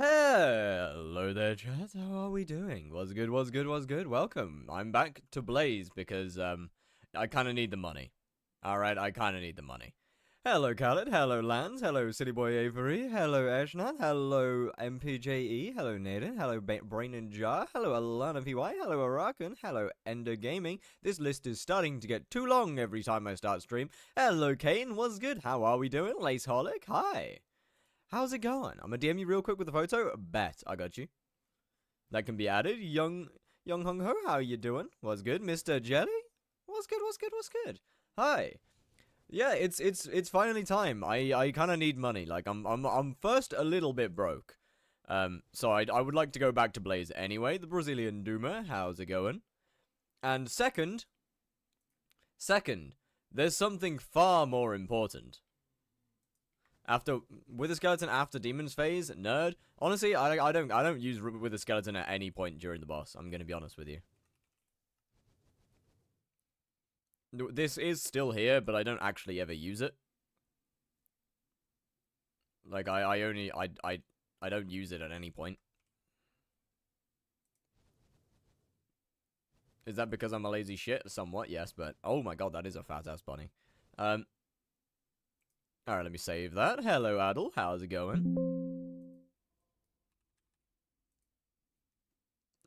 Hello there, chat. How are we doing? What's good, what's good, what's good? Welcome. I'm back to Blaze because, I kind of need the money. Alright, I kind of need the money. Hello, Khaled. Hello, Lance. Hello, City Boy Avery. Hello, Ashnat. Hello, MPJE. Hello, Naden. Hello, Brain and Jar. Hello, Alana PY. Hello, Arakan. Hello, Ender Gaming. This list is starting to get too long every time I start stream. Hello, Kane. What's good? How are we doing? Laceholic. Hi. How's it going? I'm gonna DM you real quick with a photo. Bet, I got you. That can be added. Young Hung Ho, how you doing? What's good, Mr. Jelly? What's good? What's good? What's good? Hi. Yeah, it's finally time. I kind of need money. Like I'm first a little bit broke. So I would like to go back to Blaze anyway. The Brazilian Duma, how's it going? And second, there's something far more important. After Wither Skeleton after Demons phase, nerd. Honestly, I don't use Wither Skeleton at any point during the boss. I'm gonna be honest with you. This is still here, but I don't actually ever use it. Like I don't use it at any point. Is that because I'm a lazy shit? Somewhat, yes, but oh my god, that is a fat ass bunny. Alright, let me save that. Hello, Adel. How's it going?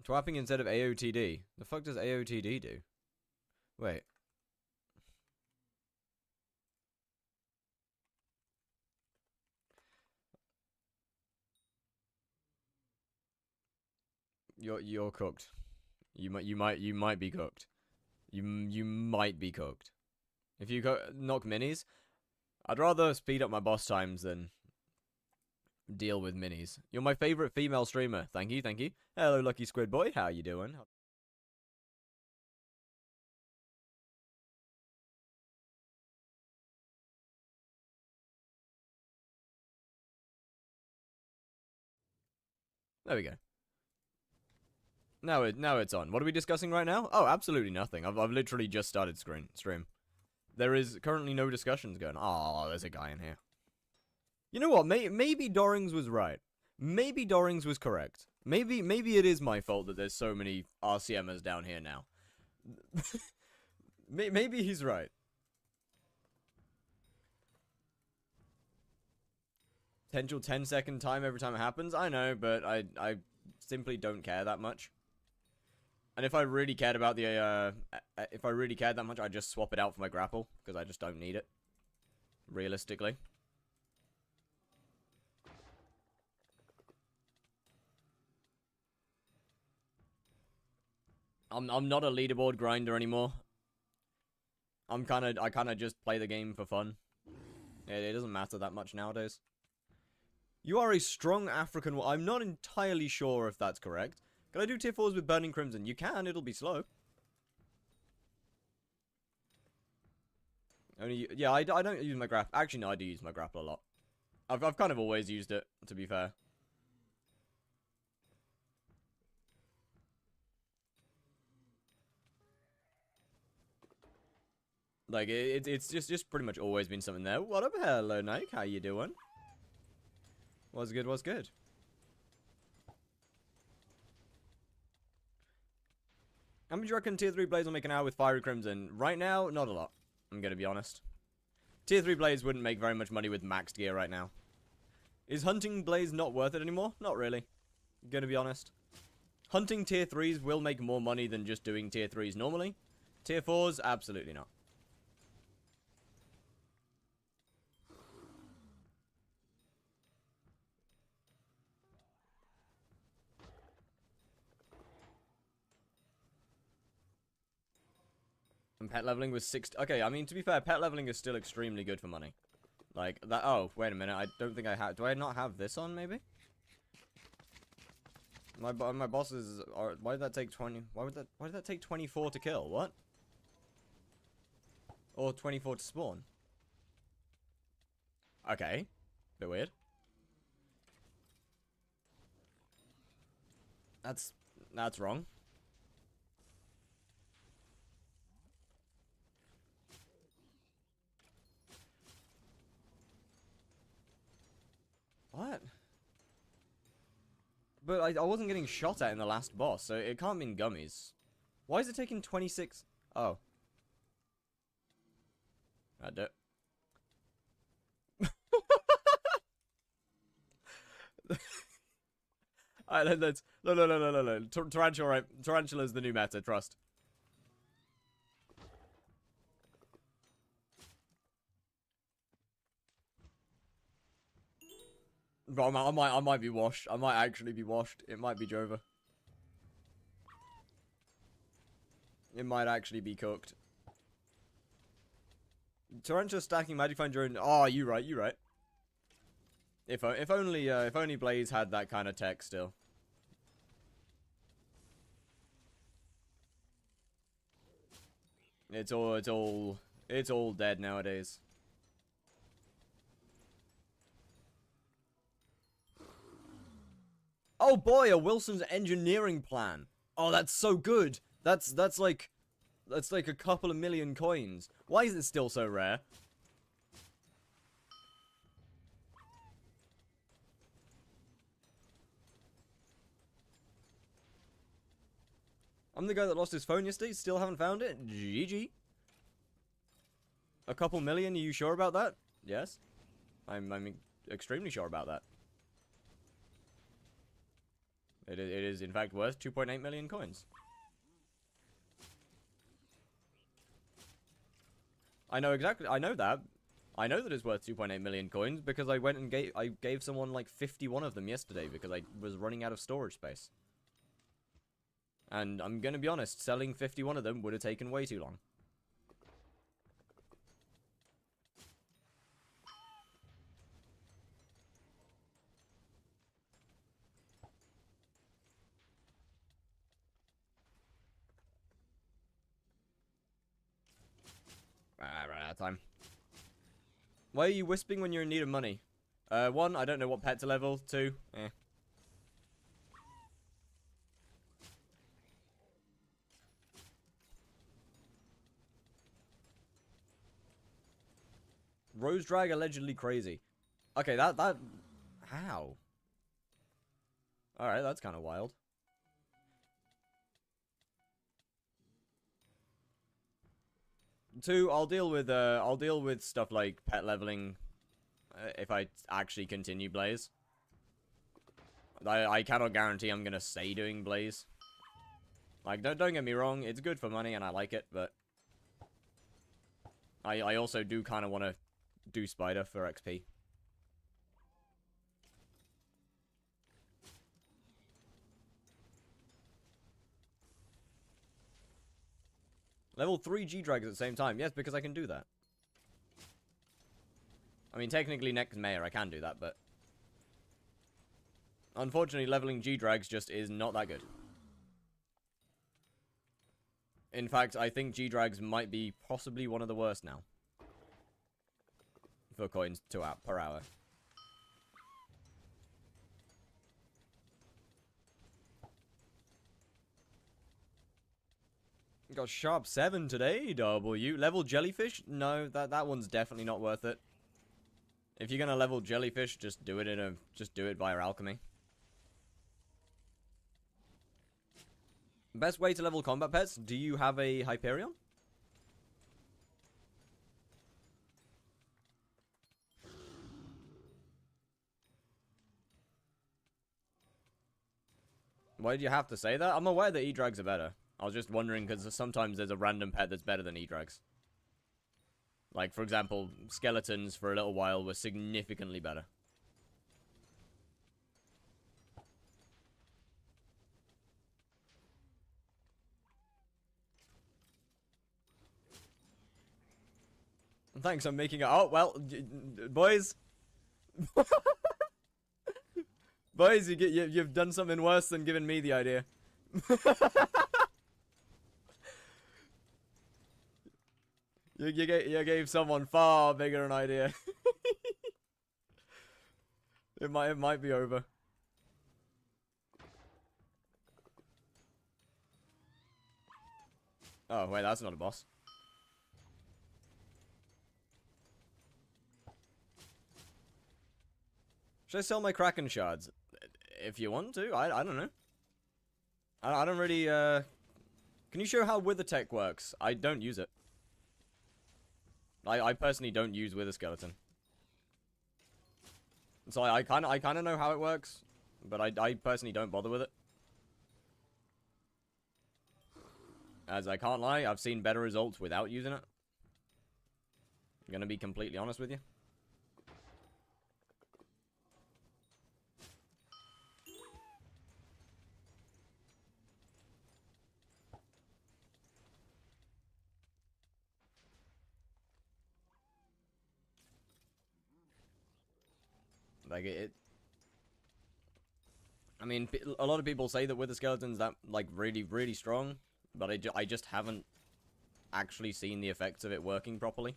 Twapping instead of AOTD. The fuck does AOTD do? Wait. You're cooked. You might be cooked. You might be cooked. If you knock minis, I'd rather speed up my boss times than deal with minis. You're my favorite female streamer. Thank you, thank you. Hello, Lucky Squid Boy. How you doing? There we go. Now it's on. What are we discussing right now? Oh, absolutely nothing. I've literally just started stream. There is currently no discussions going. Oh, there's a guy in here. You know what? Maybe Dorings was right. Maybe Dorings was correct. Maybe it is my fault that there's so many RCMers down here now. Maybe he's right. Potential 10-second time every time it happens. I know, but I simply don't care that much. And if I really cared about the if I really cared that much, I'd just swap it out for my grapple because I just don't need it. Realistically. I'm not a leaderboard grinder anymore. I kind of just play the game for fun. It doesn't matter that much nowadays. You are a strong African. I'm not entirely sure if that's correct. Can I do tier 4s with Burning Crimson? You can, it'll be slow. Yeah, I don't use my grapple. Actually, no, I do use my grapple a lot. I've kind of always used it, to be fair. Like, it's just pretty much always been something there. What up, hello, Nike? How you doing? What's good, what's good? How much do you reckon tier 3 blades will make an hour with Fiery Crimson? Right now, not a lot. I'm gonna be honest. Tier 3 blades wouldn't make very much money with maxed gear right now. Is hunting blades not worth it anymore? Not really. Gonna be honest. Hunting tier 3s will make more money than just doing tier 3s normally. Tier 4s, absolutely not. And pet leveling was 6. Okay, I mean, to be fair, pet leveling is still extremely good for money. Like, that. Oh, wait a minute. I don't think I have. Do I not have this on, maybe? My bosses are. Why did that take 20? Why did that take 24 to kill? What? Or 24 to spawn? Okay. Bit weird. That's wrong. What? But I wasn't getting shot at in the last boss, so it can't mean gummies. Why is it taking 26? Oh. I do. Alright, let's... No. Tarantula, right? Tarantula's the new meta, trust. Bro, I might be washed. I might actually be washed. It might be Jova. It might actually be cooked. Tarantula stacking magic find drone. Oh, you right. If only Blaze had that kind of tech still. It's all dead nowadays. Oh boy, a Wilson's engineering plan. Oh, that's so good. That's like a couple of million coins. Why is it still so rare? I'm the guy that lost his phone yesterday. Still haven't found it. GG. A couple million. Are you sure about that? Yes. I'm extremely sure about that. It is in fact worth 2.8 million coins. I know exactly. I know that. I know that it's worth 2.8 million coins because I went and gave someone like 51 of them yesterday because I was running out of storage space. And I'm gonna be honest, selling 51 of them would have taken way too long. Right out of time. Why are you whispering when you're in need of money? 1, I don't know what pet to level. 2, eh. Rose drag allegedly crazy. Okay, that how? Alright, that's kind of wild. Two, I'll deal with stuff like pet leveling if I actually continue Blaze. I cannot guarantee I'm gonna stay doing Blaze. Like, don't get me wrong, it's good for money and I like it, but I also do kind of want to do Spider for XP. Level 3 G-Drags at the same time. Yes, because I can do that. I mean, technically next Mayor I can do that, but unfortunately leveling G-Drags just is not that good. In fact, I think G-Drags might be possibly one of the worst now. For coins per hour. Got sharp 7 today, W. Level jellyfish? No, that one's definitely not worth it. If you're gonna level jellyfish, just do it via alchemy. Best way to level combat pets? Do you have a Hyperion? Why did you have to say that? I'm aware that E-Drags are better. I was just wondering because sometimes there's a random pet that's better than E-Drags. Like, for example, skeletons for a little while were significantly better. Thanks, I'm making it. Oh, well, boys. Boys, you've done something worse than giving me the idea. You gave someone far bigger an idea. It might be over. Oh wait, that's not a boss. Should I sell my Kraken shards? If you want to, I don't know. I don't really, Can you show how Wither Tech works? I don't use it. I personally don't use Wither Skeleton. So I kind of know how it works, but I personally don't bother with it. As I can't lie, I've seen better results without using it. I'm gonna be completely honest with you. Like, I mean, a lot of people say that Wither Skeleton's that, like, really, really strong, but I just haven't actually seen the effects of it working properly.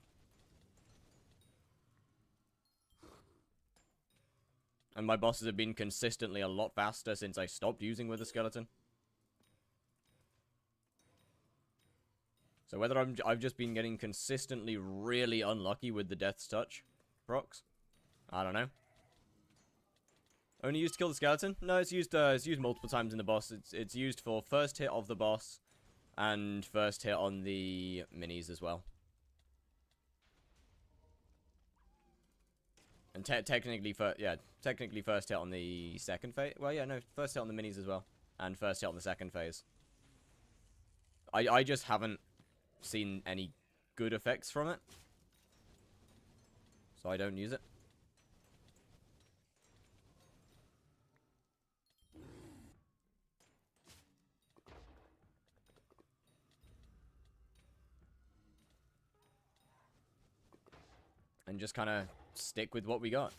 And my bosses have been consistently a lot faster since I stopped using Wither Skeleton. So whether I've just been getting consistently really unlucky with the Death's Touch procs, I don't know. Only used to kill the skeleton? No, it's used multiple times in the boss. It's used for first hit of the boss and first hit on the minis as well. And technically first hit on the second phase. Well, yeah, no, first hit on the minis as well, and first hit on the second phase. I just haven't seen any good effects from it, so I don't use it. And just kind of stick with what we got.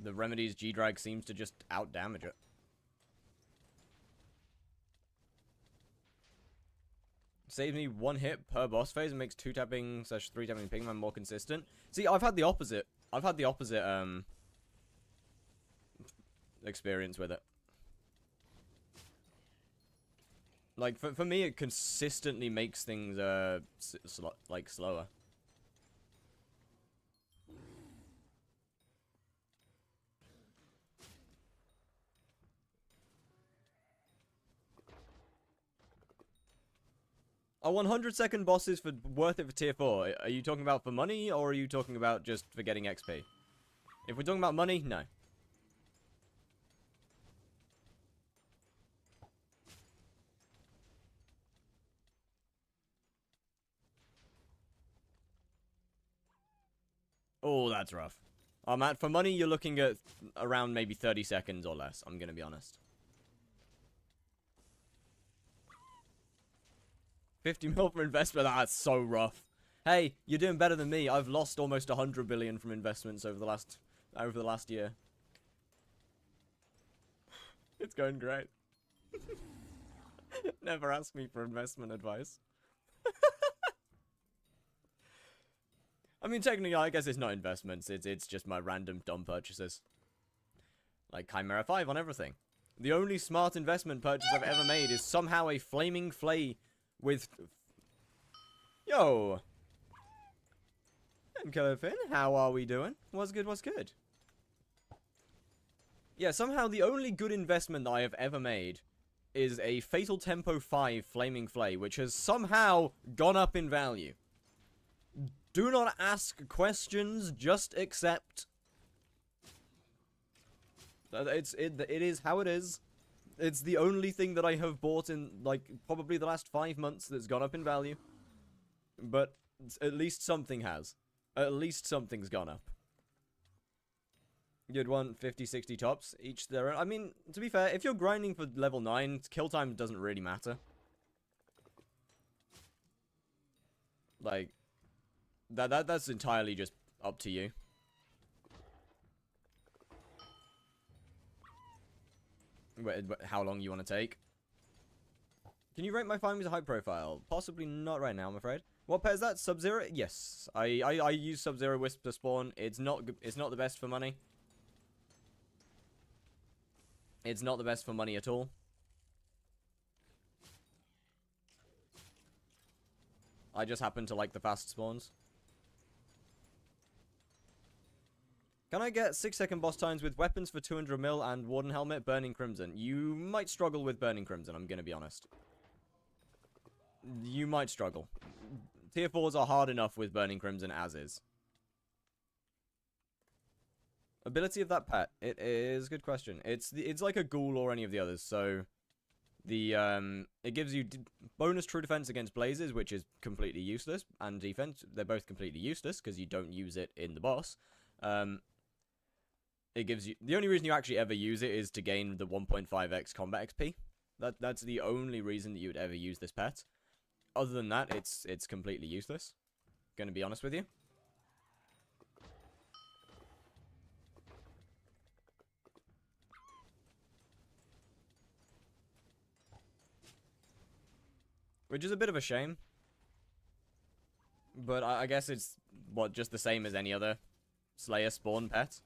The Remedy's G-Drag seems to just out-damage it. Saves me 1 hit per boss phase and makes 2-tapping / 3-tapping pingman more consistent. See, I've had the opposite. I've had the opposite, experience with it. Like, for me, it consistently makes things, slower. Are 100-second bosses worth it for tier 4? Are you talking about for money, or are you talking about just for getting XP? If we're talking about money, no. Oh, that's rough. Matt, for money, you're looking at around maybe 30 seconds or less, I'm gonna be honest. 50 mil for investment, that's so rough. Hey, you're doing better than me. I've lost almost 100 billion from investments over the last year. It's going great. Never ask me for investment advice. I mean, technically, I guess it's not investments. It's just my random dumb purchases. Like Chimera 5 on everything. The only smart investment purchase I've ever made is somehow a flaming flay with... Yo! And Killer Finn, how are we doing? What's good, what's good? Yeah, somehow the only good investment that I have ever made is a Fatal Tempo 5 Flaming Flay, which has somehow gone up in value. Do not ask questions, just accept. It is how it is. It's the only thing that I have bought in, like, probably the last 5 months that's gone up in value. But at least something has. At least something's gone up. You'd want 50, 60 tops, each their own. I mean, to be fair, if you're grinding for level 9, kill time doesn't really matter. Like, that's entirely just up to you. How long you want to take? Can you rate my farming as a high profile? Possibly not right now, I'm afraid. What pet is that? Sub-Zero? Yes. I use Sub-Zero Wisp to spawn. It's not the best for money. It's not the best for money at all. I just happen to like the fast spawns. Can I get 6-second boss times with weapons for 200 mil and Warden Helmet, Burning Crimson? You might struggle with Burning Crimson, I'm gonna be honest. You might struggle. Tier 4s are hard enough with Burning Crimson as is. Ability of that pet. It is a good question. It's like a ghoul or any of the others, so... it gives you bonus true defense against blazes, which is completely useless, and defense, they're both completely useless, because you don't use it in the boss. It gives you... The only reason you actually ever use it is to gain the 1.5x combat XP. That's the only reason that you would ever use this pet. Other than that, it's completely useless. Gonna be honest with you. Which is a bit of a shame. But I guess it's, what, just the same as any other Slayer spawn pet.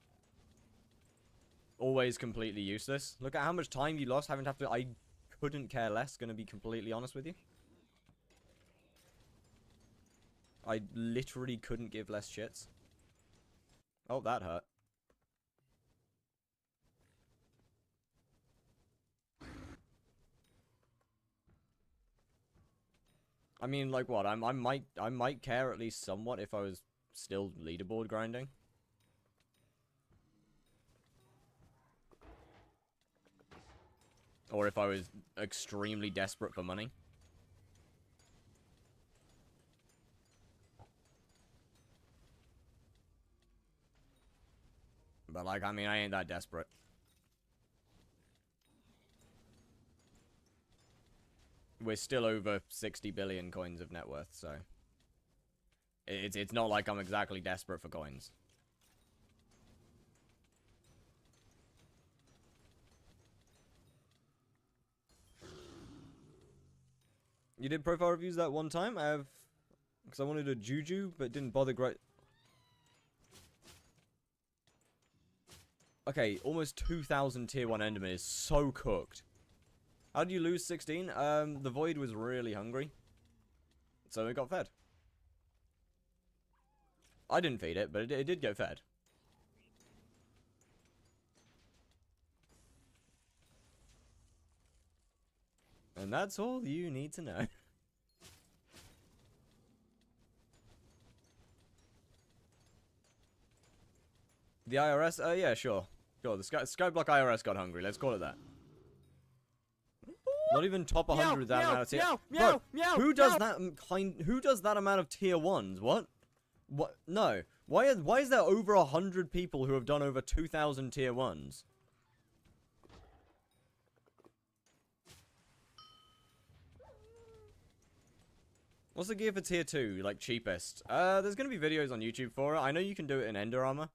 Always completely useless. Look at how much time you lost having to have to... I couldn't care less, gonna be completely honest with you. I literally couldn't give less shits. Oh, that hurt. I mean, like what? I might care at least somewhat if I was still leaderboard grinding. Or if I was extremely desperate for money. But, like, I mean, I ain't that desperate. We're still over 60 billion coins of net worth, so... It's not like I'm exactly desperate for coins. You did profile reviews that one time? I have... Because I wanted a Juju, but didn't bother Okay, almost 2,000 tier 1 Enderman is so cooked. How did you lose 16? The Void was really hungry. So it got fed. I didn't feed it, but it did get fed. And that's all you need to know. The IRS? Yeah, sure. Sure, the skyblock IRS got hungry. Let's call it that. Not even top 100 that amount of tier... Bro, who does that amount of tier 1s? What? What? No. Why is there over 100 people who have done over 2,000 tier 1s? What's the gear for tier 2, like, cheapest? There's gonna be videos on YouTube for it. I know you can do it in Ender Armor.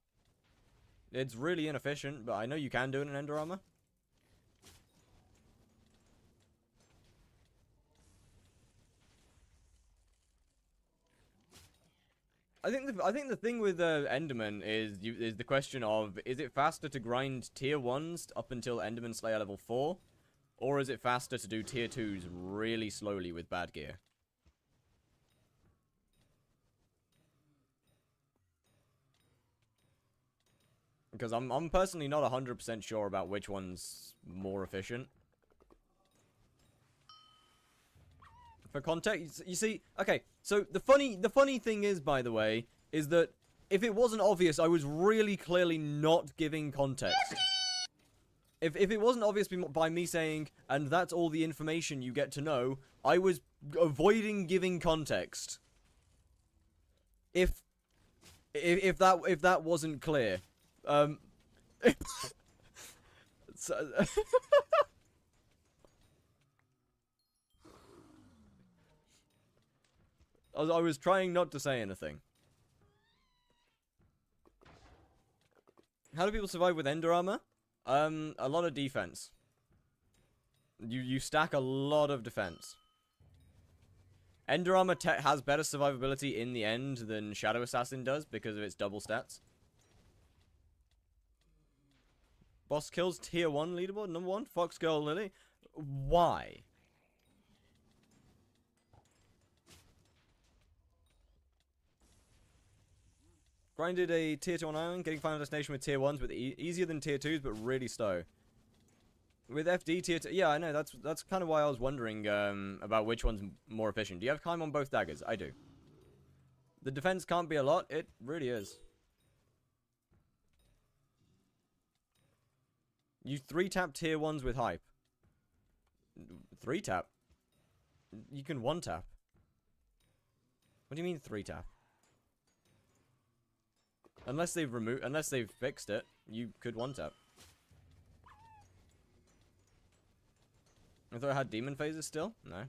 It's really inefficient, but I know you can do it in Ender Armor. I think the thing with Enderman is the question of, is it faster to grind tier 1s up until Enderman Slayer level 4? Or is it faster to do tier 2s really slowly with bad gear? Because I'm personally not 100% sure about which one's more efficient. For context, you see, okay, so the funny thing is, by the way, is that if it wasn't obvious, I was really clearly not giving context. If it wasn't obvious by me saying, and that's all the information you get to know, I was avoiding giving context. If that wasn't clear. So, I was trying not to say anything. How do people survive with Ender Armor? A lot of defense. You stack a lot of defense. Ender Armor has better survivability in the end than Shadow Assassin does because of its double stats. Boss kills tier 1 leaderboard, number 1, Fox Girl Lily. Why? Grinded a tier 2 on Island, getting final destination with tier 1s, but easier than tier 2s, but really slow. With FD tier 2, yeah, I know, that's kind of why I was wondering about which one's more efficient. Do you have climb on both daggers? I do. The defense can't be a lot, it really is. You 3-tap tier 1s with hype. 3-tap? You can 1-tap. What do you mean 3-tap? Unless they've fixed it, you could 1-tap. I thought I had demon phases still? No.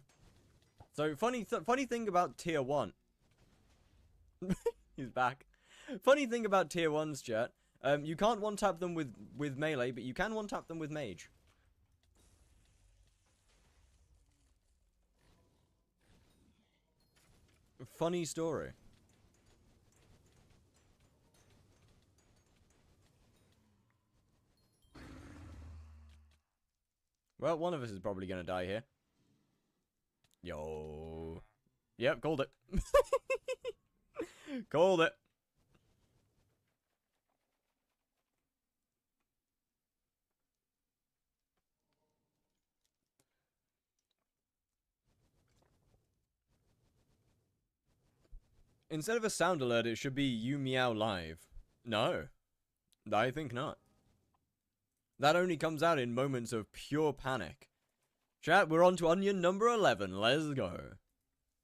So, funny thing about tier 1. He's back. Funny thing about tier 1s, chat. You can't 1-tap them with melee, but you can 1-tap them with mage. Funny story. Well, one of us is probably gonna die here. Yo. Yep, called it. Called it. Instead of a sound alert, it should be you meow live. No. I think not. That only comes out in moments of pure panic. Chat, we're on to onion number 11. Let's go.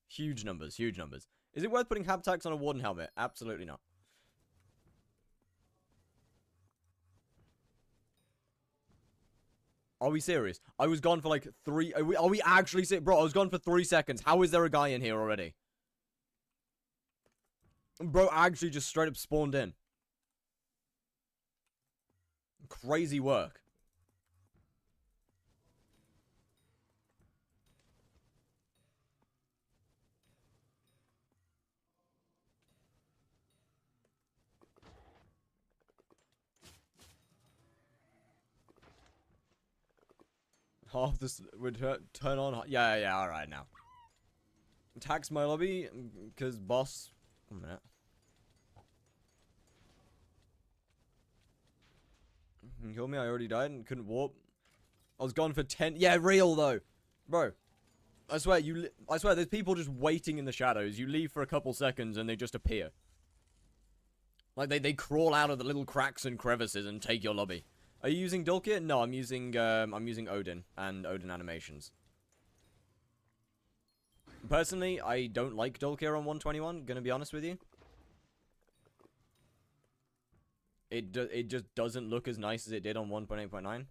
Huge numbers, huge numbers. Is it worth putting haptax on a warden helmet? Absolutely not. Are we serious? I was gone for like 3... Are we actually serious? Bro, I was gone for 3 seconds. How is there a guy in here already? Bro actually just straight up spawned in. Crazy work. Half this would turn on. Yeah, alright now. Tax my lobby, because boss. 1 minute. You kill me, I already died and couldn't warp. I was gone for 10. Yeah, real though. Bro. I swear, there's people just waiting in the shadows. You leave for a couple seconds and they just appear. Like, they crawl out of the little cracks and crevices and take your lobby. Are you using Dulkir? No, I'm using Odin and Odin animations. Personally, I don't like Dulkir on 121, gonna be honest with you. It just doesn't look as nice as it did on 1.8.9.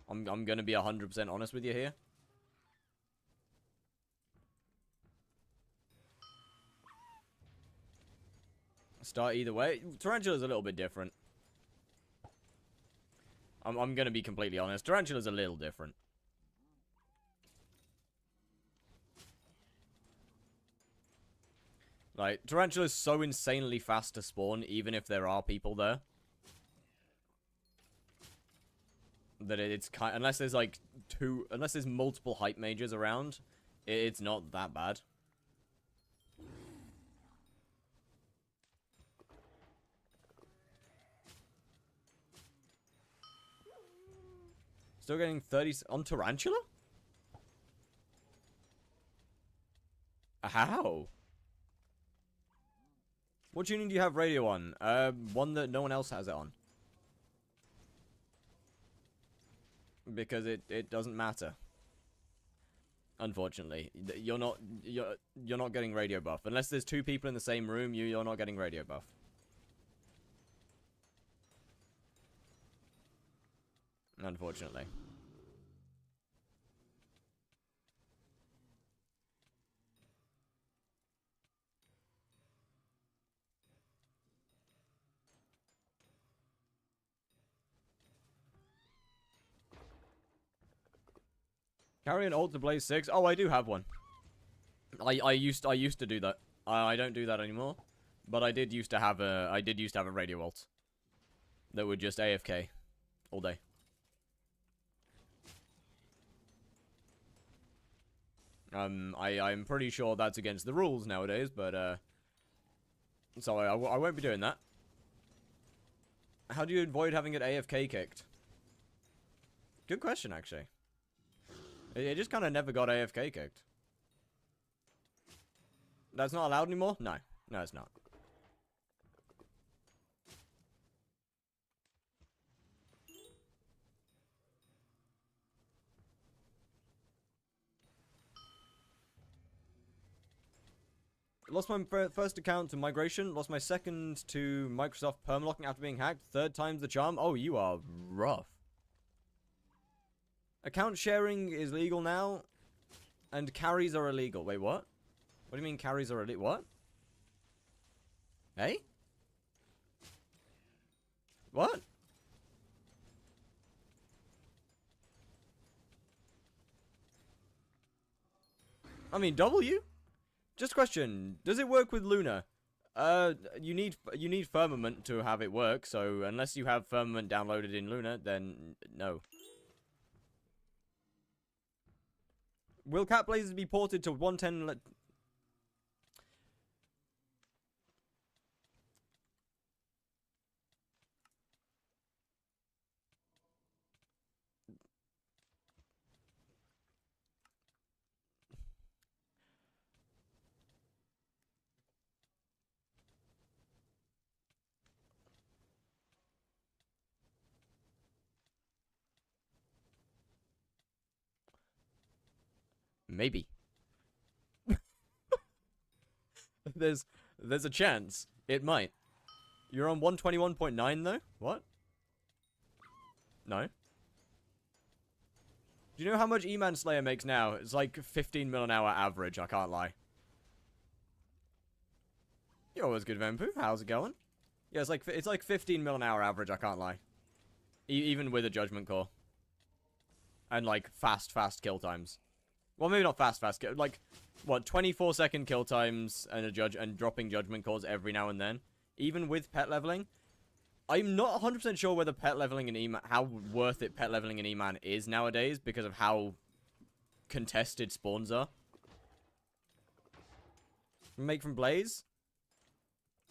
I'm gonna be 100% honest with you here. Start either way. Tarantula's a little bit different. I'm gonna be completely honest. Tarantula's a little different. Like, Tarantula's so insanely fast to spawn, even if there are people there. That it's kind, unless there's like unless there's multiple hype mages around, it's not that bad. Still getting 30 on Tarantula? How? What tuning do you have radio on? One that no one else has it on. Because it doesn't matter. Unfortunately, you're not getting radio buff unless there's 2 people in the same room. You're not getting radio buff. Unfortunately. Carry an ult to Blaze 6. Oh, I do have one. I used to do that. I don't do that anymore. But I did used to have a radio ult that would just AFK all day. I'm pretty sure that's against the rules nowadays, but, so I won't be doing that. How do you avoid having it AFK kicked? Good question, actually. It just kind of never got AFK kicked. That's not allowed anymore? No. No, it's not. Lost my first account to migration. Lost my second to Microsoft permalocking after being hacked. Third time's the charm. Oh, you are rough. Account sharing is legal now. And carries are illegal. Wait, what? What do you mean carries are illegal? What? Hey? What? I mean, W? Just a question. Does it work with Luna? You need Firmament to have it work, so unless you have Firmament downloaded in Luna, then no. Will Cat Blazers be ported to 110? Maybe. There's a chance. It might. You're on 121.9 though? What? No. Do you know how much E-Man Slayer makes now? It's like 15 mil an hour average, I can't lie. Yo, what's good, Vampu? How's it going? Yeah, it's like 15 mil an hour average, I can't lie. Even with a Judgment Core. And like fast kill times. Well, maybe not fast, like, what, 24-second kill times and dropping Judgment Cores every now and then. Even with pet leveling. I'm not 100% sure whether pet leveling in E-Man, how worth it pet leveling in E-Man is nowadays because of how contested spawns are. Make from Blaze?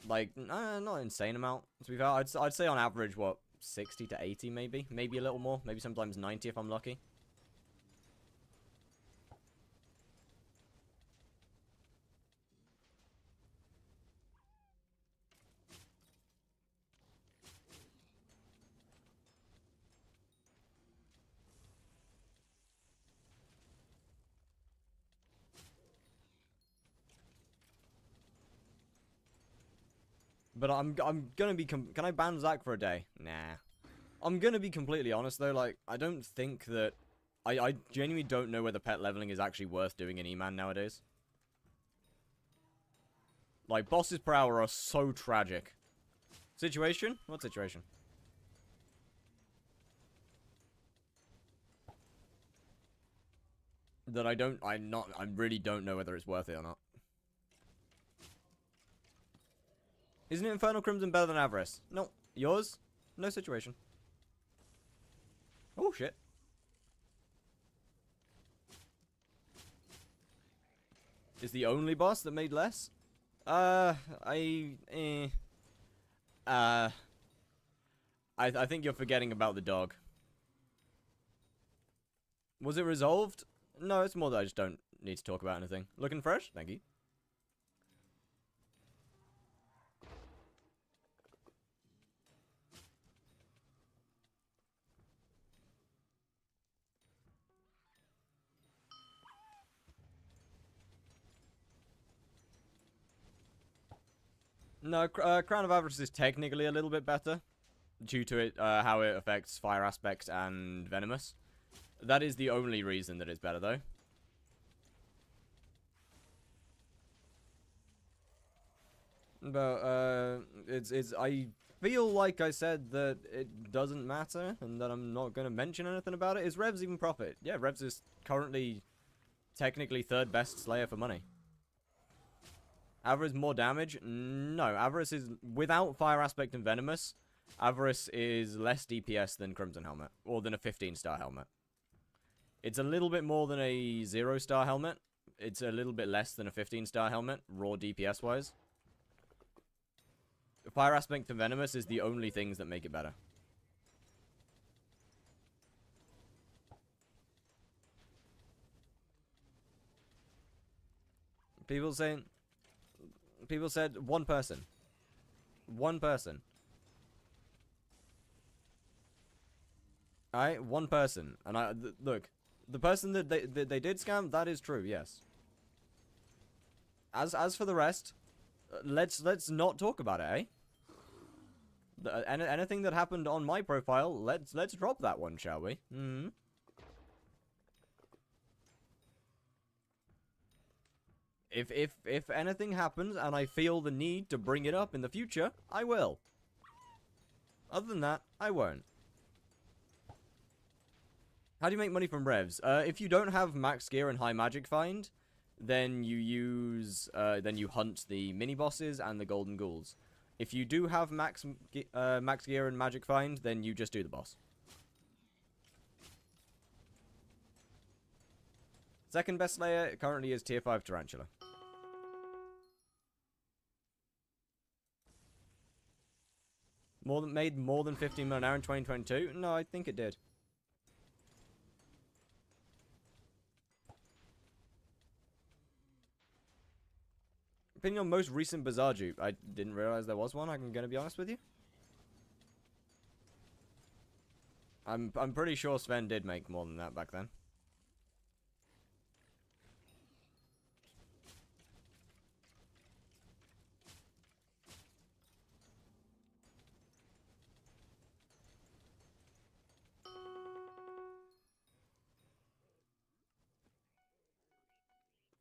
Like, not an insane amount, to be fair. I'd say on average, what, 60 to 80 maybe? Maybe a little more. Maybe sometimes 90 if I'm lucky. But I'm gonna be can I ban Zach for a day? Nah. I'm gonna be completely honest though, like, I don't think that... I genuinely don't know whether pet leveling is actually worth doing in E-Man nowadays. Like, bosses per hour are so tragic. Situation? What situation? That I really don't know whether it's worth it or not. Isn't Infernal Crimson better than Avarice? No. Yours? No situation. Oh, shit. Is the only boss that made less? I think you're forgetting about the dog. Was it resolved? No, it's more that I just don't need to talk about anything. Looking fresh? Thank you. No, Crown of Avarice is technically a little bit better. Due to it, how it affects Fire Aspect and Venomous. That is the only reason that it's better, though. But, I feel like I said that it doesn't matter, and that I'm not going to mention anything about it. Is Revs even profit? Yeah, Revs is currently technically third best Slayer for money. Avarice more damage? No, Avarice is, without Fire Aspect and Venomous, Avarice is less DPS than Crimson Helmet, or than a 15-star helmet. It's a little bit more than a 0-star helmet, It's a little bit less than a 15-star helmet, raw DPS-wise. Fire Aspect and Venomous is the only things that make it better. People said one person. One person. Alright, one person. And look, the person that they did scam, that is true, yes. As for the rest, let's not talk about it, eh? Anything that happened on my profile, let's drop that one, shall we? Mm-hmm. If anything happens and I feel the need to bring it up in the future, I will. Other than that, I won't. How do you make money from revs? If you don't have max gear and high magic find, then then you hunt the mini bosses and the golden ghouls. If you do have max gear and magic find, then you just do the boss. Second best slayer currently is tier 5 Tarantula. Made more than 15 mil an hour in 2022? No, I think it did. Opinion on most recent Bazaar dupe. I didn't realize there was one, I'm gonna be honest with you. I'm pretty sure Sven did make more than that back then.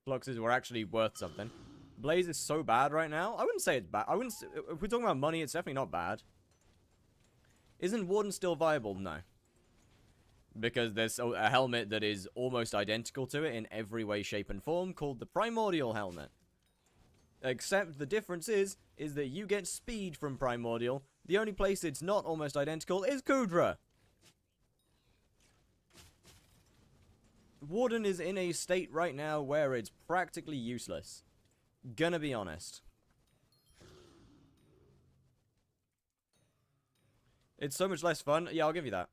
Fluxes were actually worth something. Blaze is so bad right now. I wouldn't say it's bad. If we're talking about money, it's definitely not bad. Isn't Warden still viable? No. Because there's a helmet that is almost identical to it in every way, shape, and form called the Primordial helmet. Except the difference is that you get speed from Primordial. The only place it's not almost identical is Kudra. Warden is in a state right now where it's practically useless. Gonna be honest. It's so much less fun. Yeah, I'll give you that.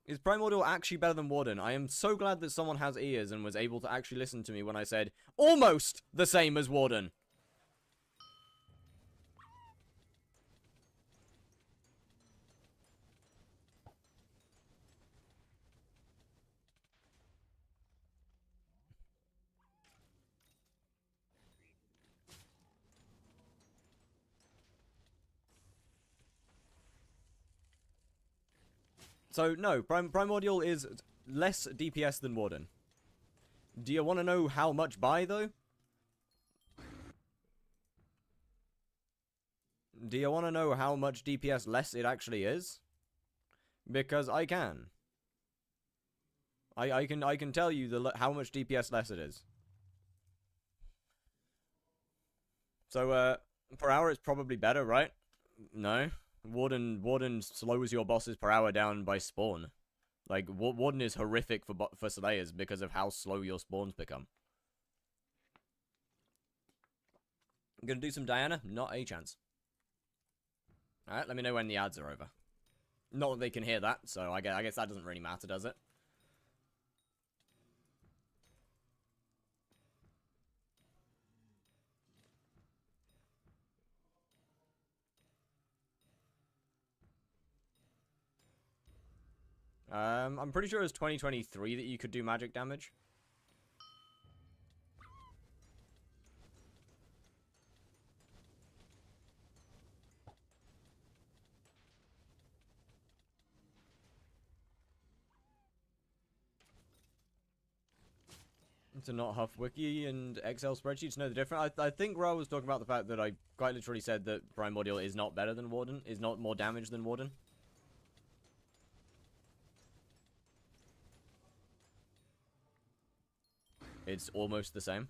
Is Primordial actually better than Warden? I am so glad that someone has ears and was able to actually listen to me when I said, almost the same as Warden. So, no, Primordial is less DPS than Warden. Do you want to know how much by, though? Do you want to know how much DPS less it actually is? Because I can. I can tell you how much DPS less it is. So, per hour it's probably better, right? No. Warden slows your bosses per hour down by spawn. Like, Warden is horrific for Slayers because of how slow your spawns become. I'm gonna do some Diana? Not a chance. Alright, let me know when the ads are over. Not that they can hear that, so I guess that doesn't really matter, does it? I'm pretty sure it was 2023 that you could do magic damage. To not huff wiki and Excel spreadsheets know the difference. I think Ra was talking about the fact that I quite literally said that Primordial is not better than Warden, is not more damage than Warden. It's almost the same.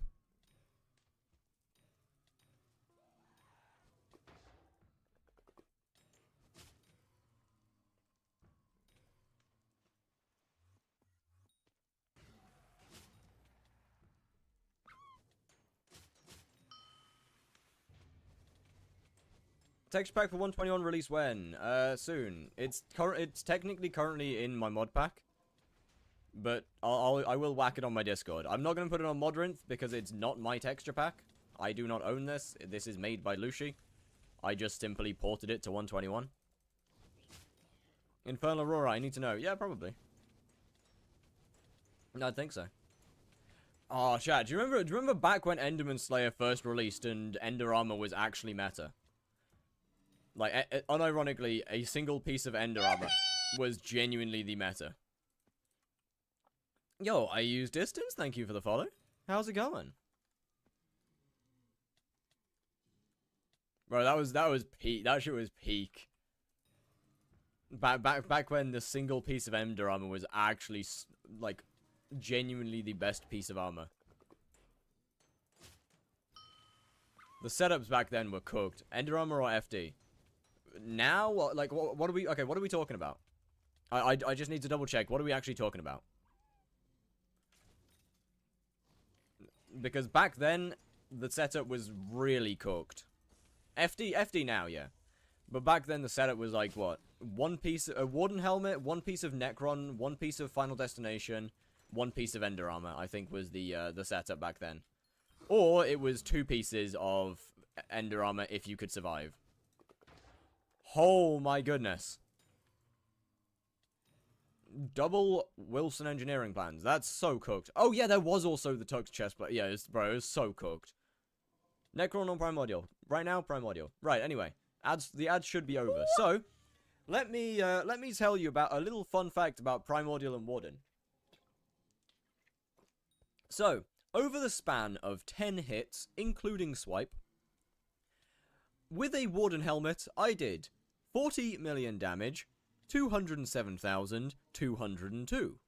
Texture pack for 121 release when? Soon. It's technically currently in my mod pack. But I will whack it on my Discord. I'm not going to put it on Modrinth because it's not my texture pack. I do not own this. This is made by Lucy. I just simply ported it to 121. Infernal Aurora, I need to know. Yeah, probably. No, I think so. Oh, chat, do you remember back when Enderman Slayer first released and Ender Armor was actually meta? Like, unironically, a single piece of Ender Armor was genuinely the meta. Yo, I use distance. Thank you for the follow. How's it going? Bro, that was peak. That shit was peak. Back when the single piece of Ender Armor was actually like genuinely the best piece of armor. The setups back then were cooked. Ender Armor or FD? Now, like, what are we? Okay, what are we talking about? I just need to double check. What are we actually talking about? Because back then, the setup was really cooked. FD now, yeah. But back then, the setup was like, what? One piece, a Warden Helmet, one piece of Necron, one piece of Final Destination, one piece of Ender Armor, I think was the setup back then. Or it was 2 pieces of Ender Armor if you could survive. Oh my goodness. Double Wilson engineering plans. That's so cooked. Oh yeah, there was also the Tux chest plate. Yeah, bro, it was so cooked. Necron on Primordial. Right now, Primordial. Right, anyway. The ads should be over. So, let me tell you about a little fun fact about Primordial and Warden. So, over the span of 10 hits, including swipe, with a Warden helmet, I did 40 million damage, 207,202.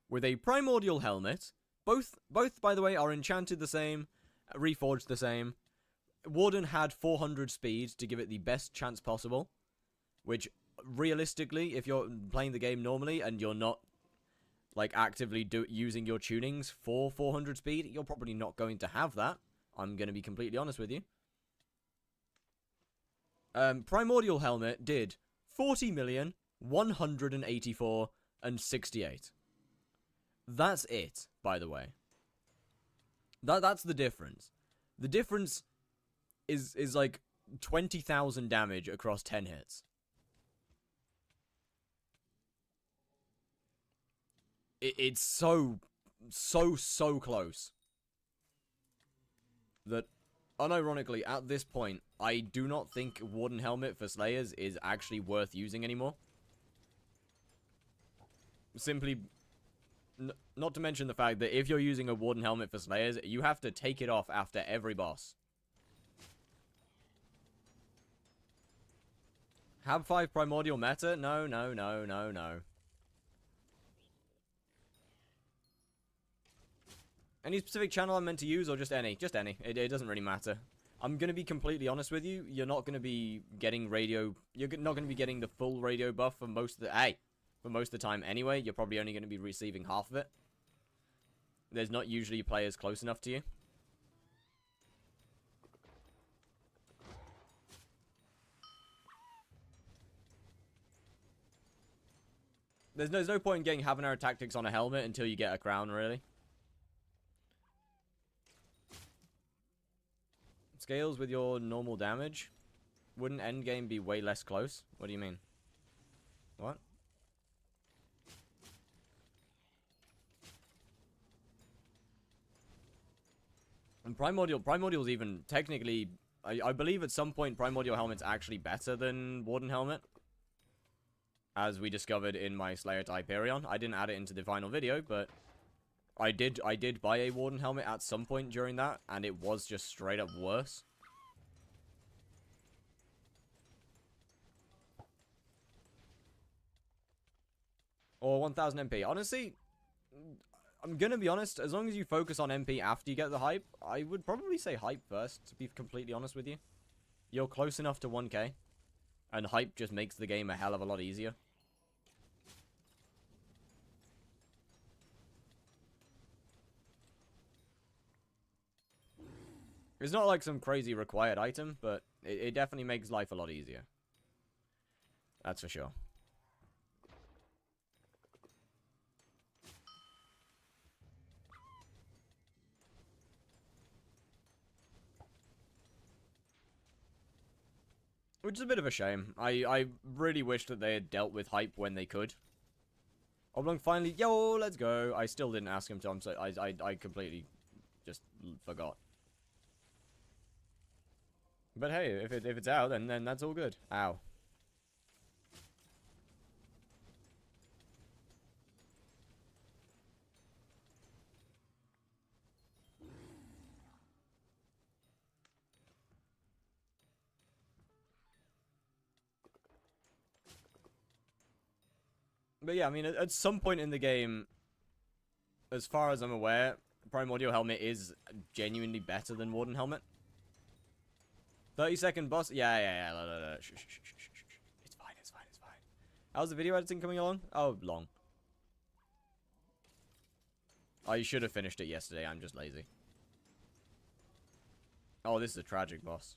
With a Primordial helmet, both by the way are enchanted the same, reforged the same. Warden had 400 speed to give it the best chance possible, which realistically, if you're playing the game normally and you're not like actively using your tunings for 400 speed, you're probably not going to have that. I'm going to be completely honest with you. Primordial helmet did 40,184,068. That's it, by the way. That's the difference. The difference is like 20,000 damage across 10 hits. It's so close that, unironically, at this point, I do not think Warden Helmet for Slayers is actually worth using anymore. Simply, not to mention the fact that if you're using a Warden Helmet for Slayers, you have to take it off after every boss. Have 5 Primordial meta? No. Any specific channel I'm meant to use, or just any? Just any. It doesn't really matter. I'm going to be completely honest with you. You're not going to be getting radio... You're not going to be getting the full radio buff for most of the... for most of the time anyway. You're probably only going to be receiving half of it. There's not usually players close enough to you. There's no point in getting Habanero Tactics on a helmet until you get a crown, really. Scales with your normal damage? Wouldn't endgame be way less close? What do you mean? What? And Primordial's even technically... I believe at some point Primordial Helmet's actually better than Warden Helmet. As we discovered in my Slayer to Hyperion. I didn't add it into the final video, but I did buy a Warden Helmet at some point during that, and it was just straight up worse. Or 1000 MP. Honestly, I'm gonna be honest, as long as you focus on MP after you get the hype, I would probably say hype first, to be completely honest with you. You're close enough to 1k. And hype just makes the game a hell of a lot easier. It's not like some crazy required item, but It definitely makes life a lot easier. That's for sure. Which is a bit of a shame. I really wish that they had dealt with hype when they could. Oblong finally, yo, let's go. I still didn't ask him to. I completely just forgot. But hey, if it's out, then that's all good. Ow. But yeah, I mean, at some point in the game, as far as I'm aware, Primordial Helmet is genuinely better than Warden Helmet. 30-second boss? Yeah. No. Shh. It's fine. How's the video editing coming along? Oh, long. I should have finished it yesterday, I'm just lazy. Oh, this is a tragic boss.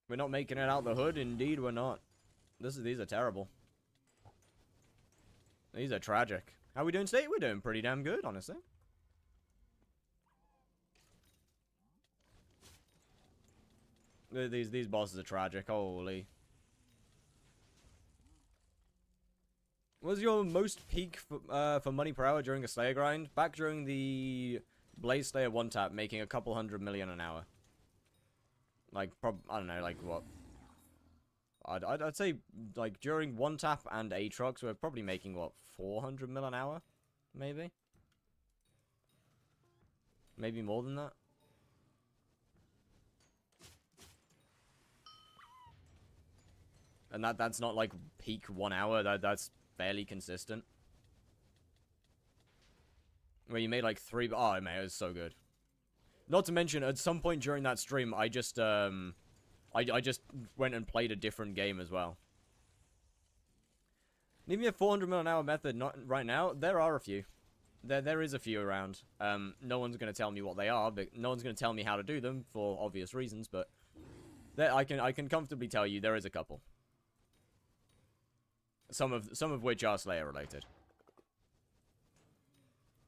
We're not making it out the hood. Indeed, we're not. These are terrible. These are tragic. How are we doing today? We're doing pretty damn good, honestly. These bosses are tragic. Holy. What was your most peak for money per hour during a Slayer grind? Back during the Blaze Slayer one tap, making a couple $100 million an hour. Like, I don't know, like what? I'd say, like, during one tap and Aatrox, we're probably making, what, 400 mil an hour? Maybe? Maybe more than that? And that's not, like, peak 1 hour, that's fairly consistent. Where you made, like, 3... Oh, man, it was so good. Not to mention, at some point during that stream, I just went and played a different game as well. Need me a 400 mil an hour method? Not right now. There are a few. There is a few around. No one's going to tell me what they are, but no one's going to tell me how to do them for obvious reasons, but I can comfortably tell you there is a couple. Some of which are Slayer related.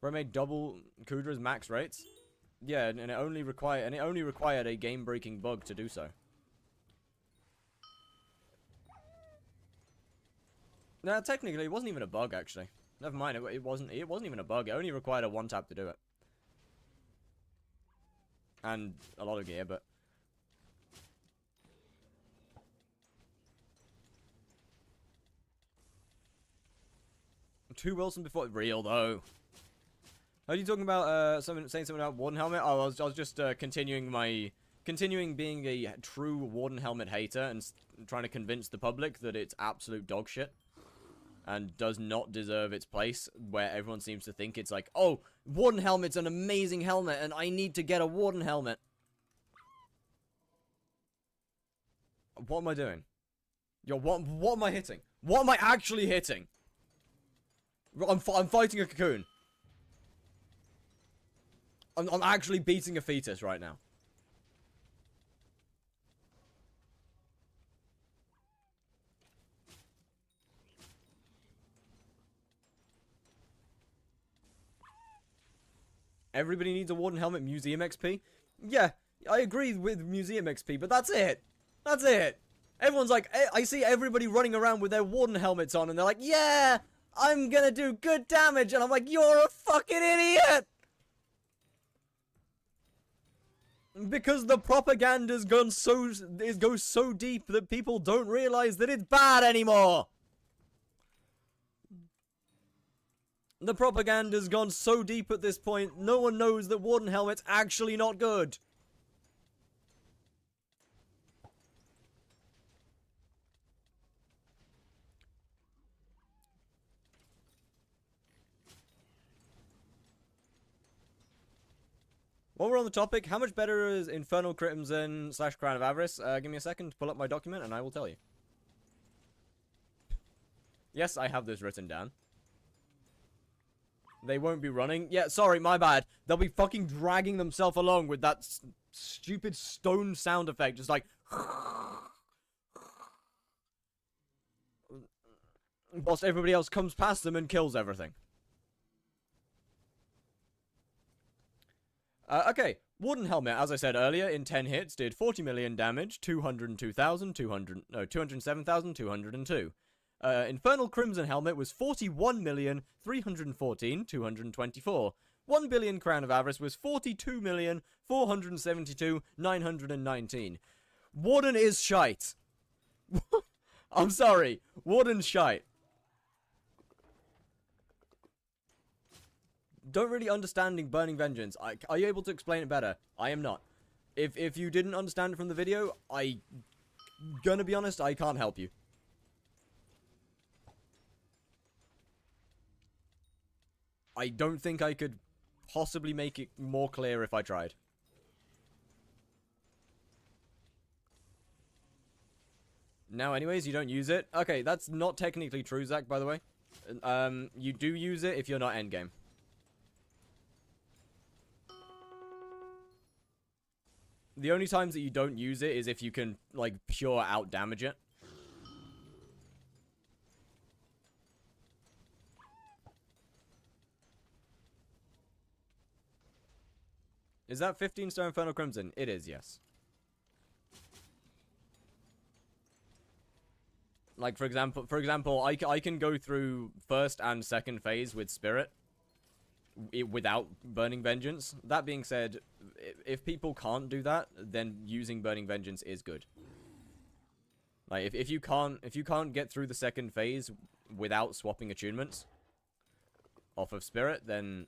Bro made double Kudra's max rates. Yeah, and it only required a game-breaking bug to do so. No, technically, it wasn't even a bug, actually. Never mind, it wasn't even a bug. It only required a one-tap to do it. And a lot of gear, but... Two Wilson before... Real, though. Are you talking about, saying something about Warden Helmet? Oh, I was just, continuing being a true Warden Helmet hater and trying to convince the public that it's absolute dog shit. And does not deserve its place, where everyone seems to think it's like, oh, Warden Helmet's an amazing helmet, and I need to get a Warden Helmet. What am I doing? Yo, what am I hitting? What am I actually hitting? I'm fighting a cocoon. I'm actually beating a fetus right now. Everybody needs a Warden Helmet Museum XP? Yeah, I agree with Museum XP, but that's it. That's it. Everyone's like, I see everybody running around with their Warden Helmets on, and they're like, yeah, I'm gonna do good damage, and I'm like, you're a fucking idiot! Because the propaganda's goes so deep that people don't realize that it's bad anymore! The propaganda's gone so deep at this point, no one knows that Warden Helmet's actually not good. While we're on the topic, how much better is Infernal Crimson / Crown of Avarice? Give me a second to pull up my document and I will tell you. Yes, I have this written down. They won't be running. Yeah, sorry, my bad. They'll be fucking dragging themselves along with that stupid stone sound effect. Just like... whilst everybody else comes past them and kills everything. Okay, Warden Helmet, as I said earlier, in 10 hits, did 40 million damage, 207,202. Infernal Crimson Helmet was 41,314,224. 1 billion Crown of Avarice was 42,472,919. Warden is shite. I'm sorry, Warden's shite. Don't really understanding Burning Vengeance. Are you able to explain it better? I am not. If you didn't understand it from the video, gonna be honest, I can't help you. I don't think I could possibly make it more clear if I tried. Now, anyways, you don't use it. Okay, that's not technically true, Zach, by the way. You do use it if you're not endgame. The only times that you don't use it is if you can, like, pure out damage it. Is that 15 star Infernal Crimson? It is, yes. Like, for example, I can go through first and second phase with Spirit without Burning Vengeance. That being said, if people can't do that, then using Burning Vengeance is good. Like, if you can't get through the second phase without swapping attunements off of Spirit, then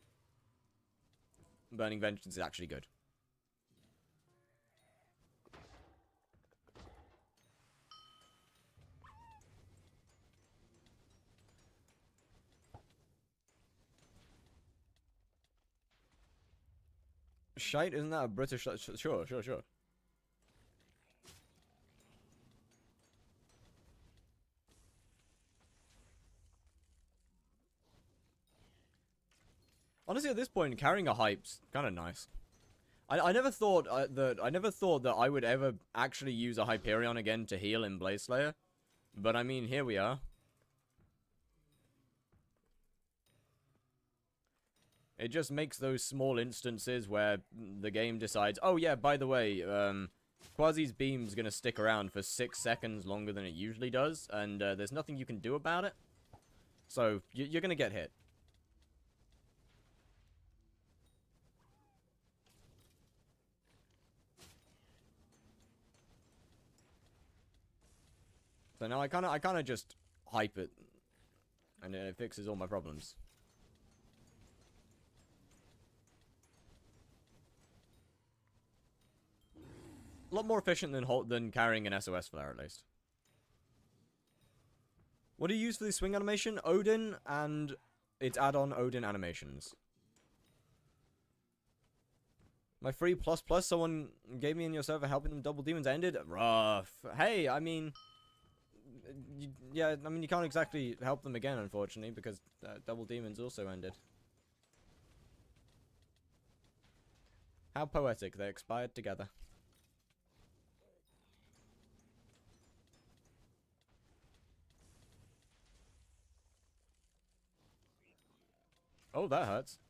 Burning Vengeance is actually good. Shite, isn't that a British... Sure. Honestly, at this point, carrying a hype's kind of nice. I never thought that I would ever actually use a Hyperion again to heal in Blaze Slayer, but I mean, here we are. It just makes those small instances where the game decides, oh yeah, by the way, Quasi's beam's gonna stick around for 6 seconds longer than it usually does, and there's nothing you can do about it. So, you're gonna get hit. So now I kinda just hype it, and it fixes all my problems. A lot more efficient than carrying an SOS flare, at least. What do you use for the swing animation? Odin and its add-on Odin animations. My free plus someone gave me in your server helping them double demons ended? Rough. Hey, I mean... yeah, I mean, you can't exactly help them again, unfortunately, because double demons also ended. How poetic, they expired together. Oh, that hurts.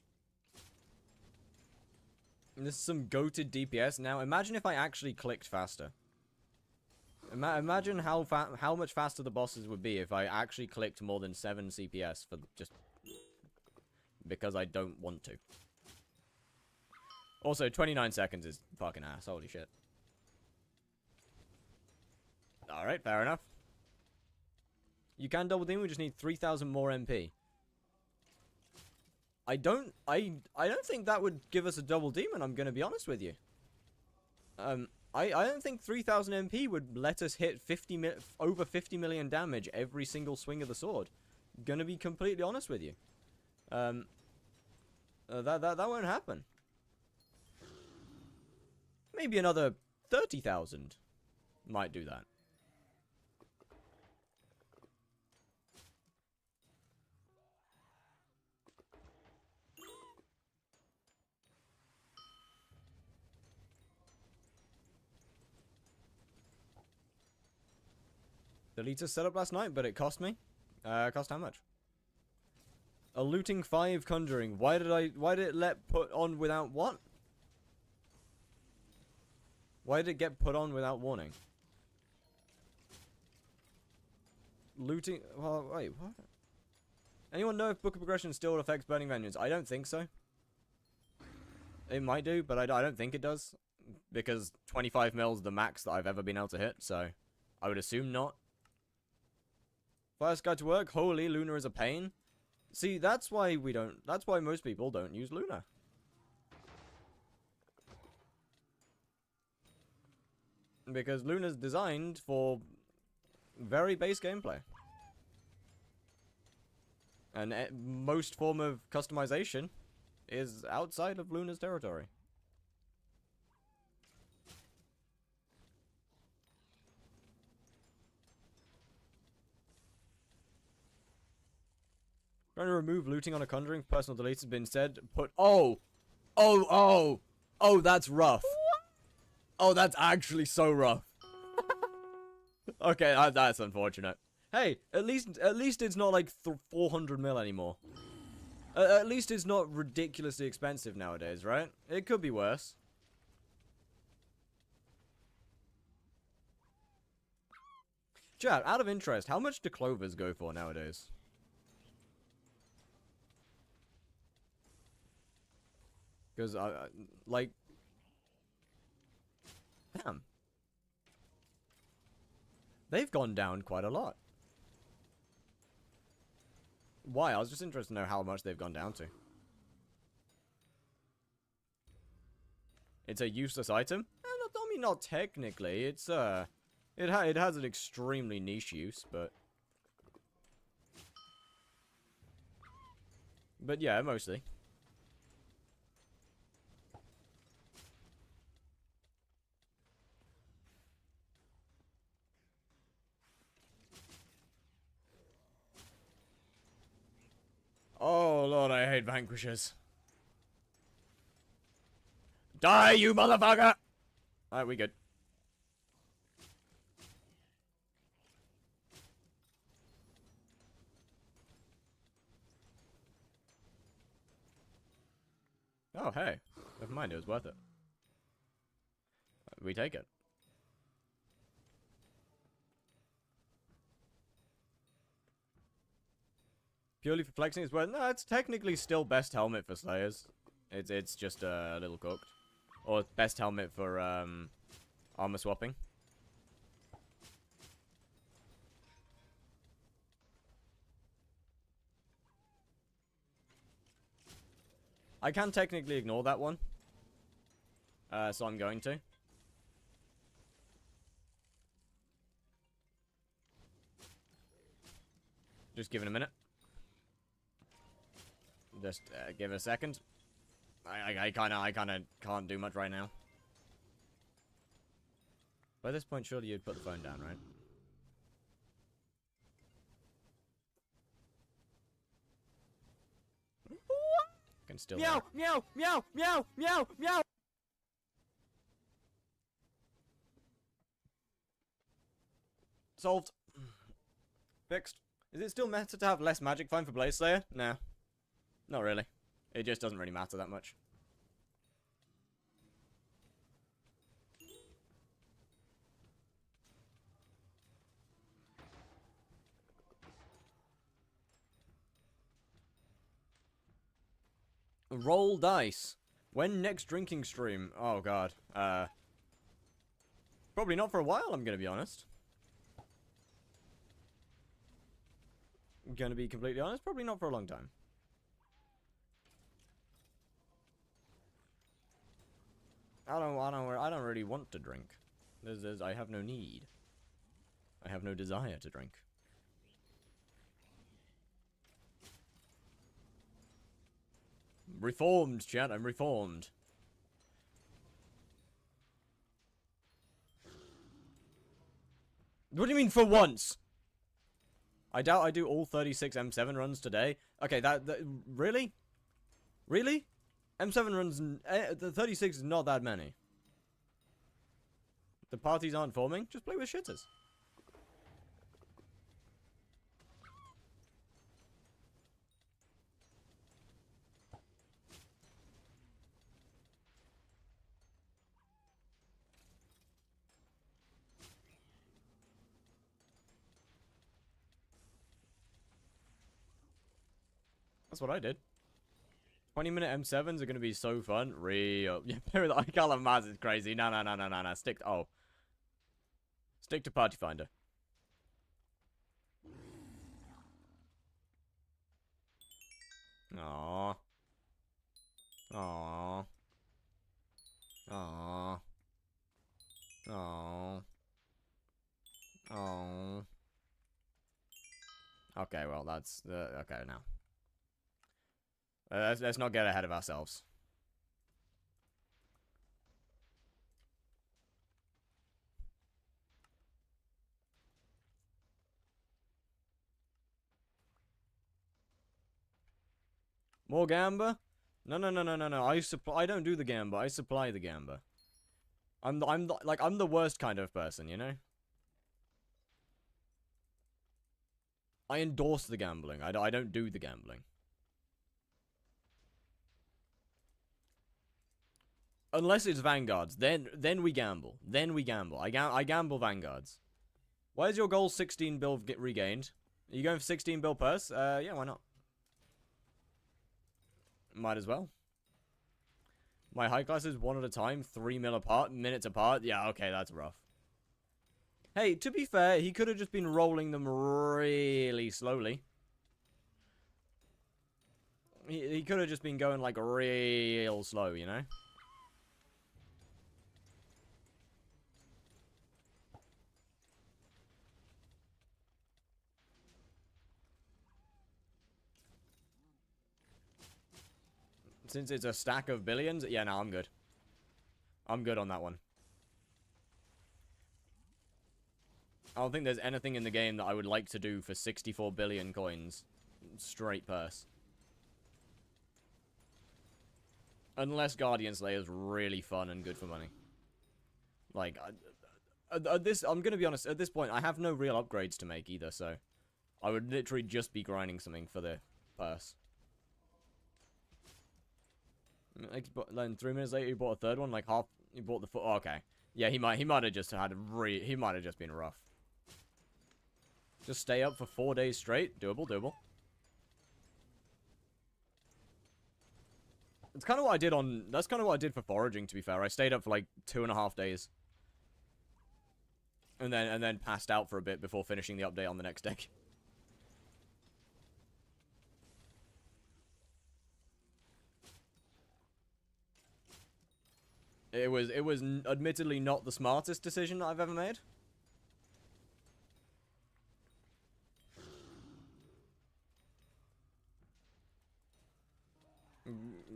And this is some goated DPS. Now, imagine if I actually clicked faster. Imagine how much faster the bosses would be if I actually clicked more than 7 CPS for just... because I don't want to. Also, 29 seconds is fucking ass. Holy shit. Alright, fair enough. You can double demon, we just need 3,000 more MP. I don't think that would give us a double demon, I'm gonna be honest with you. I don't think 3,000 MP would let us hit over 50 million damage every single swing of the sword. Gonna be completely honest with you. That won't happen. Maybe another 30,000 might do that. Deleter set up last night, but it cost me. Cost how much? A looting 5 conjuring. Why did it let put on without what? Why did it get put on without warning? Looting, well, wait, what? Anyone know if Book of Progression still affects Burning Vengeance? I don't think so. It might do, but I don't think it does. Because 25 mil is the max that I've ever been able to hit, so I would assume not. First guide to work, holy, Luna is a pain. See, that's why most people don't use Luna. Because Luna's designed for very base gameplay. And most form of customization is outside of Luna's territory. Trying to remove looting on a conjuring personal deletes has been said. Put oh, that's rough. Oh, that's actually so rough. Okay, that's unfortunate. Hey, at least it's not like 400 mil anymore. At least it's not ridiculously expensive nowadays, right? It could be worse. Chat, out of interest, how much do clovers go for nowadays? Because, like... Damn. They've gone down quite a lot. Why? I was just interested to know how much they've gone down to. It's a useless item? I mean, not technically. It's, it has an extremely niche use, but... But yeah, mostly. Oh, Lord, I hate vanquishers. Die, you motherfucker! Alright, we good. Oh, hey. Never mind, it was worth it. We take it. Purely for flexing as well. No, it's technically still best helmet for Slayers. It's just a little cooked. Or best helmet for armor swapping. I can technically ignore that one. So I'm going to. Just give it a minute. Just give it a second. I kind of can't do much right now. By this point, surely you'd put the phone down, right? Can still meow, meow, meow, meow, meow, meow. Solved. Fixed. Is it still meta to have less magic fine for Blaze Slayer? Nah. Not really. It just doesn't really matter that much. Roll dice. When next drinking stream? Oh god. Probably not for a while, I'm gonna be honest. Gonna be completely honest, probably not for a long time. I don't really want to drink. I have no need. I have no desire to drink. Reformed, chat, I'm reformed. What do you mean for once? I doubt I do all 36 M7 runs today. Okay, that really? Really? M7 runs, the 36 is not that many. The parties aren't forming, just play with shitters. That's what I did. 20-minute M7s are going to be so fun. Real. Yeah, I call them Maz is crazy. No. Stick to, Stick to Party Finder. Aww. Aww. Aww. Aww. Aww. Okay, well, that's, okay, now. Let's not get ahead of ourselves. More gamba? No. I don't do the gamba. I supply the gamba. I'm the worst kind of person, you know? I endorse the gambling. I don't do the gambling. Unless it's Vanguards, then we gamble. Then we gamble. I gamble Vanguards. Why is your goal 16 bill get regained? Are you going for 16 bill purse? Yeah, why not? Might as well. My high classes 1 at a time, 3 minutes apart. Yeah, okay, that's rough. Hey, to be fair, he could have just been rolling them really slowly. He could have just been going like real slow, you know? Since it's a stack of billions, yeah, no, I'm good. I'm good on that one. I don't think there's anything in the game that I would like to do for 64 billion coins. Straight purse. Unless Guardian Slayer is really fun and good for money. Like, I'm gonna be honest, at this point, I have no real upgrades to make either, so I would literally just be grinding something for the purse. Then 3 minutes later, he bought a third one, like half. He bought the foot. Oh, okay, yeah, he might have just had he might have just been rough. Just stay up for 4 days straight. Doable. It's kind of what I did on. That's kind of what I did for foraging. To be fair, I stayed up for like 2.5 days, and then passed out for a bit before finishing the update on the next day. It was admittedly not the smartest decision that I've ever made.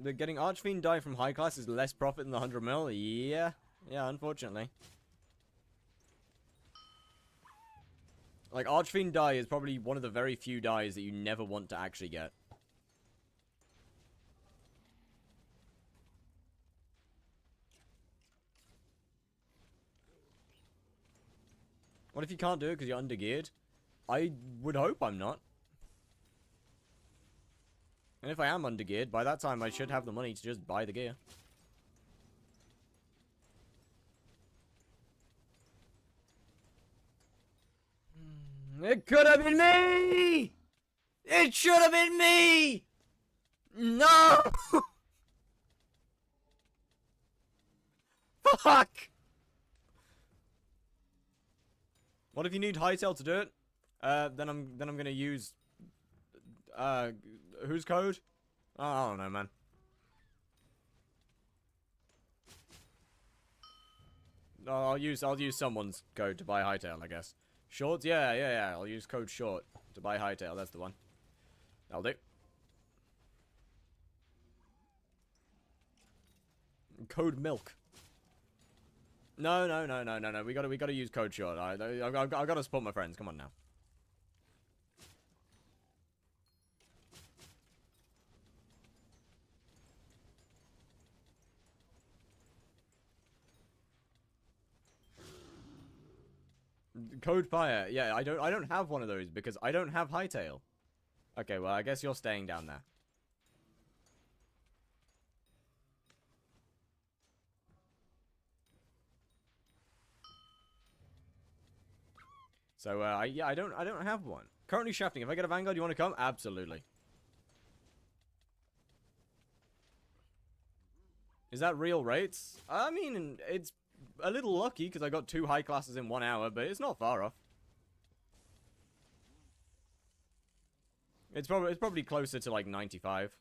The getting Archfiend die from high class is less profit than the 100 mil? Yeah, unfortunately. Like, Archfiend die is probably one of the very few dies that you never want to actually get. What if you can't do it because you're undergeared? I would hope I'm not. And if I am undergeared, by that time I should have the money to just buy the gear. It could have been me! It should have been me! No! Fuck! What if you need Hytale to do it? Then I'm gonna use whose code? Oh, I don't know, man. I'll use someone's code to buy Hytale, I guess. Short? Yeah. I'll use code short to buy Hytale. That's the one. That'll do. Code milk. No, no, no, no, no, no. We gotta use code short. I gotta support my friends. Come on now. Code fire. Yeah, I don't have one of those because I don't have hightail. Okay, well, I guess you're staying down there. So, yeah, I don't have one. Currently shafting. If I get a Vanguard, you want to come? Absolutely. Is that real rates? I mean, it's a little lucky because I got 2 high classes in 1 hour, but it's not far off. It's probably closer to like 95.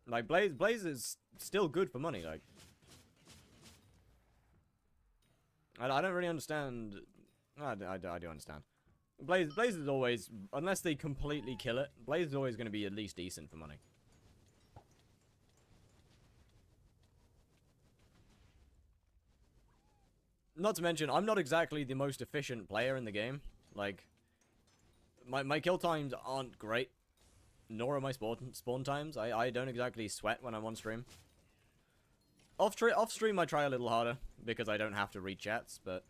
Like Blaze is still good for money. Like, I don't really understand. I do understand. Blaze is always, unless they completely kill it, Blaze is always going to be at least decent for money. Not to mention, I'm not exactly the most efficient player in the game. Like, my kill times aren't great, nor are my spawn times. I don't exactly sweat when I'm on stream. Off stream, I try a little harder because I don't have to read chats, but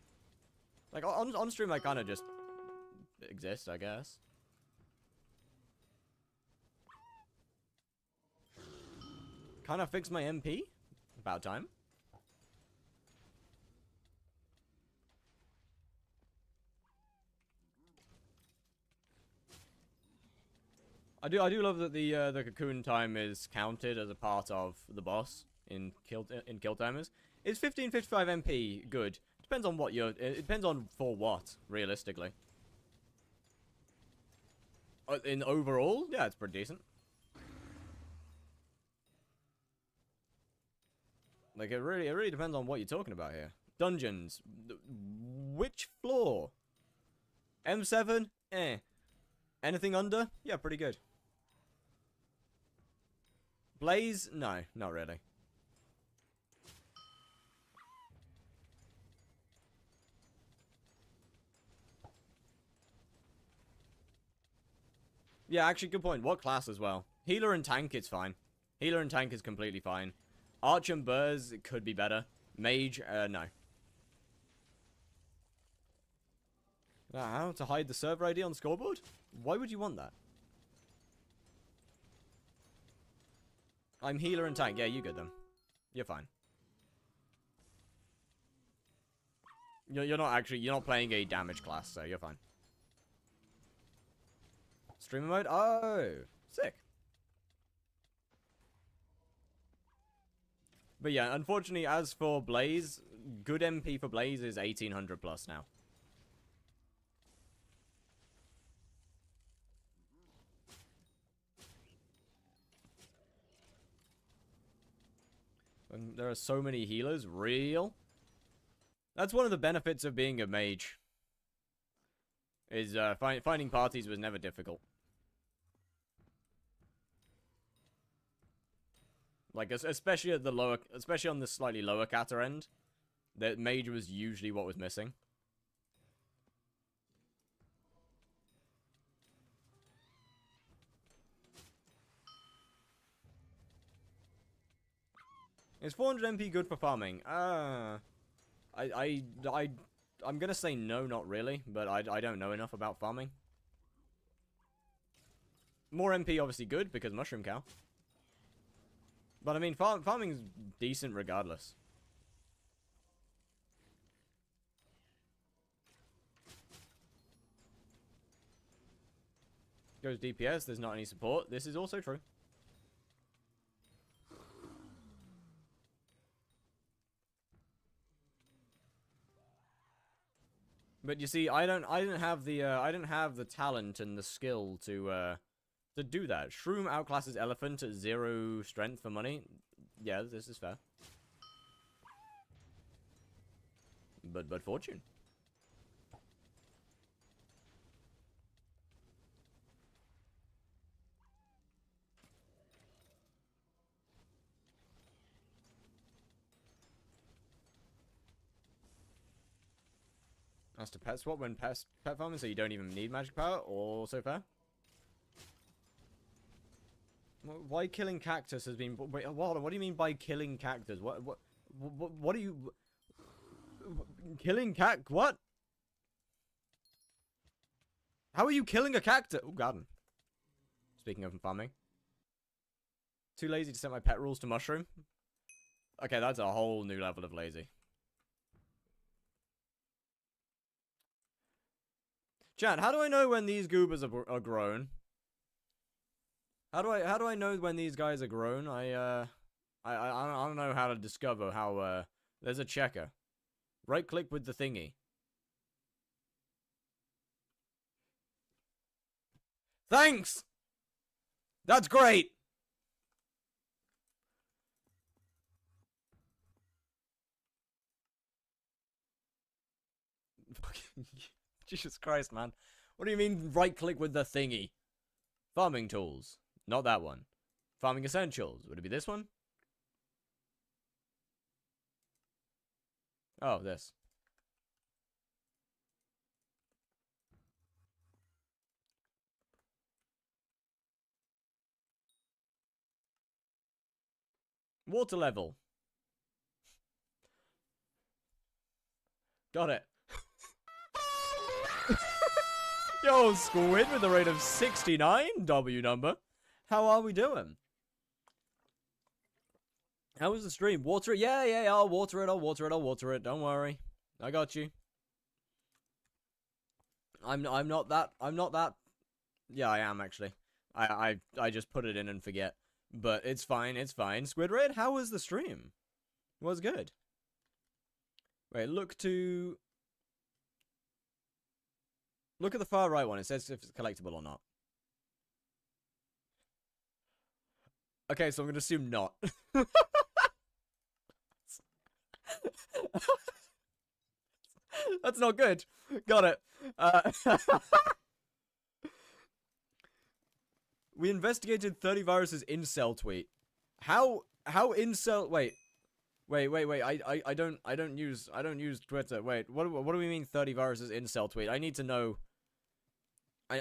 like on stream, I kind of just exist, I guess. Kind of fix my MP. About time. I do love that the cocoon time is counted as a part of the boss in kill timers. Is 1555 MP good? Depends on what you're. It depends on for what, realistically. In overall, yeah, it's pretty decent. Like it really depends on what you're talking about here. Dungeons, which floor? M7, eh. Anything under? Yeah, pretty good. Blaze? No, not really. Yeah, actually, good point. What class as well? Healer and tank is fine. Healer and tank is completely fine. Arch and Burrs could be better. Mage, no. How to hide the server ID on scoreboard? Why would you want that? I'm healer and tank. Yeah, you get them. You're fine. You're not playing a damage class, so you're fine. Streamer mode? Oh, sick. But yeah, unfortunately, as for Blaze, good MP for Blaze is 1800 plus now. And there are so many healers. Real? That's one of the benefits of being a mage. Is finding parties was never difficult. Like, especially at the lower, especially on the slightly lower kata end, that mage was usually what was missing. Is 400 MP good for farming? I'm gonna say no, not really, but I don't know enough about farming. More MP obviously good because mushroom cow. But I mean, farming's decent regardless. Goes DPS, there's not any support. This is also true. But you see, I didn't have the talent and the skill to do that. Shroom outclasses Elephant at 0 strength for money. Yeah, this is fair. But fortune. Has to pet swap when pet farming, so you don't even need magic power, also fair. Why killing cactus has been... Wait, what do you mean by killing cactus? What do you... Killing what? How are you killing a cactus? Oh, garden. Speaking of farming. Too lazy to set my pet rules to mushroom? Okay, that's a whole new level of lazy. Chat, how do I know when these goobers are grown? How do I know when these guys are grown? I don't know how to discover how there's a checker. Right click with the thingy. Thanks! That's great! Jesus Christ, man. What do you mean right click with the thingy? Farming tools. Not that one. Farming essentials. Would it be this one? Oh, this. Water level. Got it. Yo, Squid with a rate of 69 W number. How are we doing? How was the stream? Water it? Yeah, I'll water it. Don't worry. I got you. I'm not that. Yeah, I am actually. I just put it in and forget. But it's fine, Squid Red, how was the stream? It was good. Wait, look at the far right one. It says if it's collectible or not. Okay, so I'm going to assume not. That's not good. Got it. We investigated 30 viruses incel tweet. How incel? Wait. I don't use Twitter. Wait. What do we mean 30 viruses incel tweet? I need to know.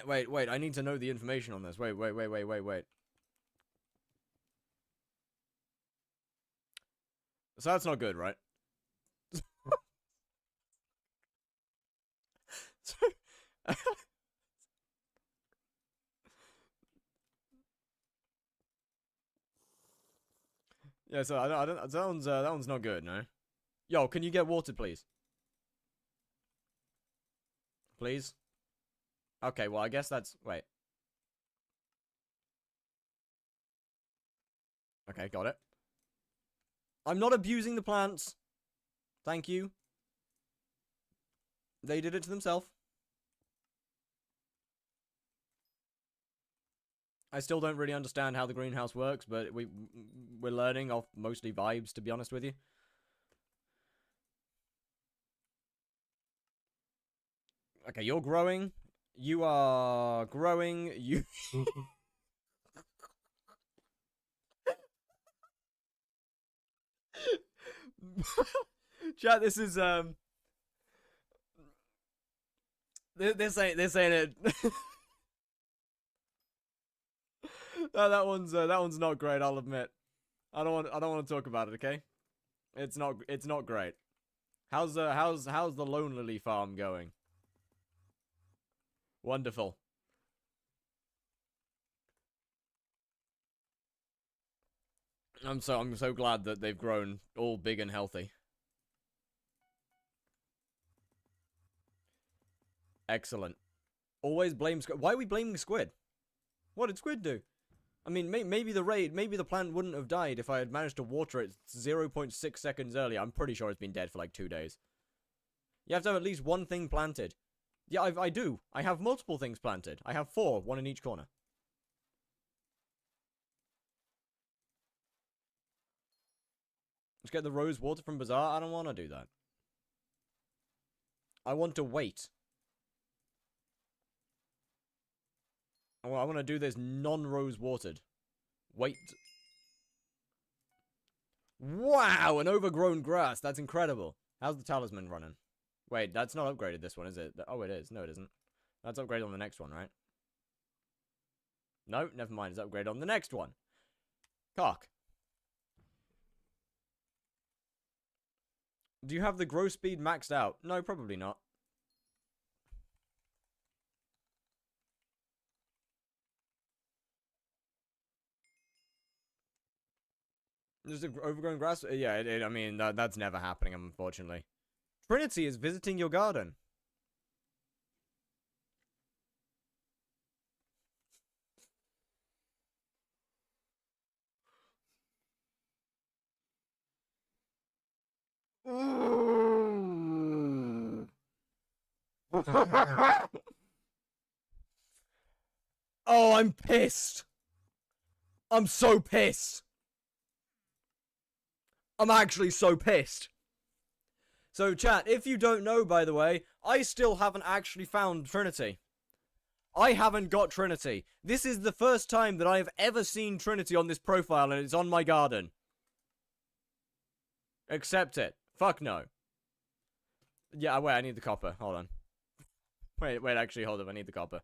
Wait. I need to know the information on this. Wait. So that's not good, right? Yeah, so I don't that one's not good, no. Yo, can you get watered, please? Please? Okay, well, I guess that's... Wait. Okay, got it. I'm not abusing the plants. Thank you. They did it to themselves. I still don't really understand how the greenhouse works, but we're learning off mostly vibes, to be honest with you. Okay, you're growing. You are growing. You... Chat, this is, This ain't it. That one's not great, I'll admit. I don't want to talk about it, okay? It's not great. How's the Lonely Farm going? Wonderful. I'm so glad that they've grown all big and healthy. Excellent. Always blame Squid. Why are we blaming Squid? What did Squid do? I mean, maybe the plant wouldn't have died if I had managed to water it 0.6 seconds earlier. I'm pretty sure it's been dead for like 2 days. You have to have at least one thing planted. Yeah, I do. I have multiple things planted. I have 4, one in each corner. Let's get the rose water from Bazaar. I don't want to do that. I want to wait. I want to do this non-rose watered. Wait. Wow, an overgrown grass. That's incredible. How's the talisman running? Wait, that's not upgraded, this one, is it? Oh, it is. No, it isn't. That's upgraded on the next one, right? No, never mind. It's upgraded on the next one. Cock. Do you have the growth speed maxed out? No, probably not. Just overgrown grass? Yeah, I mean, that's never happening, unfortunately. Trinity is visiting your garden. Oh, I'm pissed. I'm so pissed. I'm actually so pissed. So, chat, if you don't know, by the way, I still haven't actually found Trinity. I haven't got Trinity. This is the first time that I have ever seen Trinity on this profile, and it's on my garden. Accept it. Fuck no. Yeah, wait, I need the copper. Hold on. Wait, actually, hold up. I need the copper.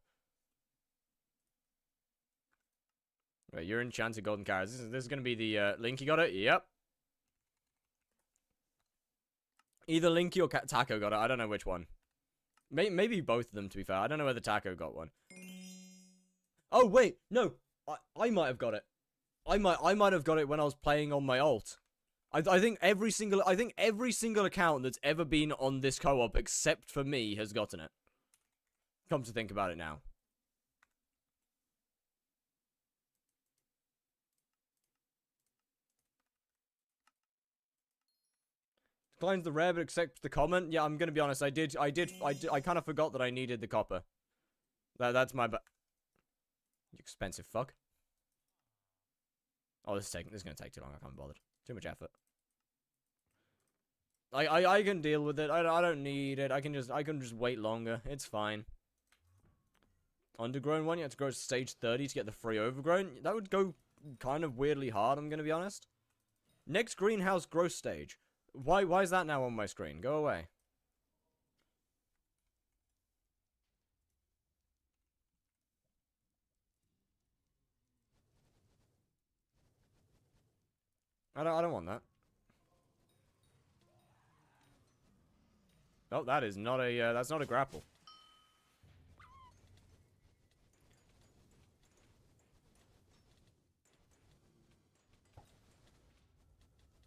Wait, you're enchanted golden carrots. This is gonna be the, Linky got it? Yep. Either Linky or Taco got it. I don't know which one. Maybe both of them, to be fair. I don't know whether Taco got one. Oh, wait. No. I might have got it. I might have got it when I was playing on my alt. I think every single account that's ever been on this co-op except for me has gotten it. Come to think about it now. Declines the rare but accepts the common. Yeah, I'm gonna be honest. I kind of forgot that I needed the copper. That's my You expensive fuck. Oh, this is gonna take too long. I can't be bothered. Too much effort. I can deal with it. I don't need it. I can just wait longer. It's fine. Undergrown one, you have to go to stage 30 to get the free overgrown. That would go kind of weirdly hard, I'm gonna be honest. Next greenhouse growth stage. Why is that now on my screen? Go away. I don't want that. Oh, that is not a that's not a grapple.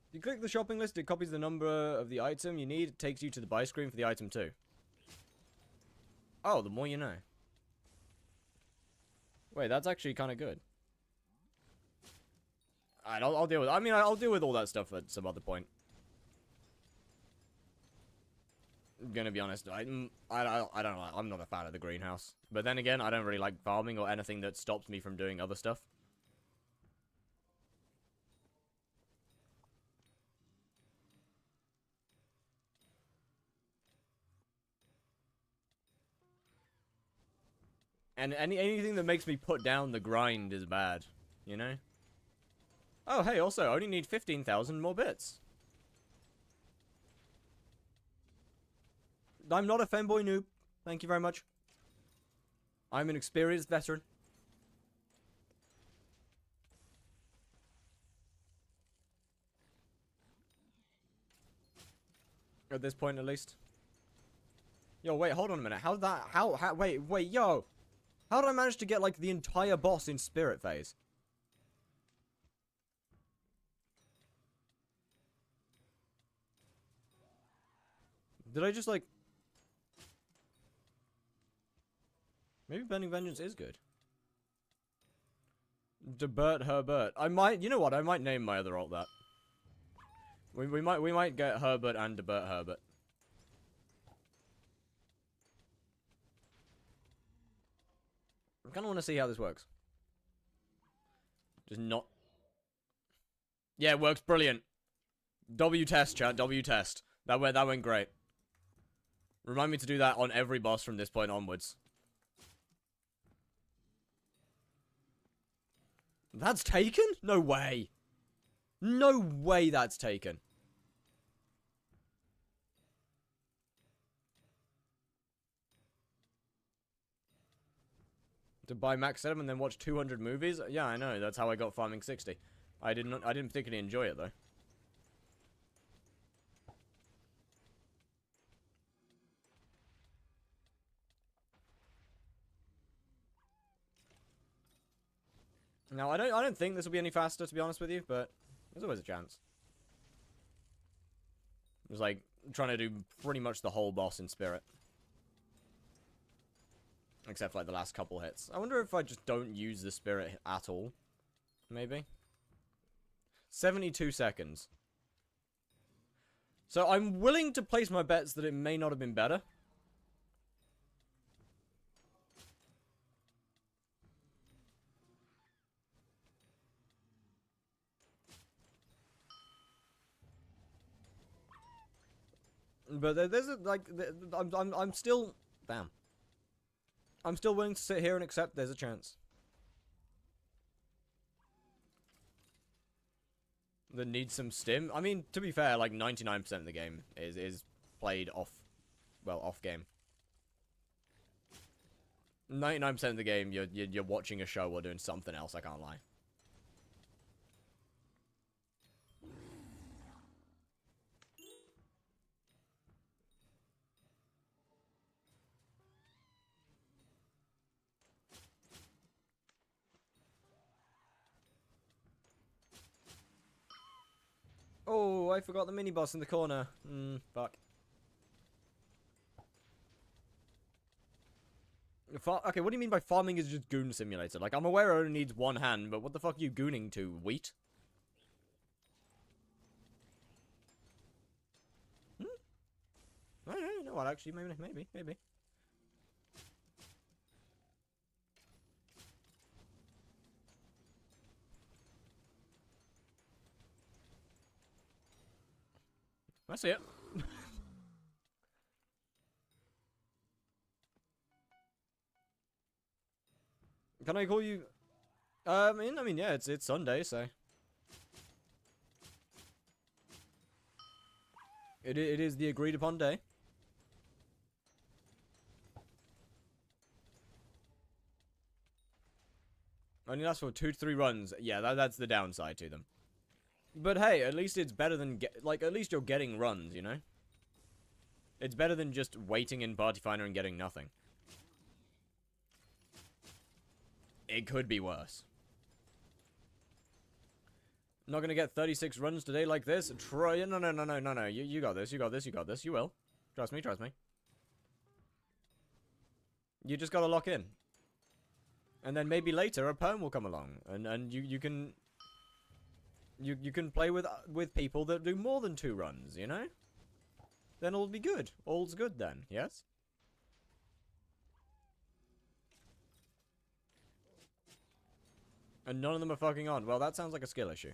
If you click the shopping list, it copies the number of the item you need. It takes you to the buy screen for the item too. Oh, the more you know. Wait, that's actually kind of good. Alright, I'll deal with it. I mean, I'll deal with all that stuff at some other point. I'm gonna be honest, I don't know. I'm not a fan of the greenhouse. But then again, I don't really like farming or anything that stops me from doing other stuff. And anything that makes me put down the grind is bad, you know? Oh, hey, also, I only need 15,000 more bits. I'm not a fanboy noob. Thank you very much. I'm an experienced veteran. At this point, at least. Yo, wait, hold on a minute. Wait, yo. How did I manage to get, like, the entire boss in Spirit Phase? Did I just, like... Maybe Burning Vengeance is good. Debert Herbert. I might... You know what? I might name my other alt that. We might get Herbert and Debert Herbert. I kind of want to see how this works. Just not... Yeah, it works brilliant. W test, chat. W test. That went great. Remind me to do that on every boss from this point onwards. That's taken? No way. No way that's taken. To buy max setup and then watch 200 movies? Yeah, I know. That's how I got Farming 60. I didn't particularly enjoy it, though. Now, I don't think this will be any faster, to be honest with you, but there's always a chance. It was like trying to do pretty much the whole boss in Spirit. Except for, like, the last couple hits. I wonder if I just don't use the Spirit at all. Maybe. 72 seconds. So I'm willing to place my bets that it may not have been better. But there's a, like, I'm still, damn. I'm still willing to sit here and accept there's a chance. That needs some stim. I mean, to be fair, like 99% of the game is played off, well, off game. 99% of the game, you're watching a show or doing something else. I can't lie. Oh, I forgot the mini boss in the corner. Fuck. Okay, what do you mean by farming is just goon simulator? Like, I'm aware it only needs one hand, but what the fuck are you gooning to? Wheat? I don't know what, actually, maybe. I see it. Can I call you? I mean, yeah, it's Sunday, so it is the agreed upon day. Only lasts for 2 to 3 runs. Yeah, that's the downside to them. But hey, at least it's better than at least you're getting runs, you know? It's better than just waiting in Party Finder and getting nothing. It could be worse. I'm not gonna get 36 runs today like this. Try. No. You got this. You got this. You will. Trust me. You just gotta lock in. And then maybe later a perm will come along, and you can play with people that do more than 2 runs, you know? Then it'll be good. All's good then, yes? And none of them are fucking on. Well, that sounds like a skill issue.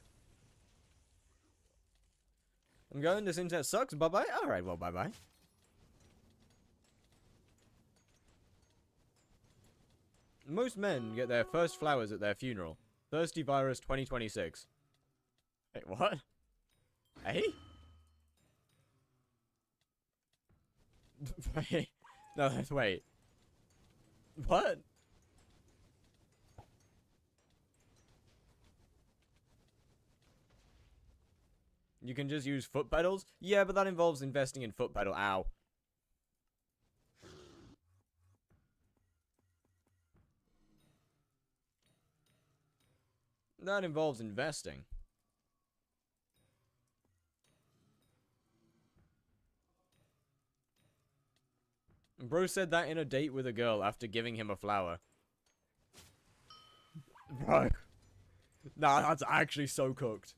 I'm going, this internet sucks, bye-bye? Alright, well, bye-bye. Most men get their first flowers at their funeral. Thirsty Virus 2026. Wait, what? Hey? Wait. No, wait. What? You can just use foot pedals? Yeah, but that involves investing in foot pedal. Ow. That involves investing. Bro said that in a date with a girl after giving him a flower. Bro. Nah, that's actually so cooked.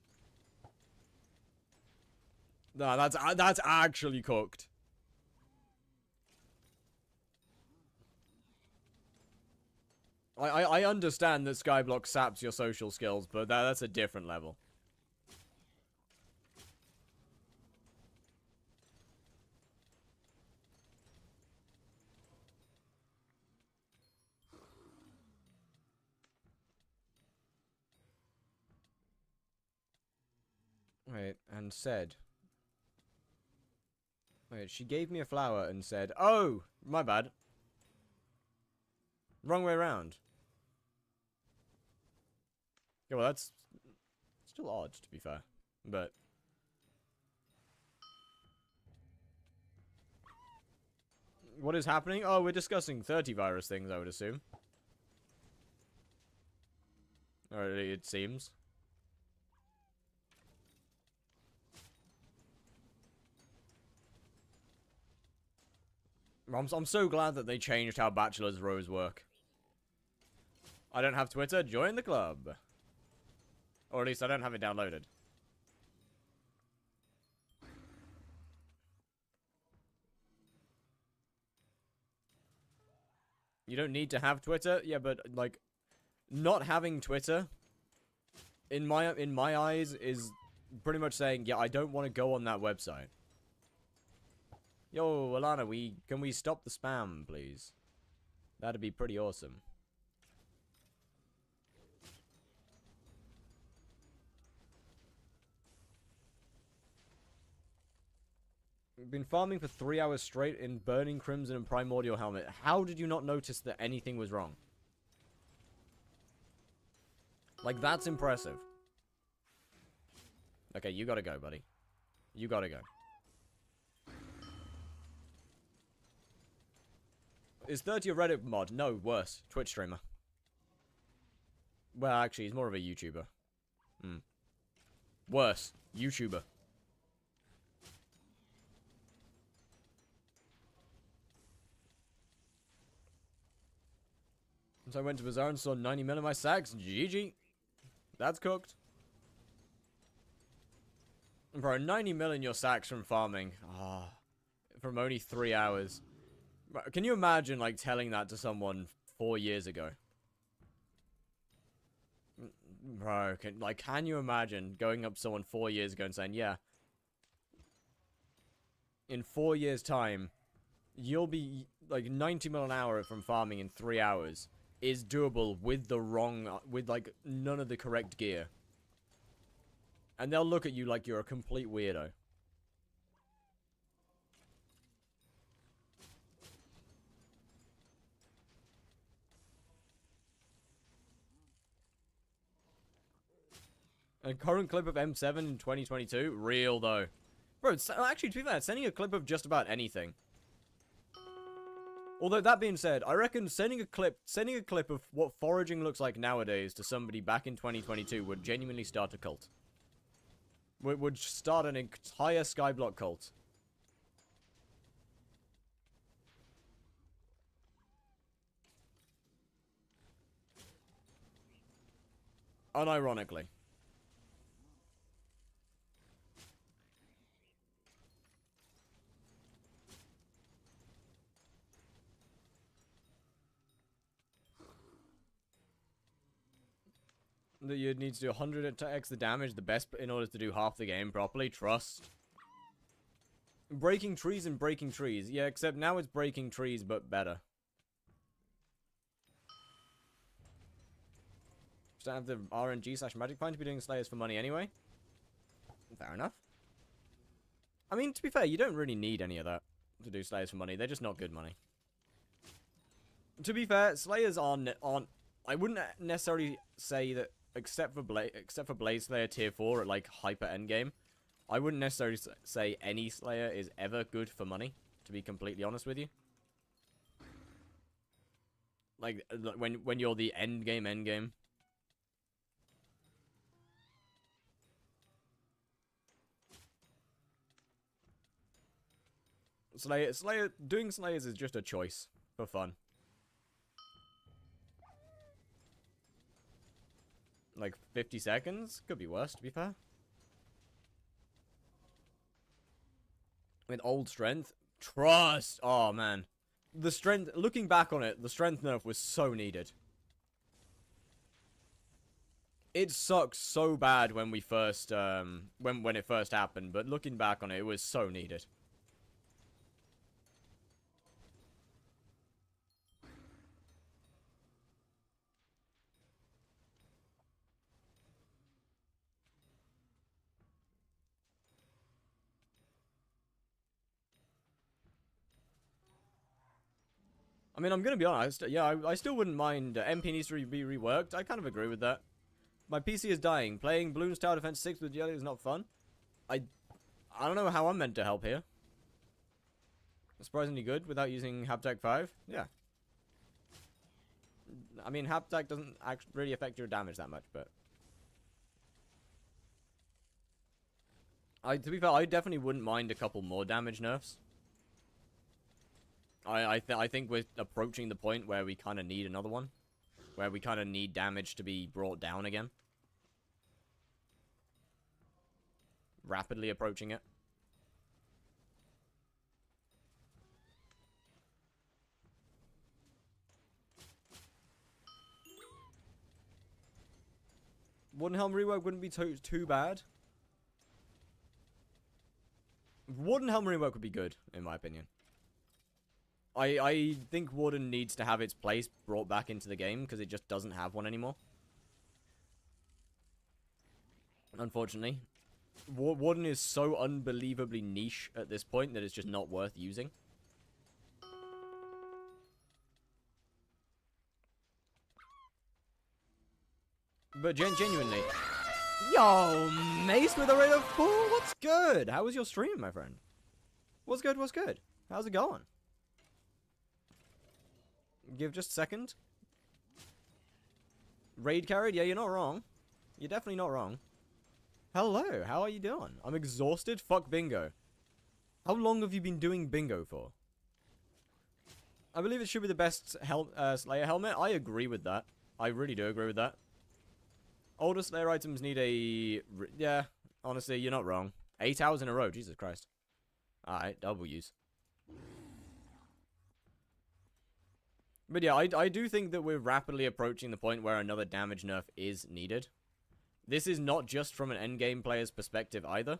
Nah, that's actually cooked. I understand that skyblock saps your social skills, but that's a different level. Wait, and said... Wait, she gave me a flower and said, oh, my bad. Wrong way around. Yeah, well, that's still odd, to be fair. But what is happening? Oh, we're discussing 30 virus things, I would assume. Or it seems. I'm so glad that they changed how bachelor's rows work. I don't have Twitter, join the club. Or at least I don't have it downloaded. You don't need to have Twitter? Yeah, but, like, not having Twitter, in my eyes, is pretty much saying, yeah, I don't want to go on that website. Yo, Alana, can we stop the spam, please? That'd be pretty awesome. We've been farming for 3 hours straight in Burning Crimson and Primordial Helmet. How did you not notice that anything was wrong? Like, that's impressive. Okay, you gotta go, buddy. You gotta go. Is 30 a Reddit mod? No, worse. Twitch streamer. Well, actually, he's more of a YouTuber. Worse. YouTuber. So I went to Bazaar and saw 90 mil in my sacks. GG. That's cooked. Bro, 90 mil in your sacks from farming. Ah. From only 3 hours. Can you imagine, like, telling that to someone 4 years ago? Bro, can you imagine going up to someone 4 years ago and saying, yeah, in 4 years' time, you'll be, like, 90 mil an hour from farming in 3 hours is doable with the wrong, with, like, none of the correct gear. And they'll look at you like you're a complete weirdo. A current clip of M7 in 2022? Real, though. Bro, actually, to be fair, sending a clip of just about anything. Although, that being said, I reckon sending a clip of what foraging looks like nowadays to somebody back in 2022 would genuinely start a cult. Would start an entire skyblock cult. Unironically. That you'd need to do 100x the damage, the best in order to do half the game properly. Trust. Breaking trees and breaking trees. Yeah, except now it's breaking trees, but better. Just don't have the RNG/magic pine to be doing slayers for money anyway. Fair enough. I mean, to be fair, you don't really need any of that to do slayers for money. They're just not good money. To be fair, slayers aren't. I wouldn't necessarily say that. Except for Blaze Slayer tier 4 at, like, hyper endgame, I wouldn't necessarily say any Slayer is ever good for money, to be completely honest with you. Like, when you're the endgame. Doing Slayers is just a choice for fun. Like, 50 seconds? Could be worse, to be fair. With old strength? Trust! Oh, man. The strength... Looking back on it, the strength nerf was so needed. It sucked so bad when we first, when it first happened, but looking back on it, it was so needed. I mean, I'm gonna be honest. Yeah, I still wouldn't mind. MP needs to be reworked. I kind of agree with that. My PC is dying. Playing Bloons Tower Defense 6 with Jelly is not fun. I don't know how I'm meant to help here. Surprisingly good without using Haptech 5. Yeah. I mean, Haptech doesn't actually really affect your damage that much, but... to be fair, I definitely wouldn't mind a couple more damage nerfs. I think we're approaching the point where we kind of need another one. Where we kind of need damage to be brought down again. Rapidly approaching it. Warden Helm rework wouldn't be too bad. Warden Helm rework would be good, in my opinion. I think Warden needs to have its place brought back into the game, because it just doesn't have one anymore. Unfortunately. Warden is so unbelievably niche at this point that it's just not worth using. But genuinely... Yo, Mace with a rate of 4? What's good? How was your stream, my friend? What's good, what's good? How's it going? Give just a second. Raid carried? Yeah, you're not wrong. You're definitely not wrong. Hello, how are you doing? I'm exhausted. Fuck bingo. How long have you been doing bingo for? I believe it should be the best Slayer helmet. I agree with that. I really do agree with that. Older Slayer items need a... Yeah, honestly, you're not wrong. 8 hours in a row. Jesus Christ. Alright, W's. But yeah, I do think that we're rapidly approaching the point where another damage nerf is needed. This is not just from an endgame player's perspective either.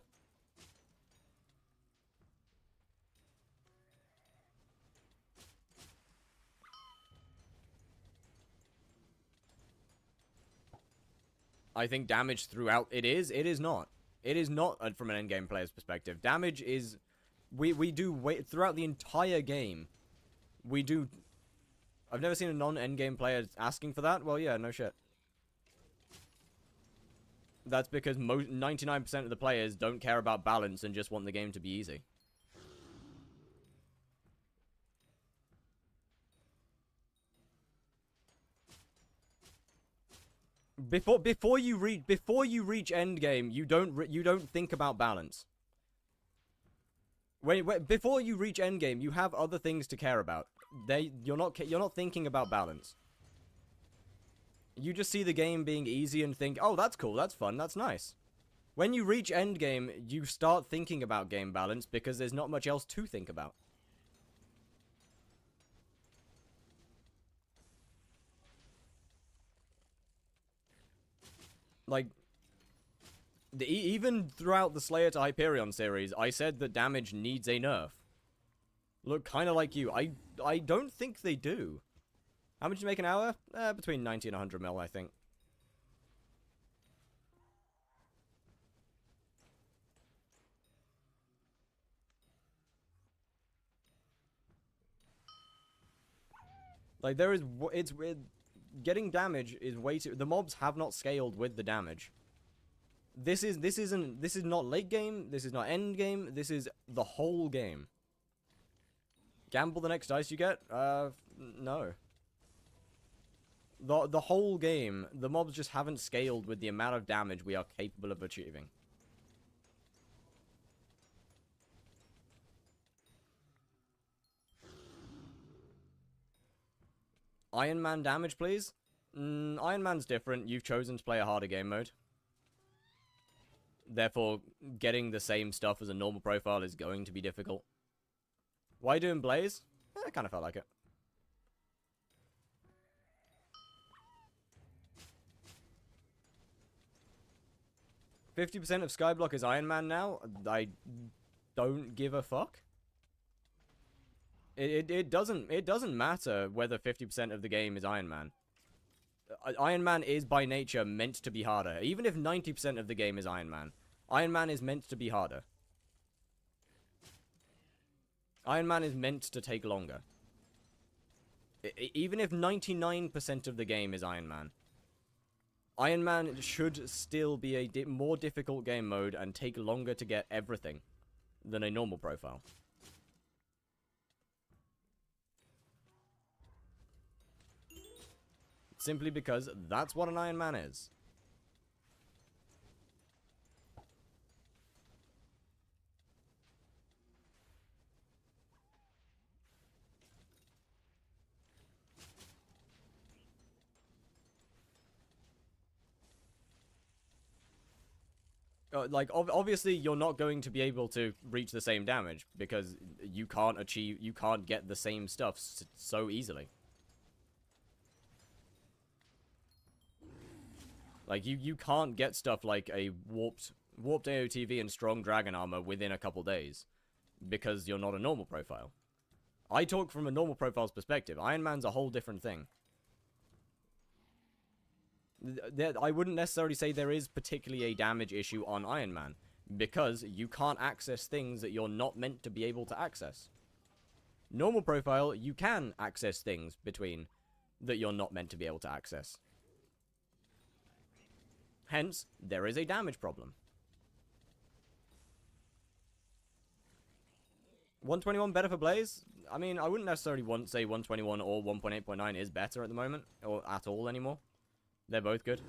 I think damage throughout... It is not. It is not from an endgame player's perspective. Damage is... We do... Throughout the entire game, we do... I've never seen a non-endgame player asking for that. Well, yeah, no shit. That's because 99% of the players don't care about balance and just want the game to be easy. Before you reach endgame, you don't think about balance. Before you reach endgame, you have other things to care about. You're not thinking about balance. You just see the game being easy and think, oh, that's cool, that's fun, that's nice. When you reach endgame, you start thinking about game balance because there's not much else to think about. Like, even throughout the Slayer to Hyperion series, I said that damage needs a nerf. Look, kind of like you. I don't think they do. How much do you make an hour? Between 90 and 100 mil, I think. Like, there is... It's... Getting damage is way too... The mobs have not scaled with the damage. This is not late game. This is not end game. This is the whole game. Gamble the next dice you get? No. The whole game, the mobs just haven't scaled with the amount of damage we are capable of achieving. Iron Man damage, please? Iron Man's different. You've chosen to play a harder game mode. Therefore, getting the same stuff as a normal profile is going to be difficult. Why doing Blaze? I kind of felt like it. %50 of skyblock is Iron Man now? I don't give a fuck. It doesn't matter whether 50% of the game is Iron Man. Iron Man is by nature meant to be harder. Even if 90% of the game is Iron Man is meant to be harder. Iron Man is meant to take longer. Even if 99% of the game is Iron Man. Iron Man should still be a more difficult game mode and take longer to get everything than a normal profile. Simply because that's what an Iron Man is. Like, obviously, you're not going to be able to reach the same damage because you can't get the same stuff so easily. Like, you can't get stuff like a warped AOTV and strong dragon armor within a couple days because you're not a normal profile. I talk from a normal profile's perspective. Iron Man's a whole different thing. I wouldn't necessarily say there is particularly a damage issue on Iron Man, because you can't access things that you're not meant to be able to access. Normal profile, you can access things between that you're not meant to be able to access. Hence, there is a damage problem. 121 better for Blaze? I mean, I wouldn't necessarily say 121 or 1.8.9 is better at the moment, or at all anymore. They're both good.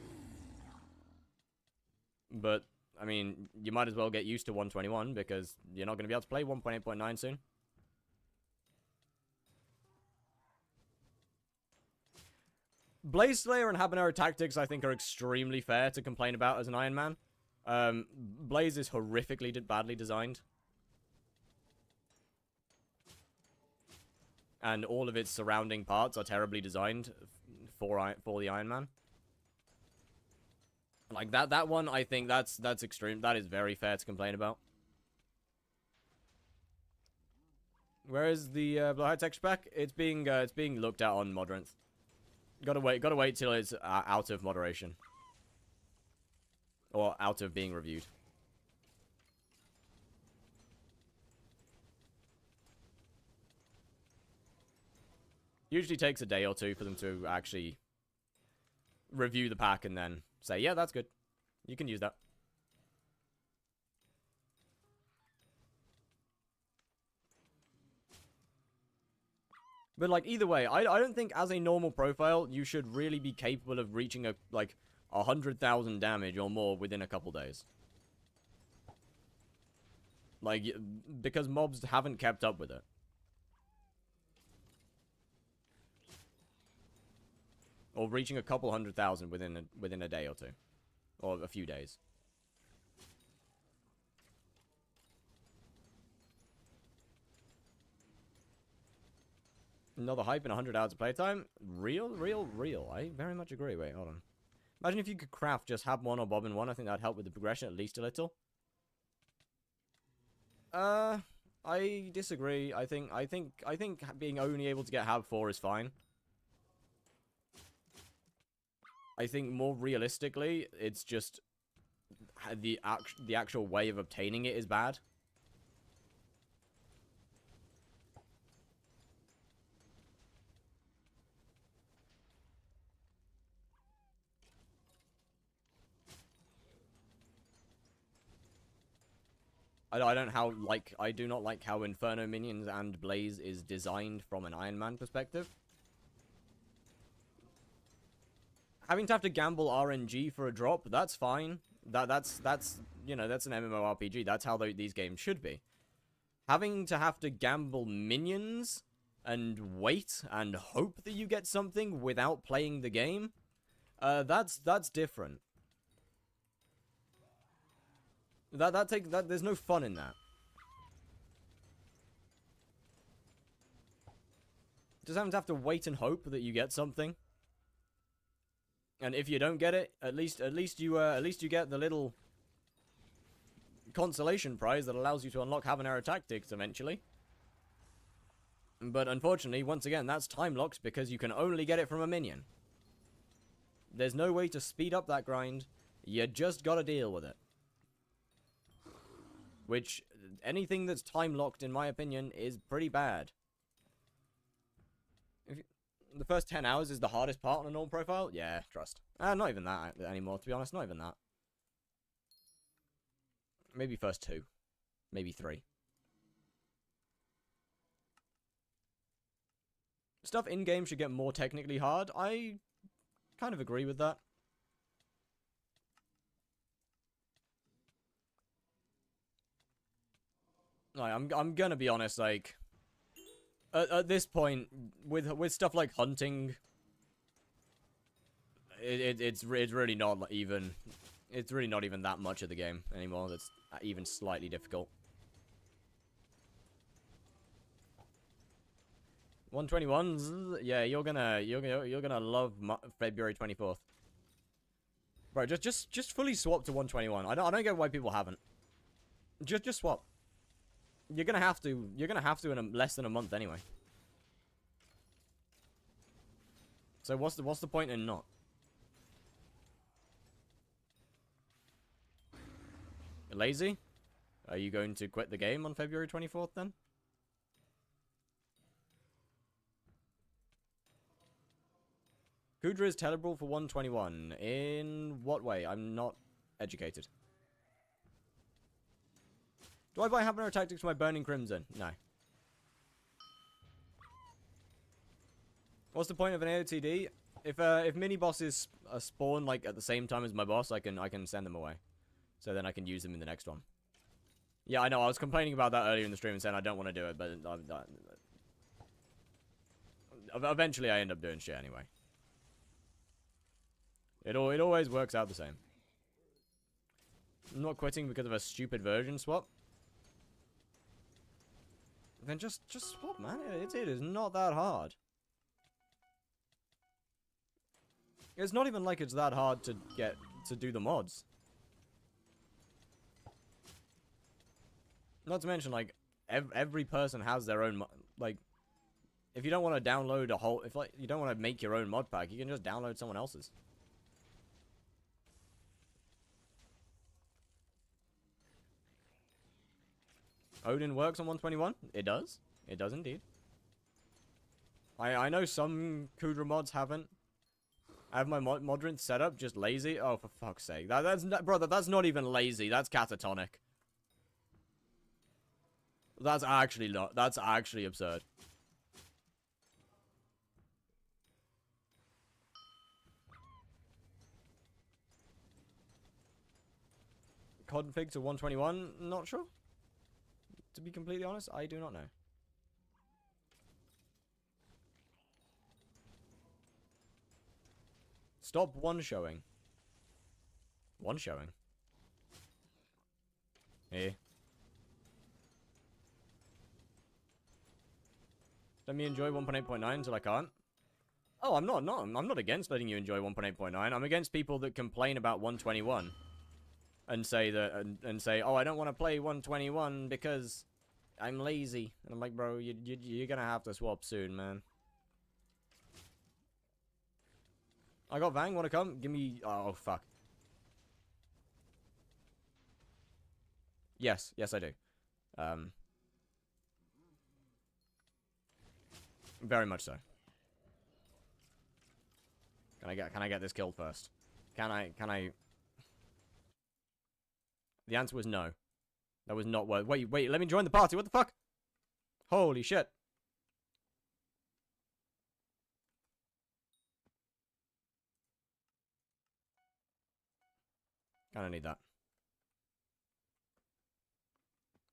But, I mean, you might as well get used to 121 because you're not going to be able to play 1.8.9 soon. Blaze Slayer and Habanero Tactics, I think, are extremely fair to complain about as an Iron Man. Blaze is horrifically badly designed. And all of its surrounding parts are terribly designed for the Iron Man. Like, that one, I think that's extreme. That is very fair to complain about. Where is the Blue High Texture Pack? It's being looked at on Modrinth. Gotta wait till it's out of moderation. Or out of being reviewed. Usually takes a day or two for them to actually review the pack and then say, yeah, that's good. You can use that. But, like, either way, I don't think as a normal profile, you should really be capable of reaching, 100,000 damage or more within a couple days. Like, because mobs haven't kept up with it. Or reaching a couple 100,000 within a day or two. Or a few days. Another hype in 100 hours of playtime? Real. I very much agree. Wait, hold on. Imagine if you could craft just Hab 1 or Bobbin 1. I think that'd help with the progression at least a little. I disagree. I think being only able to get Hab 4 is fine. I think more realistically, it's just the actual way of obtaining it is bad. I do not like how Inferno Minions and Blaze is designed from an Iron Man perspective. Having to have to gamble RNG for a drop, that's fine. That's you know, that's an MMORPG. That's how these games should be. Having to have to gamble minions and wait and hope that you get something without playing the game, that's different. There's no fun in that. Just having to have to wait and hope that you get something. And if you don't get it, at least you get the little consolation prize that allows you to unlock Habanero Tactics eventually. But unfortunately, once again, that's time locked because you can only get it from a minion. There's no way to speed up that grind. You just gotta deal with it. Which, anything that's time locked, in my opinion, is pretty bad. The first 10 hours is the hardest part on a normal profile? Yeah, trust. Not even that anymore, to be honest. Not even that. Maybe first 2. Maybe 3. Stuff in-game should get more technically hard. I kind of agree with that. Like, I'm gonna be honest, like... At this point, with stuff like hunting... It's really not even... It's really not even that much of the game anymore that's even slightly difficult. 121s, yeah, you're gonna love February 24th. Bro, just fully swap to 121. I don't get why people haven't. Just swap. You're gonna have to in less than a month anyway. So what's the point in not? Lazy? Are you going to quit the game on February 24th then? Kudra is terrible for 121. In what way? I'm not educated. Do I buy Habanero Tactics for my Burning Crimson? No. What's the point of an AOTD? If mini bosses spawn like at the same time as my boss, I can send them away. So then I can use them in the next one. Yeah, I know. I was complaining about that earlier in the stream and saying I don't want to do it, but eventually I end up doing shit anyway. It always works out the same. I'm not quitting because of a stupid version swap. Then just swap, man. It is not that hard. It's not even like it's that hard to do the mods. Not to mention, like, every person has their own, like, if you don't want to download a whole, if, like, you don't want to make your own mod pack, you can just download someone else's. Odin works on 121? It does. It does indeed. I know some Kudra mods haven't. I have my Modrin set up, just lazy. Oh, for fuck's sake. Brother, that's not even lazy. That's catatonic. That's actually absurd. Config to 121? Not sure. To be completely honest, I do not know. Stop one-showing. One-showing? Here. Let me enjoy 1.8.9 until I can't. Oh, I'm not against letting you enjoy 1.8.9. I'm against people that complain about 121 and say that and say, "Oh, I don't want to play 121 because I'm lazy." And I'm like, "Bro, you're gonna have to swap soon, man." I got Vang. Want to come? Give me. Oh fuck. Yes, I do. Very much so. Can I get this killed first? Can I? The answer was no. That was not worth. Wait, let me join the party. What the fuck? Holy shit. Kinda need that.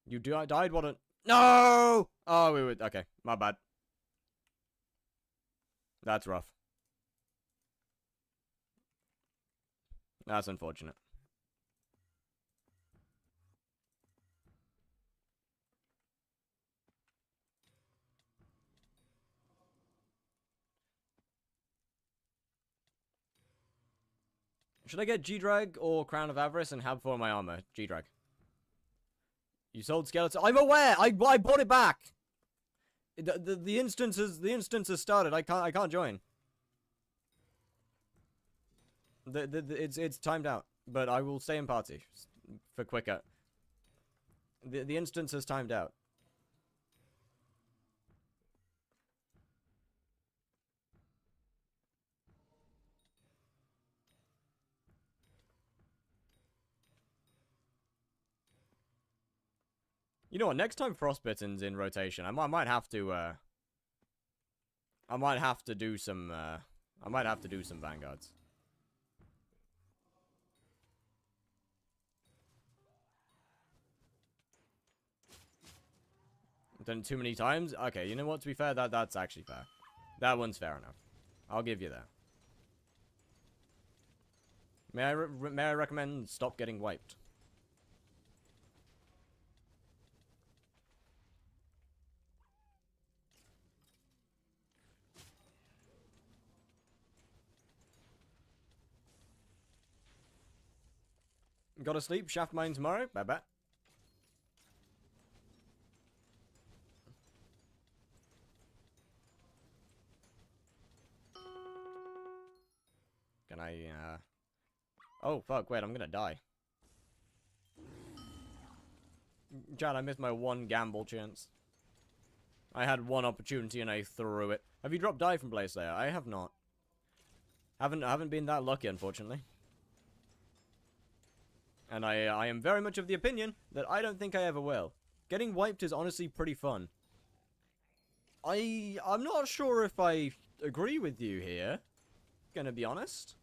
You died? What a... No! Oh, we would... Okay, my bad. That's rough. That's unfortunate. Should I get G-Drag or Crown of Avarice and have for my armor? G-Drag. You sold skeleton. I'm aware. I bought it back. The instance has started. I can't join. It's timed out, but I will stay in party for quicker. The instance has timed out. You know what? Next time Frostbitten's in rotation, I might have to do some Vanguards. Done it too many times? Okay, you know what? To be fair, that's actually fair. That one's fair enough. I'll give you that. May I recommend stop getting wiped? Gotta sleep. Shaft mine tomorrow. Bye bye. Can I, Oh, fuck, wait, I'm gonna die. Chad, I missed my one gamble chance. I had one opportunity and I threw it. Have you dropped die from Blazeslayer? I have not. Haven't been that lucky, unfortunately. And I am very much of the opinion that I don't think I ever will. Getting wiped is honestly pretty fun. I'm not sure if I agree with you here. Gonna be honest.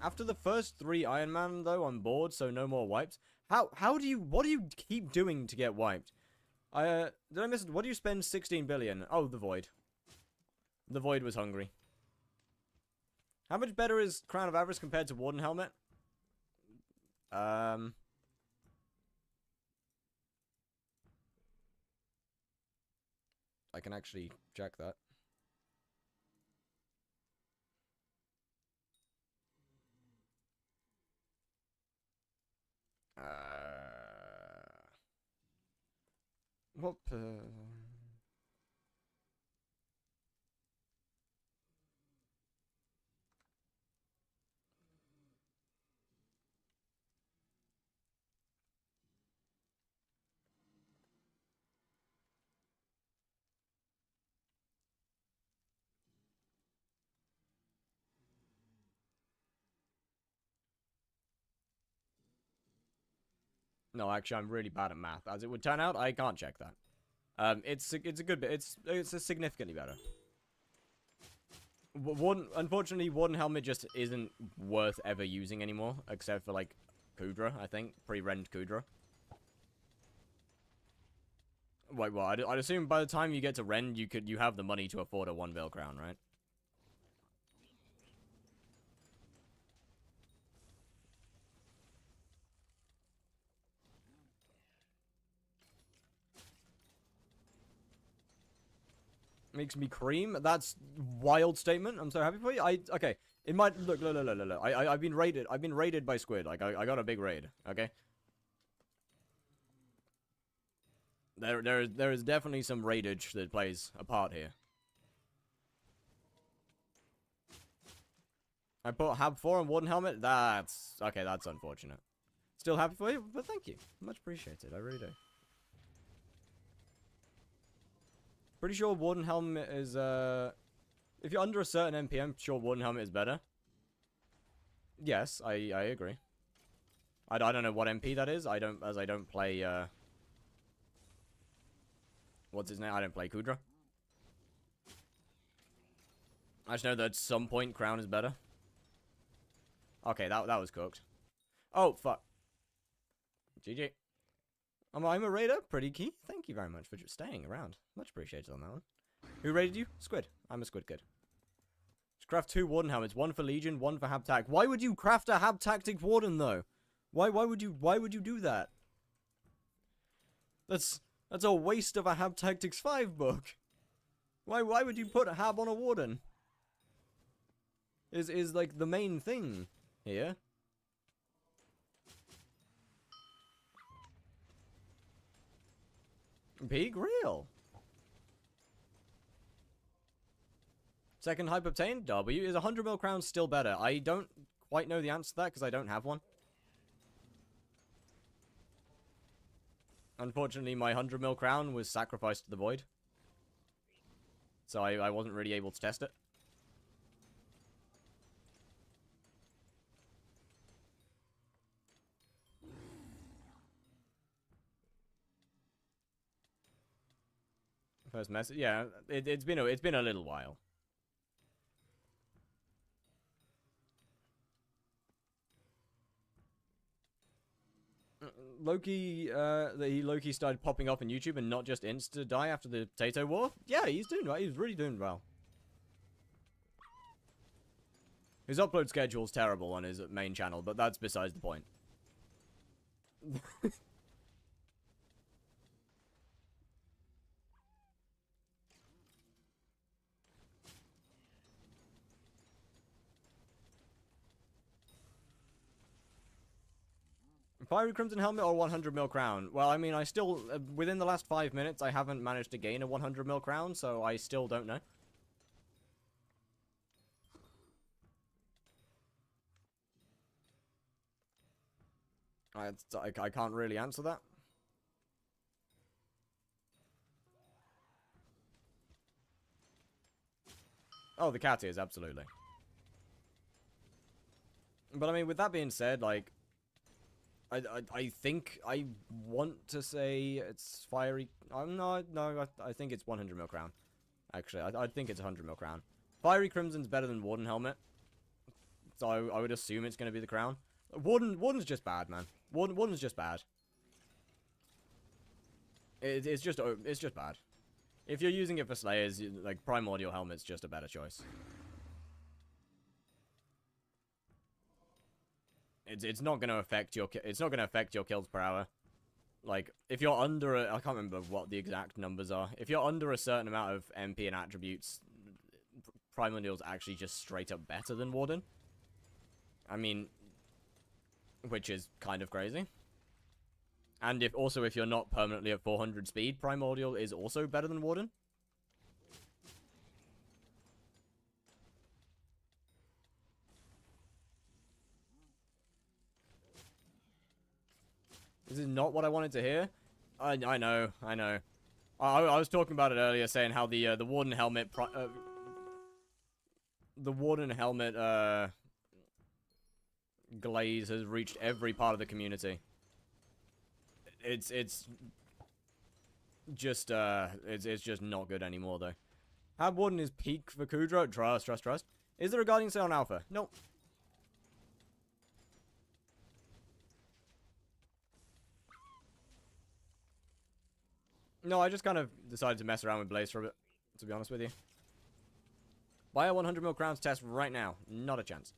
After the first 3 Iron Man, though, I'm bored, so no more wipes. What do you keep doing to get wiped? Did I miss it? What do you spend 16 billion? Oh, the Void. The Void was hungry. How much better is Crown of Avarice compared to Warden Helmet? I can actually check that. What? No, actually, I'm really bad at math. As it would turn out, I can't check that. It's a good bit. It's a significantly better. Unfortunately, Warden Helmet just isn't worth ever using anymore, except for like Kudra, I think, pre-rend Kudra. Wait, well, I'd assume by the time you get to rend, you have the money to afford a 1 bill crown, right? Makes me cream. That's wild statement. I'm so happy for you. Okay. It might look. I've been raided. I've been raided by Squid. Like I got a big raid. Okay. There is definitely some raidage that plays a part here. I put Hab 4 on Warden Helmet. That's okay. That's unfortunate. Still happy for you, but thank you. Much appreciated. I really do. Pretty sure Warden Helmet is, if you're under a certain MP, I'm sure Warden Helmet is better. Yes, I agree. I don't know what MP that is. I don't play, what's his name? I don't play Kudra. I just know that at some point Crown is better. Okay, that was cooked. Oh, fuck. GG. I'm a raider. Pretty key. Thank you very much for just staying around. Much appreciated on that one. Who raided you? Squid. I'm a Squid kid. Just craft 2 Warden helmets. 1 for Legion, 1 for Hab Tac. Why would you craft a Hab Tactic Warden though? Why would you do that? That's a waste of a Hab Tactics 5 book. Why would you put a Hab on a Warden? Is like the main thing here. Big real. Second hype obtained. W. Is 100 mil crown still better? I don't quite know the answer to that because I don't have one. Unfortunately, my 100 mil crown was sacrificed to the void. So I wasn't really able to test it. First message. Yeah, it's been a little while. Loki, Loki started popping up on YouTube and not just insta die after the potato war. Yeah, he's doing right. He's really doing well. His upload schedule's terrible on his main channel, but that's besides the point. Fiery Crimson Helmet or 100 mil crown? Well, I mean, I still, within the last 5 minutes, I haven't managed to gain a 100 mil crown, so I still don't know. I can't really answer that. Oh, the cat is, absolutely. But I mean, with that being said, like, I think I want to say it's fiery. No, I think it's 100 mil crown. Actually, I think it's 100 mil crown. Fiery Crimson's better than Warden Helmet, so I would assume it's going to be the crown. Warden's just bad, man. Warden's just bad. It's just bad. If you're using it for Slayers, like, Primordial Helmet's just a better choice. It's not gonna affect your kills per hour. Like, if you're under I can't remember what the exact numbers are. If you're under a certain amount of MP and attributes, Primordial's actually just straight up better than Warden. I mean, which is kind of crazy. And if you're not permanently at 400 speed, Primordial is also better than Warden. This is not what I wanted to hear. I know. I was talking about it earlier, saying how the Warden Helmet glaze has reached every part of the community. It's just not good anymore though. Had Warden is peak for Kudra? Trust. Is there a Guardian Sale on Alpha? Nope. No, I just kind of decided to mess around with Blaze for a bit, to be honest with you. Buy a 100 mil crowns test right now. Not a chance.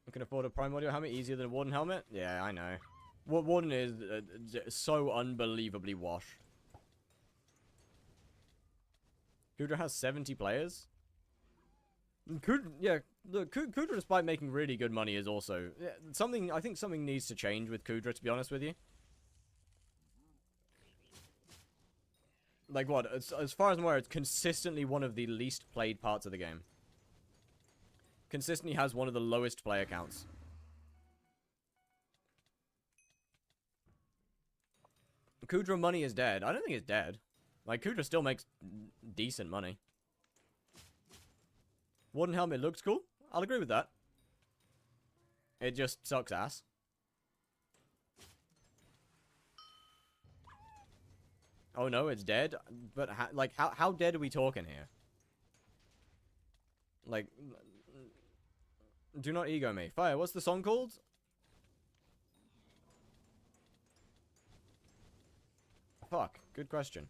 I can afford a Primordial Helmet easier than a Warden Helmet? Yeah, I know. Warden is so unbelievably washed. Kudra has 70 players? Kudra, despite making really good money, is also something. I think something needs to change with Kudra, to be honest with you. Like what? As far as I'm aware, it's consistently one of the least played parts of the game. Consistently has one of the lowest player counts. Kudra money is dead. I don't think it's dead. Like, Kudra still makes decent money. Warden Helmet looks cool. I'll agree with that. It just sucks ass. Oh no, it's dead? But, how dead are we talking here? Like, do not ego me. Fire, what's the song called? Fuck, good question.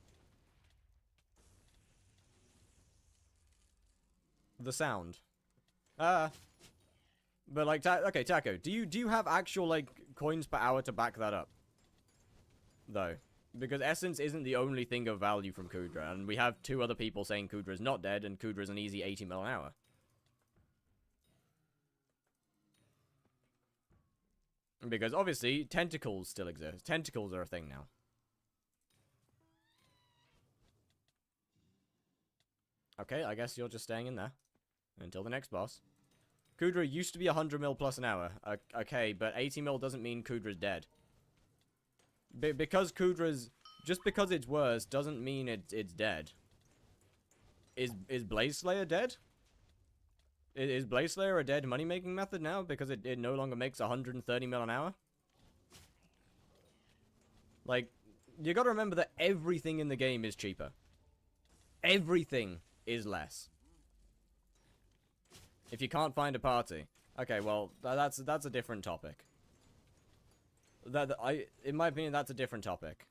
The sound. But like, okay, Taco, do you have actual, like, coins per hour to back that up? Though. Because Essence isn't the only thing of value from Kudra, and we have 2 other people saying Kudra is not dead, and Kudra is an easy 80 mil an hour. Because, obviously, tentacles still exist. Tentacles are a thing now. Okay, I guess you're just staying in there. Until the next boss. Kudra used to be 100 mil plus an hour. Okay, but 80 mil doesn't mean Kudra's dead. Because Kudra's... Just because it's worse doesn't mean it's dead. Is Blaze Slayer dead? Is Blaze Slayer a dead money-making method now because it no longer makes 130 mil an hour? Like, you gotta remember that everything in the game is cheaper. Everything is less. If you can't find a party. Okay, well, that's a different topic. In my opinion, that's a different topic.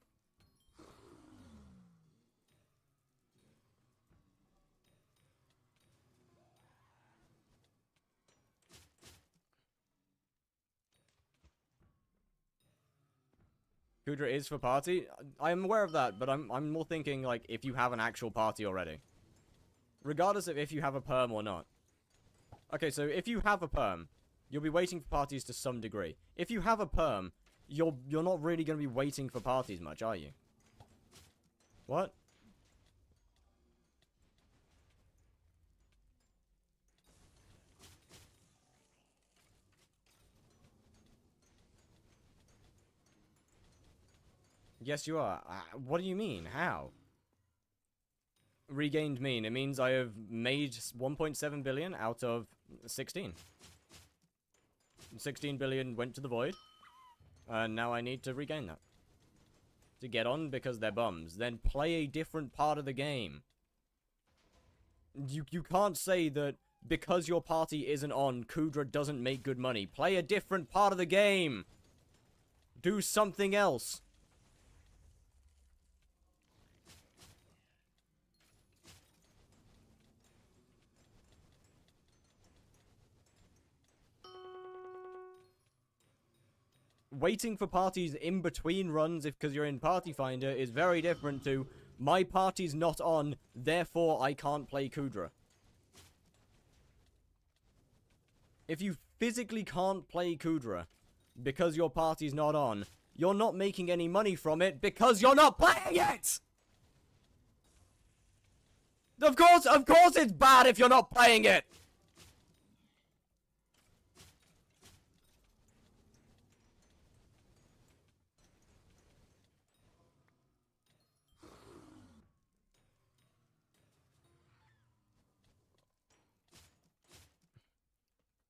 Kudra is for party. I'm aware of that, but I'm more thinking like if you have an actual party already. Regardless of if you have a perm or not. Okay, so if you have a perm, you'll be waiting for parties to some degree. If you have a perm, you're not really going to be waiting for parties much, are you? What? Yes, you are. What do you mean? How? Regained mean. It means I have made 1.7 billion out of 16. 16 billion went to the void. And now I need to regain that. To get on because they're bums. Then play a different part of the game. You can't say that because your party isn't on, Kudra doesn't make good money. Play a different part of the game. Do something else. Waiting for parties in between runs because you're in Party Finder is very different to my party's not on, therefore I can't play Kudra. If you physically can't play Kudra because your party's not on, you're not making any money from it because you're not playing it! Of course it's bad if you're not playing it!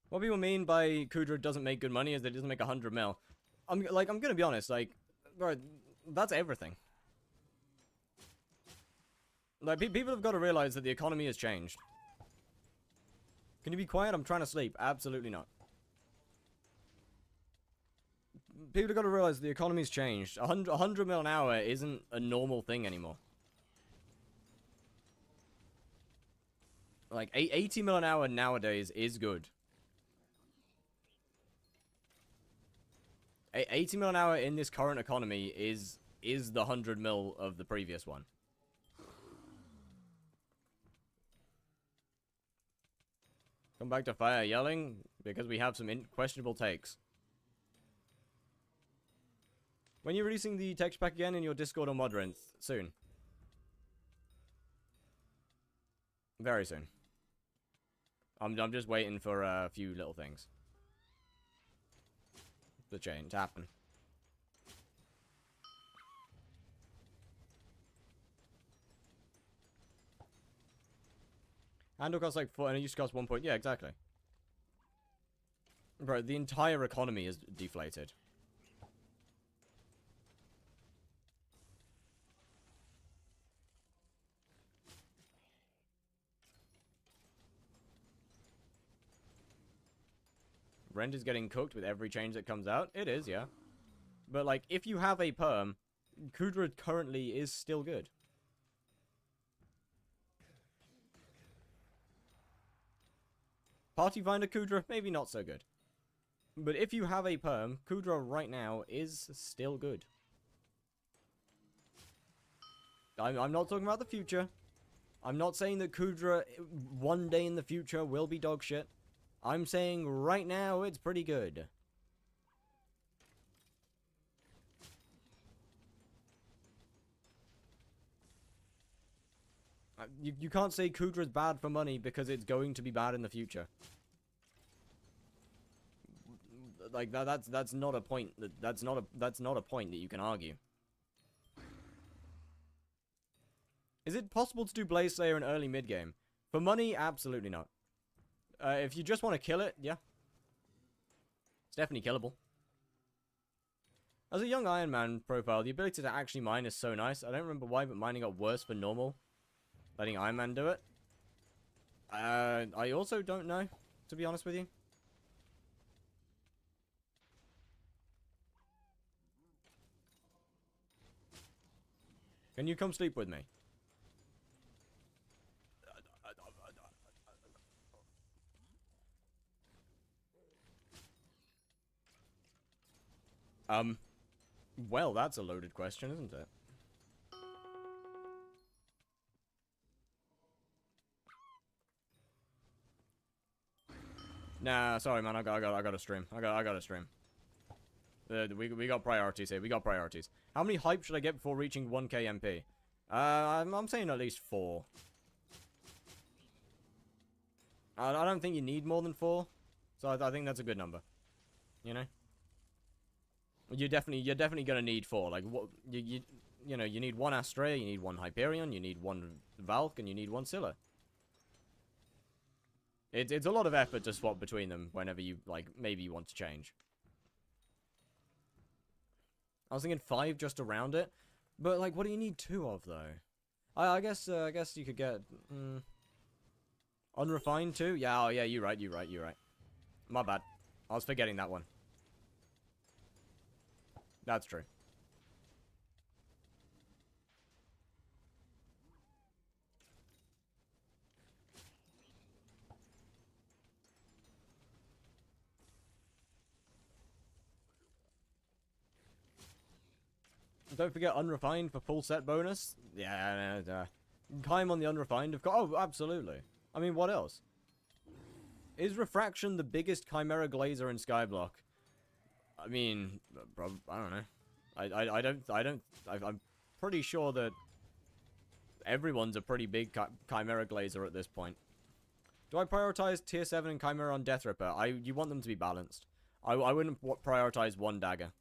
What people mean by Kudra doesn't make good money is that it doesn't make 100 mil. I'm gonna be honest, like, bro, that's everything. Like, people have got to realize that the economy has changed. Can you be quiet? I'm trying to sleep. Absolutely not. People have got to realize the economy's changed. 100 mil an hour isn't a normal thing anymore. Like, 80 mil an hour nowadays is good. 80 mil an hour in this current economy is the 100 mil of the previous one. Come back to fire yelling because we have some questionable takes. When you're releasing the text pack again in your Discord or Modrinth? Soon. Very soon. I'm just waiting for a few little things. The change happen. Handle costs like 4 and it used to cost 1 point. Yeah, exactly. Bro, the entire economy is deflated. Rent is getting cooked with every change that comes out. It is, yeah. But, like, if you have a perm, Kudra currently is still good. Party Finder Kudra, maybe not so good. But if you have a perm, Kudra right now is still good. I'm not talking about the future. I'm not saying that Kudra one day in the future will be dog shit. I'm saying right now it's pretty good. You can't say Kudra's bad for money because it's going to be bad in the future. Like that's not a point. That's not a point that you can argue. Is it possible to do Blaze Slayer in early mid game? For money, absolutely not. If you just want to kill it, yeah. It's definitely killable. As a young Iron Man profile, the ability to actually mine is so nice. I don't remember why, but mining got worse for normal. Letting Iron Man do it. I also don't know, to be honest with you. Can you come sleep with me? Well, that's a loaded question, isn't it? Nah, sorry, man. I gotta stream. I gotta stream. We got priorities here. We got priorities. How many hype should I get before reaching 1k MP? I'm saying at least 4. I don't think you need more than 4, so I think that's a good number. You know, you're definitely gonna need 4. Like what you know, you need 1 Astrea, you need 1 Hyperion, you need 1 Valk, and you need 1 Scylla. It's a lot of effort to swap between them whenever you like maybe you want to change. I was thinking 5 just around it, but like, what do you need 2 of though? I guess you could get unrefined 2. Yeah, oh yeah, you're right. My bad. I was forgetting that one. That's true. Don't forget unrefined for full set bonus. Yeah, Chime on the unrefined. Oh, absolutely. I mean, what else? Is Refraction the biggest Chimera Glazer in Skyblock? I mean, I don't know. I'm pretty sure that everyone's a pretty big Chimera Glazer at this point. Do I prioritize tier 7 and Chimera on Death Ripper? You want them to be balanced. I wouldn't prioritize 1 dagger.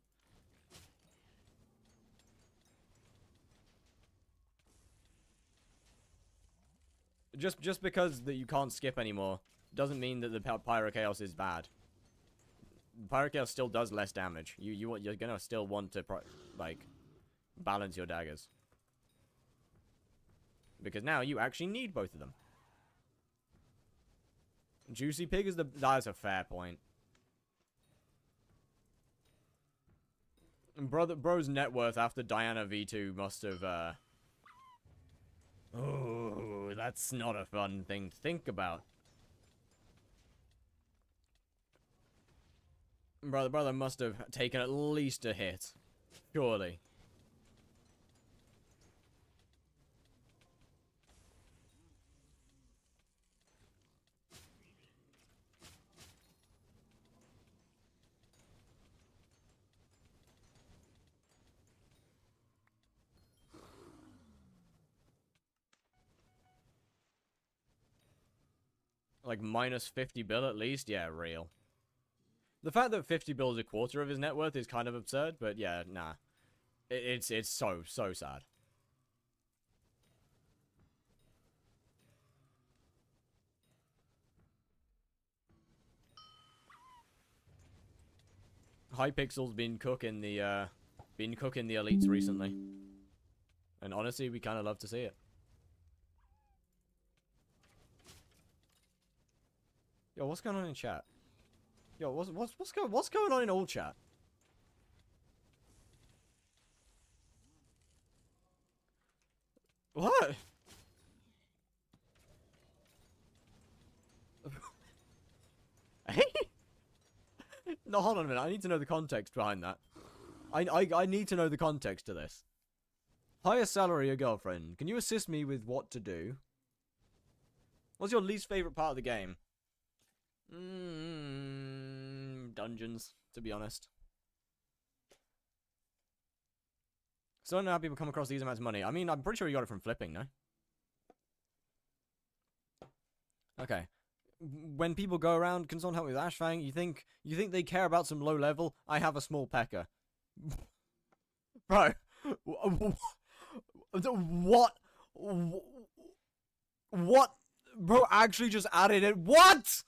Just because that you can't skip anymore doesn't mean that the Pyro Chaos is bad. Pyro Chaos still does less damage. You're gonna still want to like balance your daggers, because now you actually need both of them. Juicy Pig is that's a fair point. Bro's net worth after Diana V2 must have oh, that's not a fun thing to think about. Brother must have taken at least a hit. Surely. Like minus 50 bill at least? Yeah, real. The fact that 50 bill is a quarter of his net worth is kind of absurd, but yeah, nah. It's so sad. Hypixel's been cooking the elites recently. And honestly, we kind of love to see it. Yo, what's going on in chat? Yo, what's going on in all chat? What? Hey? No, hold on a minute. I need to know the context behind that. I need to know the context to this. Hire salary a girlfriend. Can you assist me with what to do? What's your least favorite part of the game? Dungeons, to be honest. So I don't know how people come across these amounts of money. I mean, I'm pretty sure you got it from flipping, no? Okay. When people go around, can someone help me with Ashfang? You think they care about some low level? I have a small pecker. Bro. What? What? Bro actually just added it. What?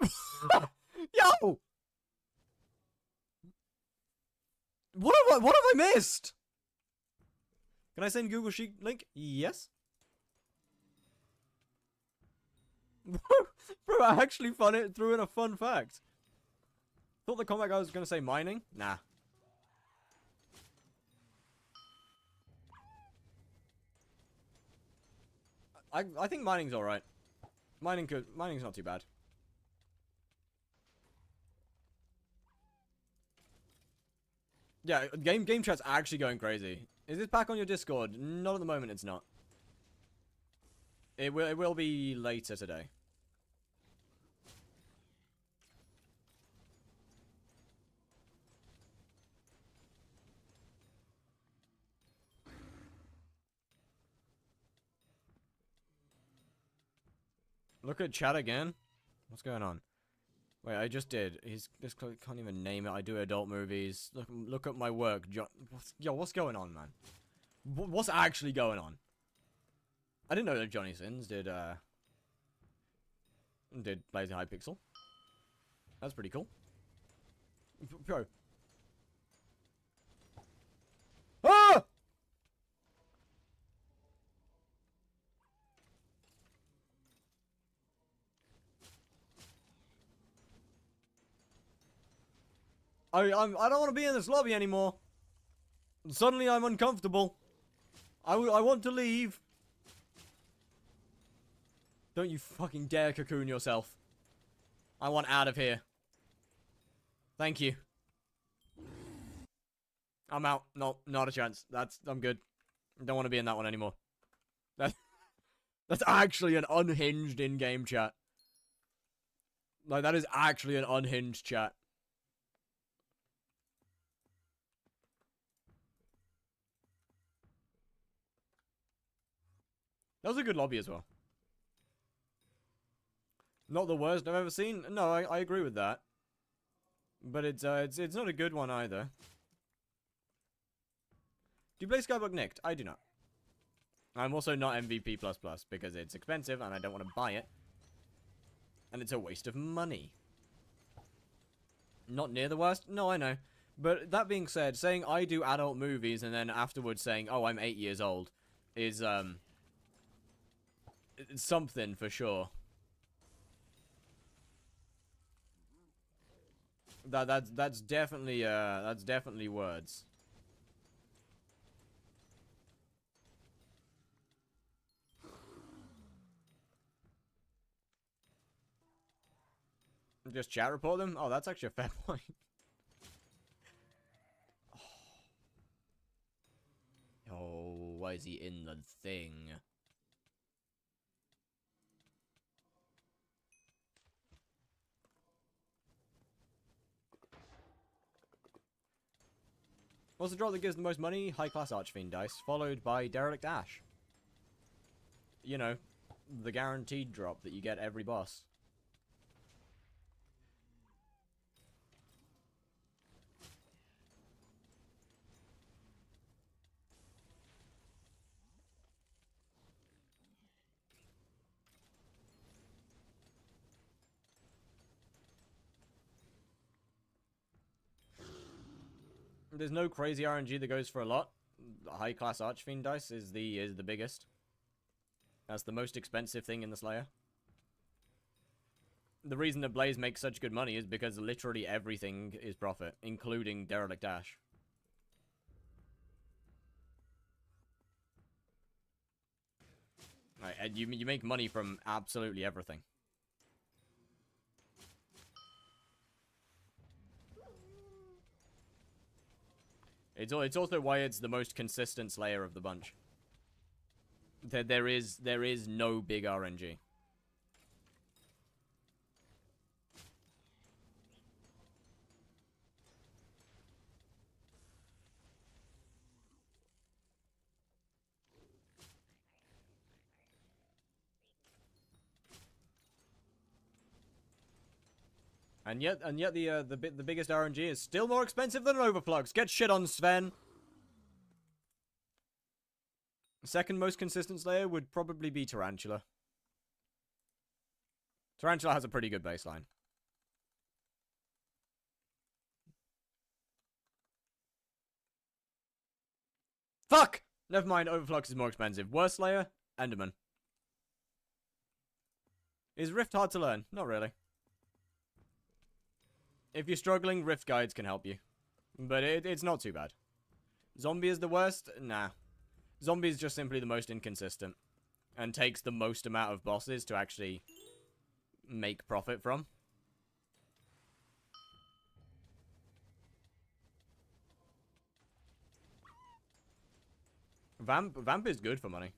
Yo! What have I missed? Can I send Google Sheet link? Yes. Bro, I actually threw in a fun fact. Thought the combat guy was gonna say mining. Nah. I think mining's alright. Mining's not too bad. Yeah, game chat's actually going crazy. Is this back on your Discord? Not at the moment, it's not. It will be later today. Look at chat again. What's going on? Wait, I just did. This can't even name it. I do adult movies. Look at my work. What's going on, man? What's actually going on? I didn't know that Johnny Sins did Blazing Hypixel. That's pretty cool. Bro. Ah! I don't want to be in this lobby anymore. Suddenly I'm uncomfortable. I want to leave. Don't you fucking dare cocoon yourself. I want out of here. Thank you. I'm out. No, not a chance. I'm good. Don't want to be in that one anymore. That's actually an unhinged in-game chat. Like, that is actually an unhinged chat. That was a good lobby as well. Not the worst I've ever seen. No, I agree with that. But it's not a good one either. Do you play Skyblock Nicked? I do not. I'm also not MVP++ because it's expensive and I don't want to buy it. And it's a waste of money. Not near the worst? No, I know. But that being said, saying I do adult movies and then afterwards saying, oh, I'm 8 years old is, it's something for sure. That's definitely words. Just chat report them? Oh, that's actually a fair point. Oh, why is he in the thing? What's the drop that gives the most money? High class Archfiend dice, followed by Derelict Ash. You know, the guaranteed drop that you get every boss. There's no crazy RNG that goes for a lot. High class Archfiend dice is the biggest. That's the most expensive thing in the Slayer. The reason that Blaze makes such good money is because literally everything is profit, including Derelict Ash. Right, and you make money from absolutely everything. It's also why it's the most consistent Slayer of the bunch. There is no big RNG. And yet the biggest RNG is still more expensive than an Overflux. Get shit on, Sven. Second most consistent Slayer would probably be Tarantula. Tarantula has a pretty good baseline. Fuck! Never mind, Overflux is more expensive. Worst Slayer, Enderman. Is Rift hard to learn? Not really. If you're struggling, Rift guides can help you. But it's not too bad. Zombie is the worst? Nah. Zombie is just simply the most inconsistent. And takes the most amount of bosses to actually make profit from. Vamp is good for money.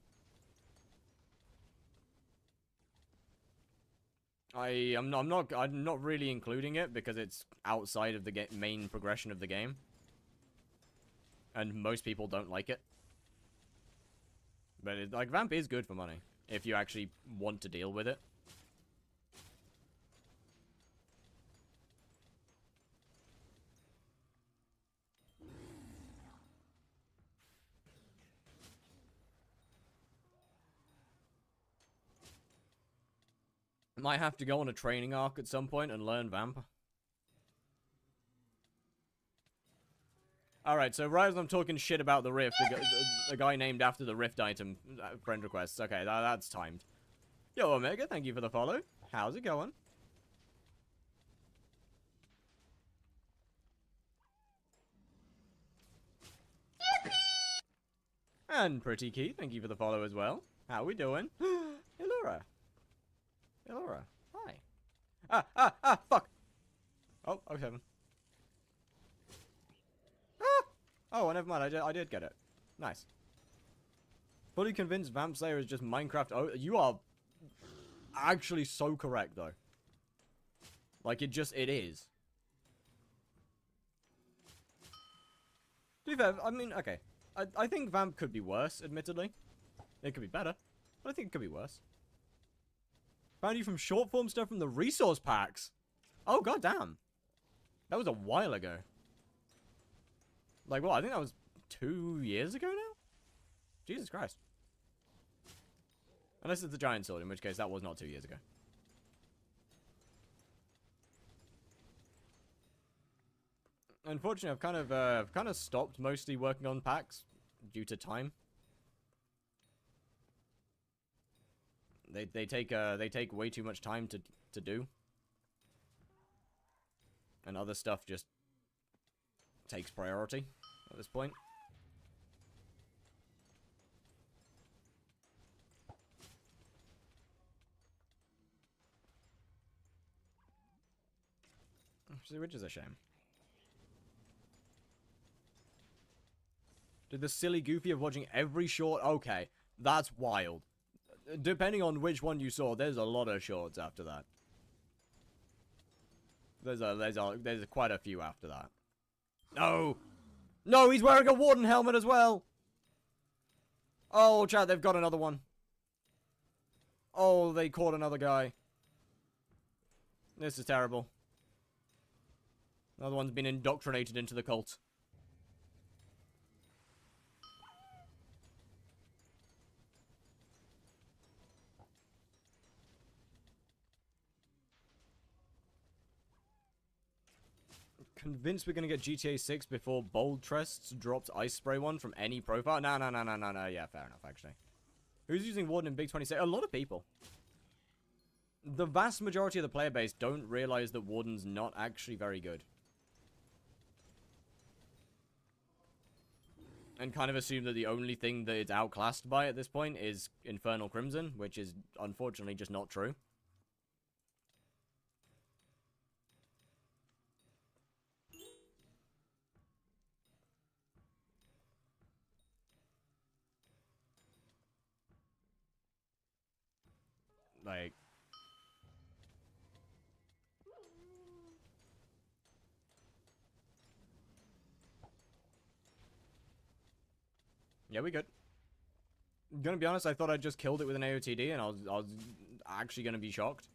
I'm not really including it because it's outside of the main progression of the game. And most people don't like it. But like Vamp is good for money if you actually want to deal with it. Might have to go on a training arc at some point and learn Vamp. Alright, so right as I'm talking shit about the Rift, a guy named after the Rift item, friend requests. Okay, that's timed. Yo, Omega, thank you for the follow. How's it going? And Pretty Key, thank you for the follow as well. How we doing? Hey, Laura. Hey, Laura. Hi. Fuck. Oh, okay. Oh, never mind. I did get it. Nice. Fully convinced Vamp Slayer is just Minecraft. Oh, you are actually so correct, though. Like, it is. To be fair, I mean, okay. I think Vamp could be worse, admittedly. It could be better, but I think it could be worse. Found you from short form stuff from the resource packs. Oh, goddamn. That was a while ago. Like, well, I think that was 2 years ago now? Jesus Christ. Unless it's the giant sword, in which case that was not 2 years ago. Unfortunately, I've kind of stopped mostly working on packs due to time. They take way too much time to do. And other stuff just takes priority at this point. Which is a shame. Did the silly goofy of watching every short? Okay, that's wild. Depending on which one you saw, there's a lot of shorts after that. There's quite a few after that. No! No, he's wearing a warden helmet as well! Oh, chat, they've got another one. Oh, they caught another guy. This is terrible. Another one's been indoctrinated into the cult. Convinced we're gonna get GTA 6 before Bold Trests drops Ice Spray one from any profile? No. Yeah, fair enough, actually. Who's using Warden in Big 26? A lot of people. The vast majority of the player base don't realize that Warden's not actually very good. And kind of assume that the only thing that it's outclassed by at this point is Infernal Crimson, which is unfortunately just not true. Like... Yeah, we good. Gonna be honest, I thought I'd just killed it with an AOTD, and I was actually gonna be shocked.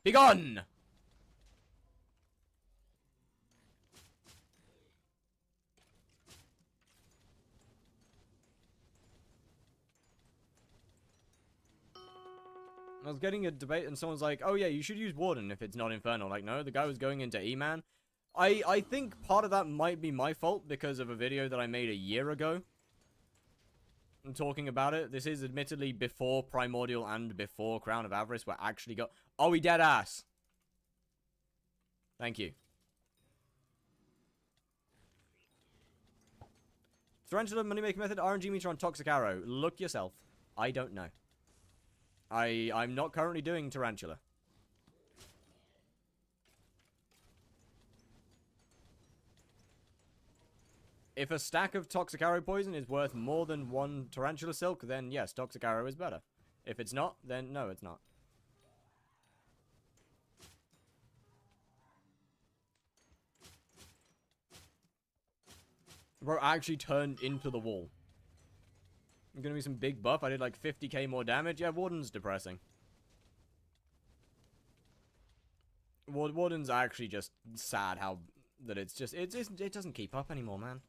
Be gone! I was getting a debate, and someone's like, oh yeah, you should use Warden if it's not Infernal. Like, no, the guy was going into E-Man. I think part of that might be my fault because of a video that I made a year ago. I'm talking about it. This is admittedly before Primordial and before Crown of Avarice were actually got. Oh, we dead ass. Thank you. Tarantula moneymaking method, RNG meter on Toxic Arrow. Look yourself. I don't know. I'm not currently doing Tarantula. If a stack of Toxic Arrow poison is worth more than 1 Tarantula Silk, then yes, Toxic Arrow is better. If it's not, then no, it's not. Bro, I actually turned into the wall. I'm gonna be some big buff. I did like 50k more damage. Yeah, Warden's depressing. Warden's actually just sad how that it doesn't keep up anymore, man.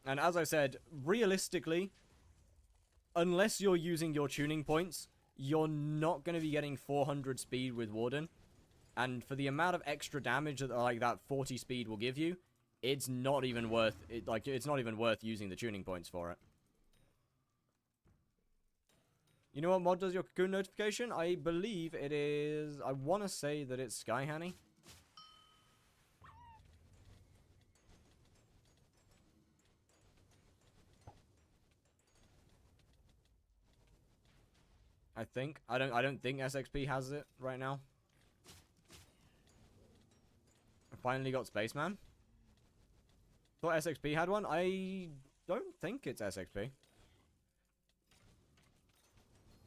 And as I said, realistically, unless you're using your tuning points, you're not going to be getting 400 speed with Warden. And for the amount of extra damage that like that 40 speed will give you, it's not even worth it. Like it's not even worth using the tuning points for it. You know what mod does your cocoon notification? I believe it is. I want to say that it's Sky Honey. I think. I don't think SXP has it right now. I finally got Spaceman. Thought SXP had one. I don't think it's SXP.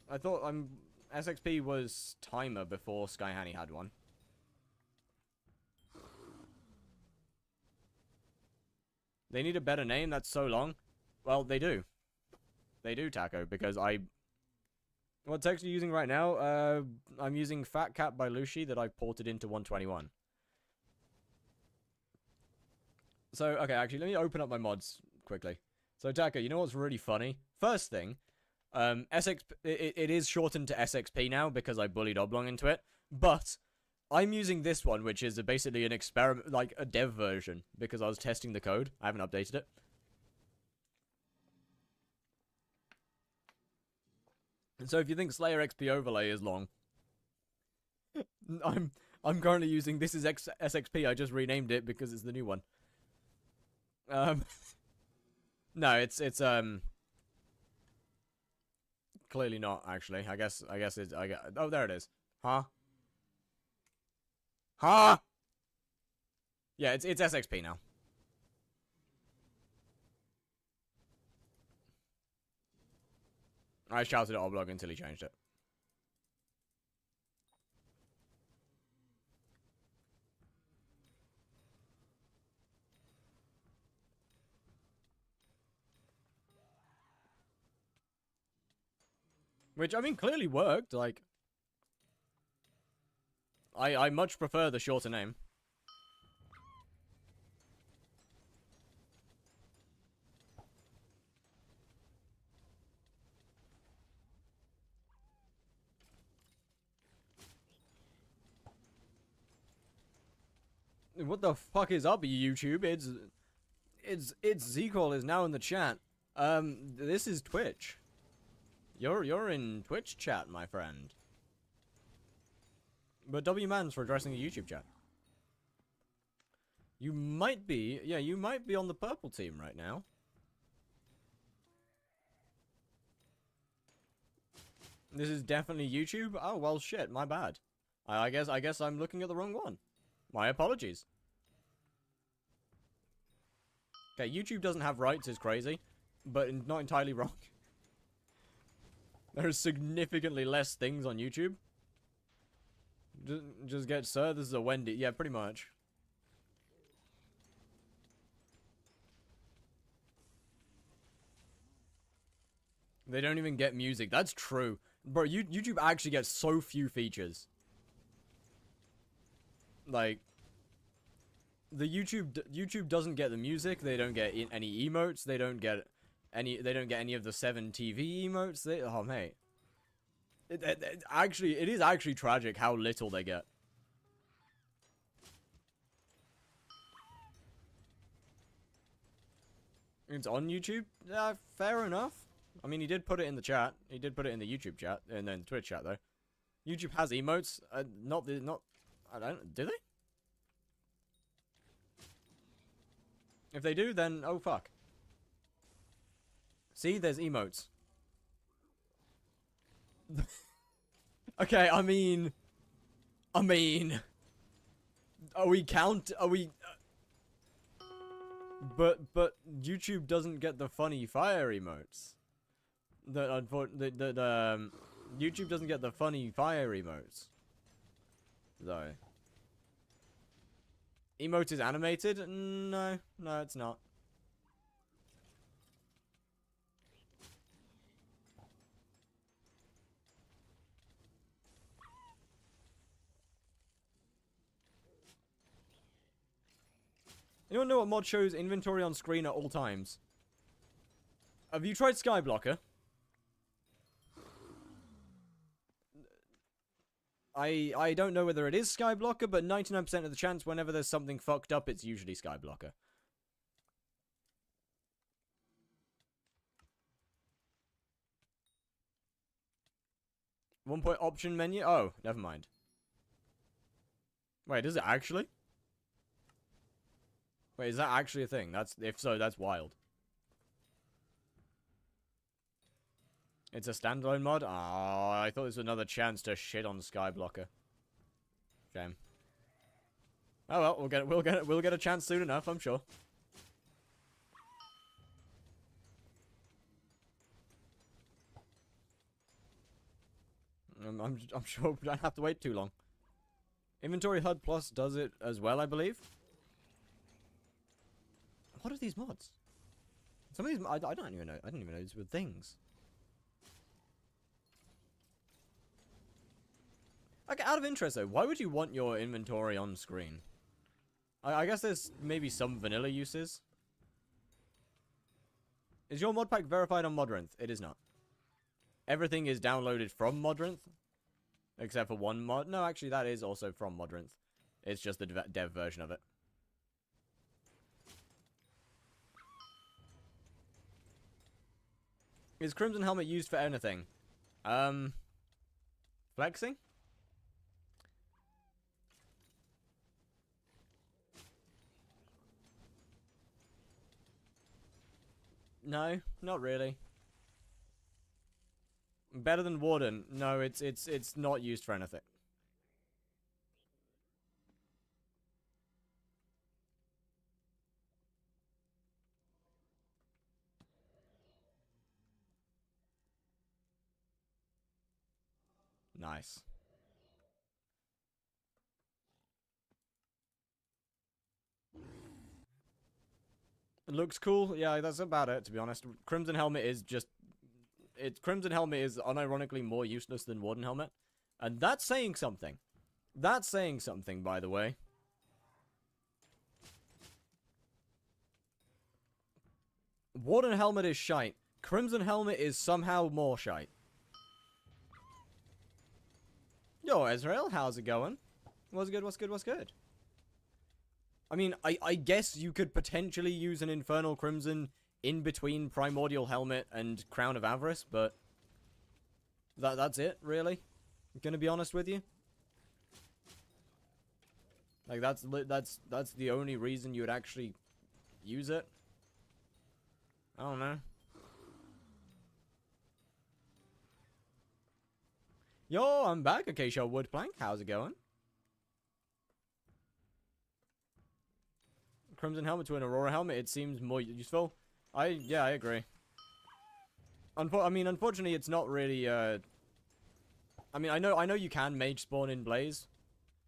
I thought SXP was Timer before Sky Honey had one. They need a better name. That's so long. Well, they do. They do, Taco, because what text are you using right now? I'm using Fat Cat by Lucy that I've ported into 121. So, okay, actually, let me open up my mods quickly. So, Taco, you know what's really funny? First thing, it is shortened to SXP now because I bullied Oblong into it. But I'm using this one, which is basically an experiment, like a dev version, because I was testing the code. I haven't updated it. And so if you think Slayer XP overlay is long, I'm currently using this is SXP. I just renamed it because it's the new one. No, it's clearly not actually. I guess it's oh, there it is. Huh? Huh? Yeah, it's SXP now. I shouted at Oblong until he changed it. Which, I mean, clearly worked, like... I much prefer the shorter name. What the fuck is up, YouTube? It's Zcall is now in the chat. This is Twitch. You're in Twitch chat, my friend. But W-Man's for addressing the YouTube chat. You might be, yeah, you might be on the purple team right now. This is definitely YouTube? Oh, well, shit, my bad. I guess I'm looking at the wrong one. My apologies. Okay, YouTube doesn't have rights is crazy, but not entirely wrong. There are significantly less things on YouTube. Just get, sir, this is a Wendy. Yeah, pretty much. They don't even get music. That's true. Bro, YouTube actually gets so few features. Like, the YouTube doesn't get the music. They don't get any emotes. They don't get any of the 7 TV emotes. Oh mate, it is actually tragic how little they get. It's on YouTube? Fair enough. I mean, he did put it in the chat. He did put it in the YouTube chat, and then Twitch chat, though. YouTube has emotes. I don't... Do they? If they do, then... Oh, fuck. See? There's emotes. Okay, I mean... Are we Are we... But YouTube doesn't get the funny fire emotes. YouTube doesn't get the funny fire emotes. Though. Emote is animated? No, it's not. Anyone know what mod shows inventory on screen at all times? Have you tried Skyblocker? I don't know whether it is Skyblocker, but 99% of the chance whenever there's something fucked up, it's usually Skyblocker. One point option menu? Oh, never mind. Wait, is it actually? Wait, is that actually a thing? If so, that's wild. It's a standalone mod? Ah, I thought this was another chance to shit on Skyblocker. Shame. Oh well, we'll get a chance soon enough, I'm sure. I'm sure we don't have to wait too long. Inventory HUD Plus does it as well, I believe. What are these mods? Some of these I don't even know. I didn't even know these were things. Okay, out of interest though, why would you want your inventory on screen? I guess there's maybe some vanilla uses. Is your mod pack verified on Modrinth? It is not. Everything is downloaded from Modrinth. Except for one mod. No, actually that is also from Modrinth. It's just the dev version of it. Is Crimson Helmet used for anything? Flexing? No, not really. Better than Warden? No, it's not used for anything. Nice. It looks cool. Yeah, that's about it, to be honest. Crimson Helmet is just... Crimson Helmet is unironically more useless than Warden Helmet. And that's saying something. That's saying something, by the way. Warden Helmet is shite. Crimson Helmet is somehow more shite. Yo, Ezreal, how's it going? What's good, what's good, what's good? I mean, I guess you could potentially use an Infernal Crimson in between Primordial Helmet and Crown of Avarice, but that's it, really. I'm gonna be honest with you. Like that's the only reason you would actually use it. I don't know. Yo, I'm back, Acacia Woodplank. How's it going? Crimson Helmet to an Aurora Helmet, it seems more useful. Yeah, I agree. I mean, unfortunately, it's not really, I mean, I know you can mage spawn in Blaze.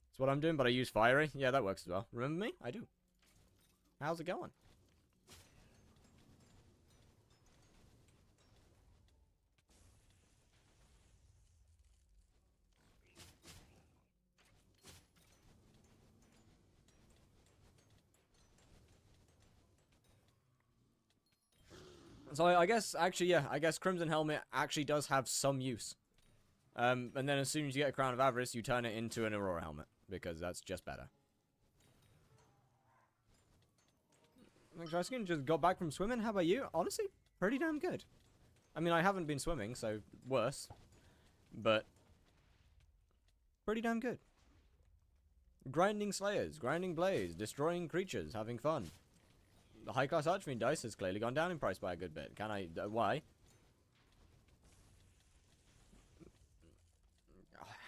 That's what I'm doing, but I use Fiery. Yeah, that works as well. Remember me? I do. How's it going? So I guess, actually, yeah, I guess Crimson Helmet actually does have some use. And then as soon as you get a Crown of Avarice, you turn it into an Aurora Helmet, because that's just better. Thanks for asking. Just got back from swimming. How about you? Honestly, pretty damn good. I mean, I haven't been swimming, so worse. But pretty damn good. Grinding slayers, grinding blades, destroying creatures, having fun. The high-class archery dice has clearly gone down in price by a good bit. Can I... why?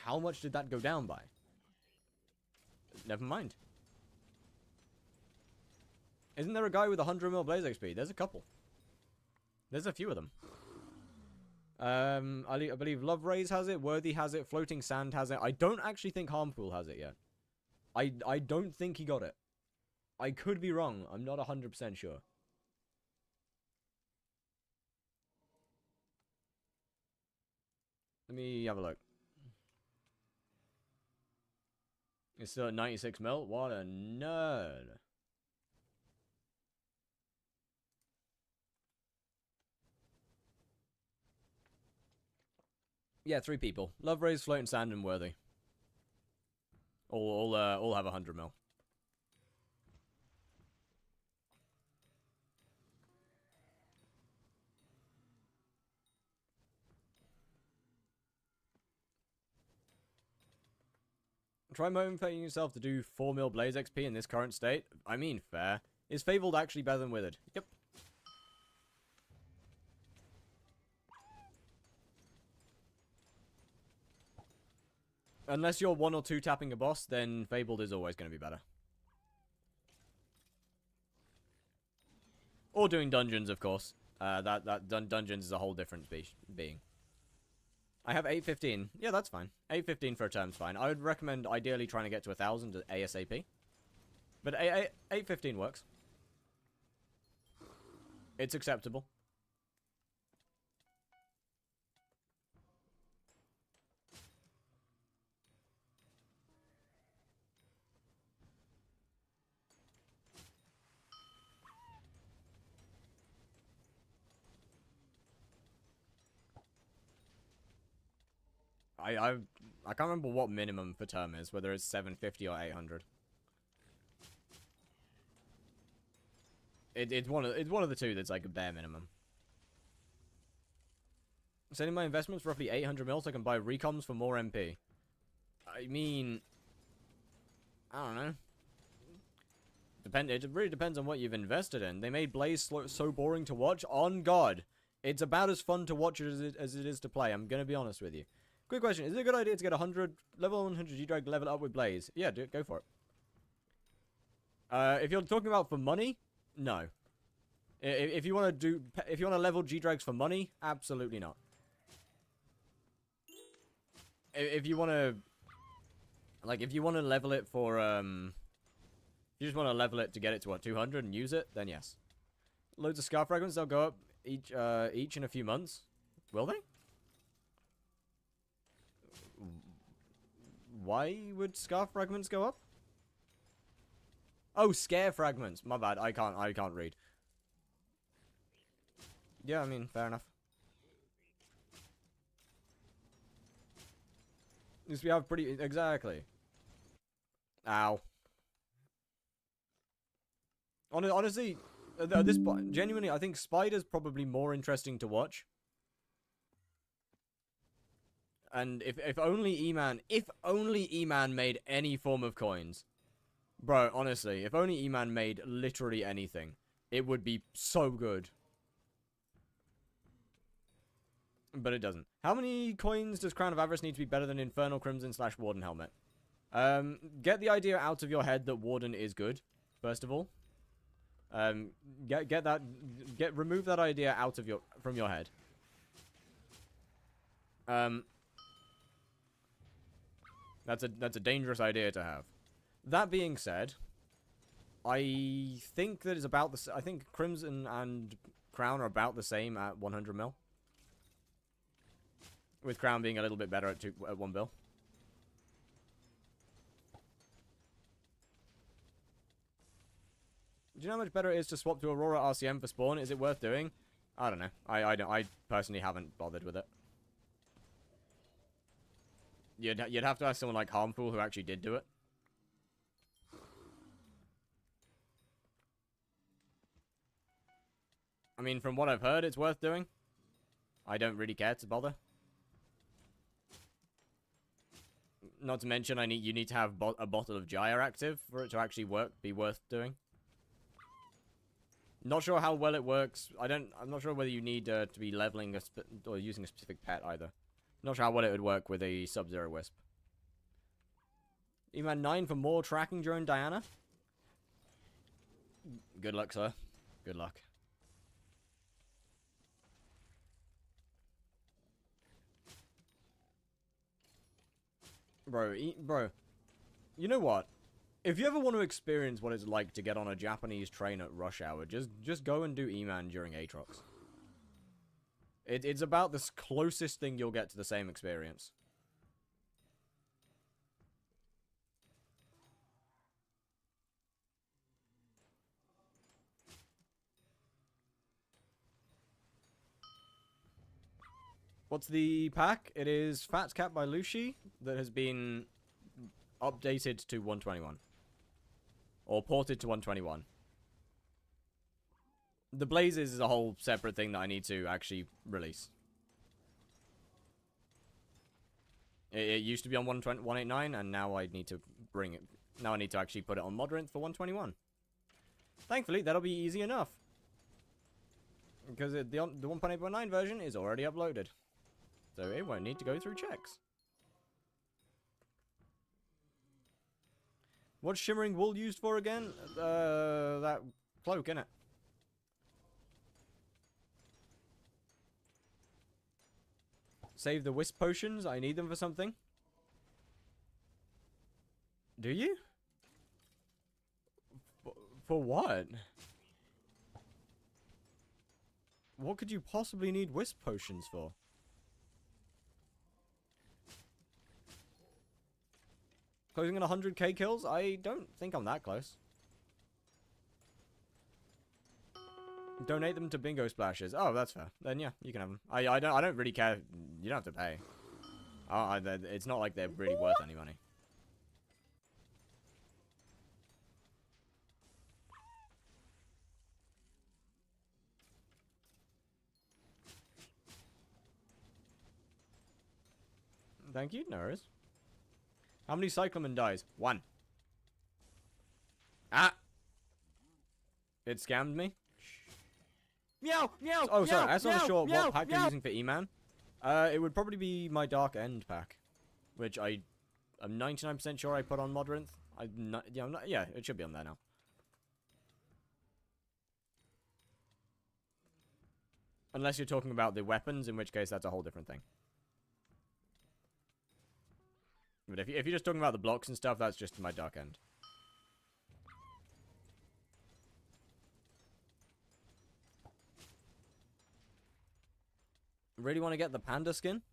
How much did that go down by? Never mind. Isn't there a guy with 100 mil blaze XP? There's a couple. There's a few of them. I believe Love Rays has it, Worthy has it, Floating Sand has it. I don't actually think Harmful has it yet. I don't think he got it. I could be wrong. I'm not 100% sure. Let me have a look. It's still at 96 mil? What a nerd. Yeah, 3 people. Love Rays, Floating Sand, and Worthy. All have 100 mil. Try motivating yourself to do 4 mil blaze XP in this current state. I mean, fair. Is Fabled actually better than Withered? Yep. Unless you're 1 or 2 tapping a boss, then Fabled is always going to be better. Or doing dungeons, of course. Dungeons is a whole different being. I have 815. Yeah, that's fine. 815 for a term's fine. I would recommend ideally trying to get to 1,000 ASAP. But 815 works. It's acceptable. I can't remember what minimum for term is, whether it's 750 or 800. It's one of the two that's like a bare minimum. Setting my investments roughly 800 mil so I can buy recoms for more MP. I mean, I don't know. It really depends on what you've invested in. They made Blaze so boring to watch. On God, it's about as fun to watch as it is to play. I'm gonna be honest with you. Quick question: is it a good idea to get 100 level 100 G-Drag level up with Blaze? Yeah, go for it. If you're talking about for money, no. If you want to level G-Drags for money, absolutely not. If you want to, like, if you want to level it for, if you just want to level it to get it to what 200 and use it, then yes. Loads of Scar Fragments. They'll go up each in a few months. Will they? Why would Scar Fragments go up? Oh, Scare Fragments. My bad. I can't read. Yeah, I mean, fair enough. At least we have pretty... Exactly. Ow. Honestly, at this point, genuinely, I think Spider's probably more interesting to watch. And if only E-Man made any form of coins. Bro, honestly, if only E-Man made literally anything, it would be so good. But it doesn't. How many coins does Crown of Avarice need to be better than Infernal Crimson / Warden Helmet? Get the idea out of your head that Warden is good, first of all. Remove that idea out of from your head. That's a dangerous idea to have. That being said, I think that is about the. I think Crimson and Crown are about the same at 100 mil. With Crown being a little bit better at 1 bill. Do you know how much better it is to swap to Aurora RCM for spawn? Is it worth doing? I don't know. I personally haven't bothered with it. You'd have to ask someone like Harmful who actually did do it. I mean, from what I've heard, it's worth doing. I don't really care to bother. Not to mention, you need to have a bottle of Gyre active for it to actually be worth doing. Not sure how well it works. I'm not sure whether you need to be leveling or using a specific pet either. Not sure how well it would work with a Sub-Zero Wisp. Even 9 for more tracking drone Diana. Good luck, sir. Good luck. Bro, you know what? If you ever want to experience what it's like to get on a Japanese train at rush hour, just go and do E-Man during Aatrox. It's about the closest thing you'll get to the same experience. What's the pack? It is Fats Cat by Lushi that has been updated to 121. Or ported to 121. The Blazes is a whole separate thing that I need to actually release. It used to be on 189, and now I need to bring it. Now I need to actually put it on Modrinth for 121. Thankfully, that'll be easy enough. Because the 1.8.9 version is already uploaded. So it won't need to go through checks. What's Shimmering Wool used for again? That cloak, innit? Save the Wisp Potions. I need them for something. Do you? For what? What could you possibly need Wisp Potions for? Closing at 100k kills? I don't think I'm that close. Donate them to Bingo Splashes. Oh, that's fair. Then yeah, you can have them. I don't really care. You don't have to pay. It's not like they're really worth any money. Thank you. No worries. How many Cyclamen dies? 1. Ah! It scammed me. Meow, meow. Oh, sorry. Meow, I'm not sure meow, what pack meow. you're using for E-Man. It would probably be my Dark End pack, which I'm 99% sure I put on Modrinth. Yeah, it should be on there now. Unless you're talking about the weapons, in which case that's a whole different thing. But if you're just talking about the blocks and stuff, that's just my Dark End. Really want to get the panda skin?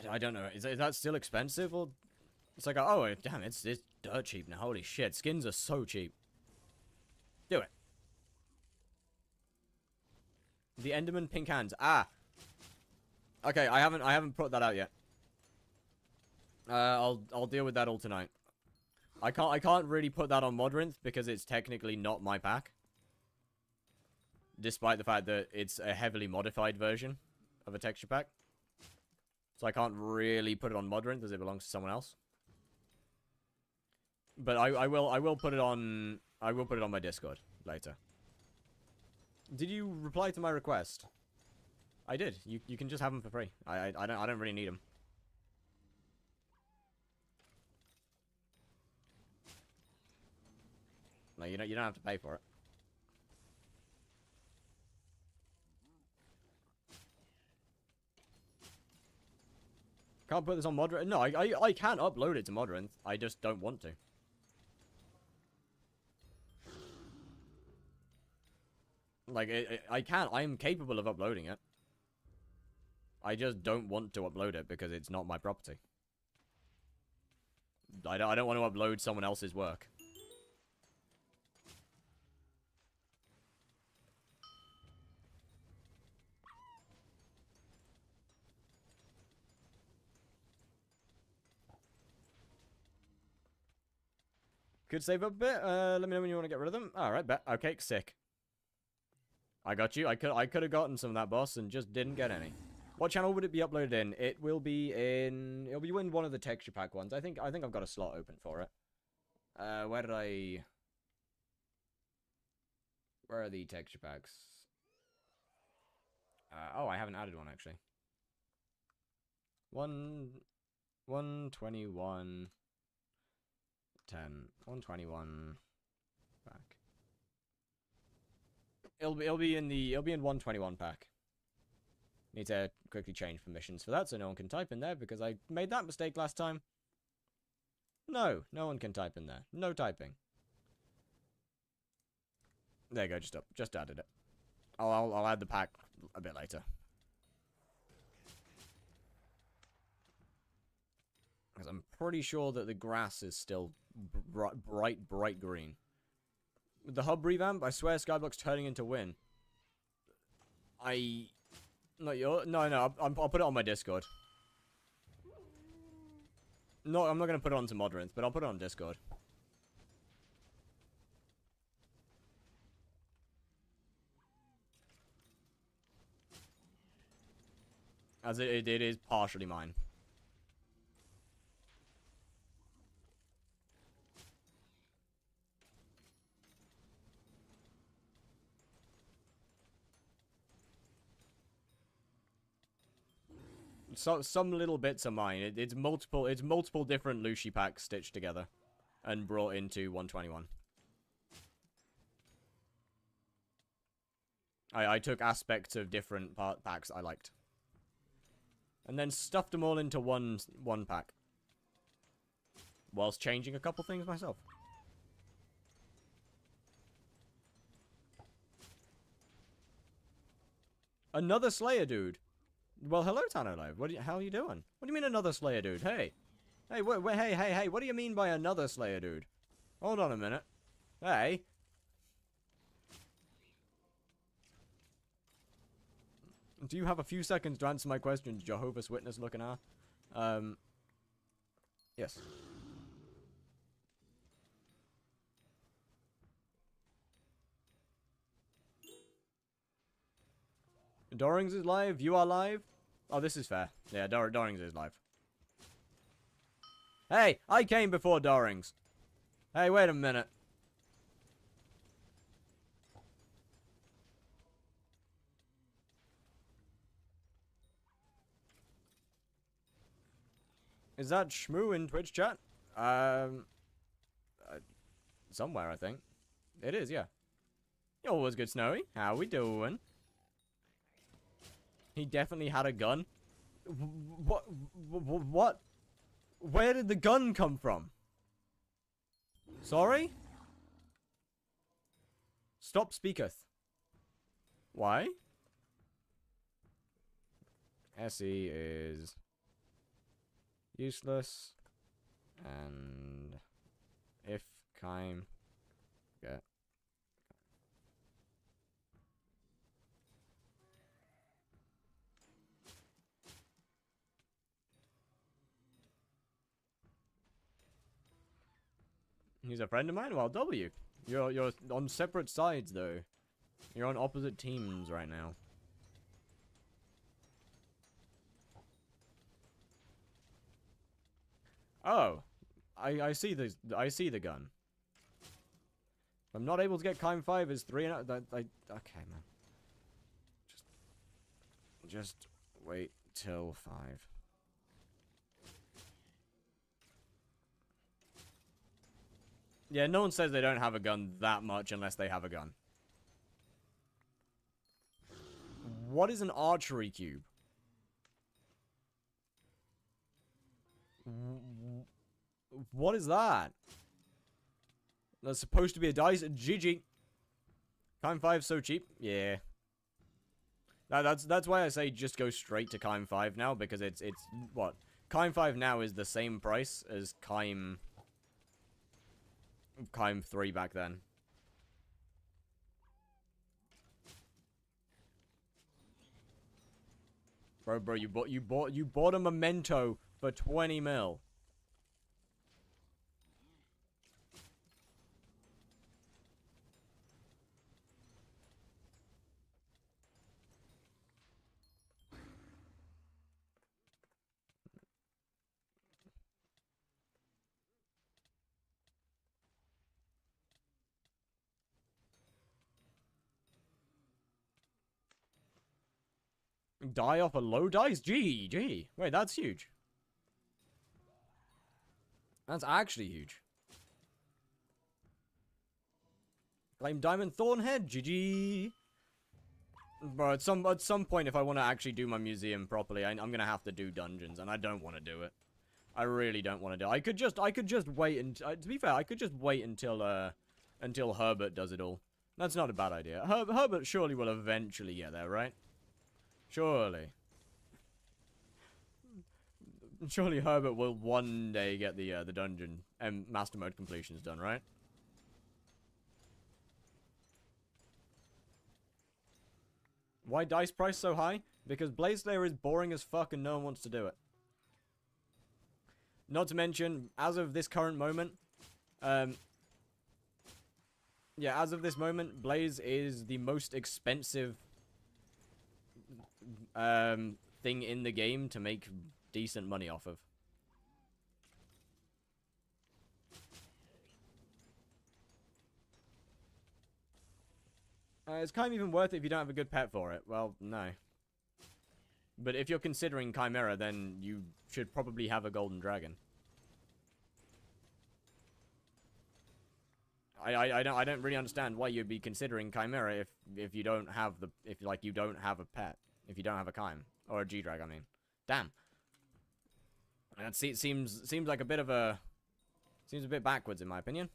I don't know. Is that still expensive? Or it's like, oh, damn, it's dirt cheap now. Holy shit, skins are so cheap. Do it. The Enderman pink hands. Ah. Okay, I haven't put that out yet. I'll deal with that all tonight. I can't really put that on Modrinth because it's technically not my pack. Despite the fact that it's a heavily modified version of a texture pack. So I can't really put it on Modrinth as it belongs to someone else. But I will put it on my Discord later. Did you reply to my request? I did. You can just have them for free. I don't really need them. No, you don't have to pay for it. Can't put this on Modrinth. No, I can upload it to Modrinth. I just don't want to. Like, I can. I am capable of uploading it. I just don't want to upload it because it's not my property. I don't want to upload someone else's work. Could save up a bit. Let me know when you want to get rid of them. Alright, bet. Okay, sick. I got you. I could have gotten some of that boss and just didn't get any. What channel would it be uploaded in? It will be in... It'll be in one of the texture pack ones. I think I've got a slot open for it. Where did I... Where are the texture packs? Oh, I haven't added one, actually. 121... 10. 121... Pack. It'll be in 121 pack. Need to quickly change permissions for that so no one can type in there because I made that mistake last time. No one can type in there. No typing. There you go, just added it. I'll add the pack a bit later. Because I'm pretty sure that the grass is still bright green. With the hub revamp, I swear Skyblock's turning into win. No, I'll put it on my Discord. No, I'm not going to put it onto Modrinth, but I'll put it on Discord. As it is partially mine. So, some little bits are mine. It's multiple different Lucy packs stitched together and brought into 121. I took aspects of different packs I liked. And then stuffed them all into one pack. Whilst changing a couple things myself. Another Slayer dude. Well, hello, Tano Live. How are you doing? What do you mean another Slayer dude? Hey. Hey, hey, what do you mean by another Slayer dude? Hold on a minute. Hey. Do you have a few seconds to answer my question, Jehovah's Witness looking at? Yes. Dorings is live. You are live. Oh, this is fair. Yeah, Dorings is live. Hey, I came before Dorings. Hey, wait a minute. Is that Shmoo in Twitch chat? Somewhere, I think. It is, yeah. Yo, what's good, Snowy? How we doing? He definitely had a gun. What? Where did the gun come from? Sorry? Stop speaketh. Why? SE is useless. And if Kime get He's a friend of mine? Well, W. You're on separate sides, though. You're on opposite teams right now. Oh. I see the gun. I'm not able to get Kime 5 is 3 and okay, man. Just wait till 5. Yeah, no one says they don't have a gun that much unless they have a gun. What is an archery cube? What is that? That's supposed to be a dice. GG. Kime 5 so cheap. Yeah. That's why I say just go straight to Kime 5 now, because it's what? Kime 5 now is the same price as Kime 3 back then. Bro, you bought a memento for 20 mil. Die off a low dice? GG. Wait, that's huge. That's actually huge. Claim Diamond Thornhead. GG. Bro, at some point, if I want to actually do my museum properly, I'm gonna have to do dungeons, and I don't want to do it. I really don't want to do it. I could just wait and to be fair, I could just wait until Herbert does it all. That's not a bad idea. Herbert surely will eventually get there, right? Surely. Surely Herbert will one day get the dungeon and master mode completions done, right? Why dice price so high? Because Blaze Slayer is boring as fuck and no one wants to do it. Not to mention, as of this current moment, yeah, as of this moment, Blaze is the most expensive thing in the game to make decent money off of. It's kind of even worth it if you don't have a good pet for it. Well, no. But if you're considering Chimera, then you should probably have a golden dragon. I don't really understand why you'd be considering Chimera if you don't have you don't have a pet, if you don't have a Chime or a G-Drag. I mean, damn. That seems like a bit of a backwards in my opinion.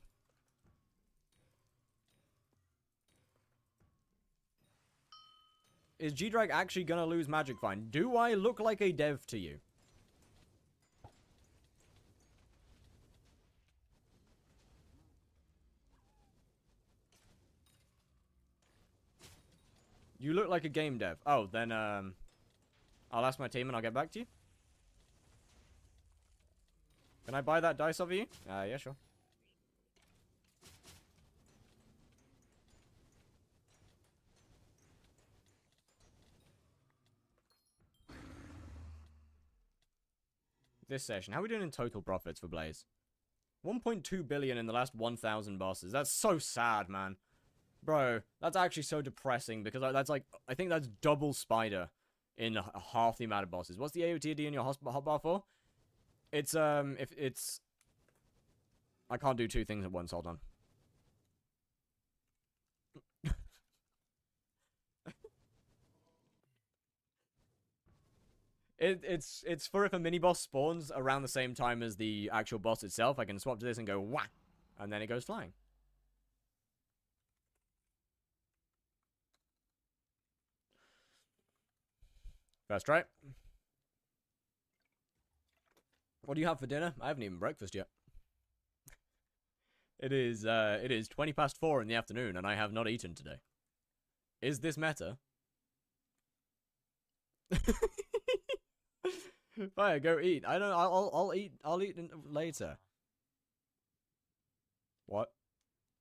Is G-Drag actually gonna lose Magic Find? Do I look like a dev to you? You look like a game dev. Oh, then, I'll ask my team and I'll get back to you. Can I buy that dice off of you? Yeah, sure. This session. How are we doing in total profits for Blaze? 1.2 billion in the last 1,000 bosses. That's so sad, man. Bro, that's actually so depressing because that's like, I think that's double Spider in half the amount of bosses. What's the AOTD in your hotbar for? It's, if it's... I can't do two things at once, hold on. It's for if a mini-boss spawns around the same time as the actual boss itself, I can swap to this and go whack, and then it goes flying. First try. What do you have for dinner? I haven't even breakfast yet. It is 20 past 4 in the afternoon, and I have not eaten today. Is this meta? Fire, go eat. I don't. I'll eat. I'll eat later. What?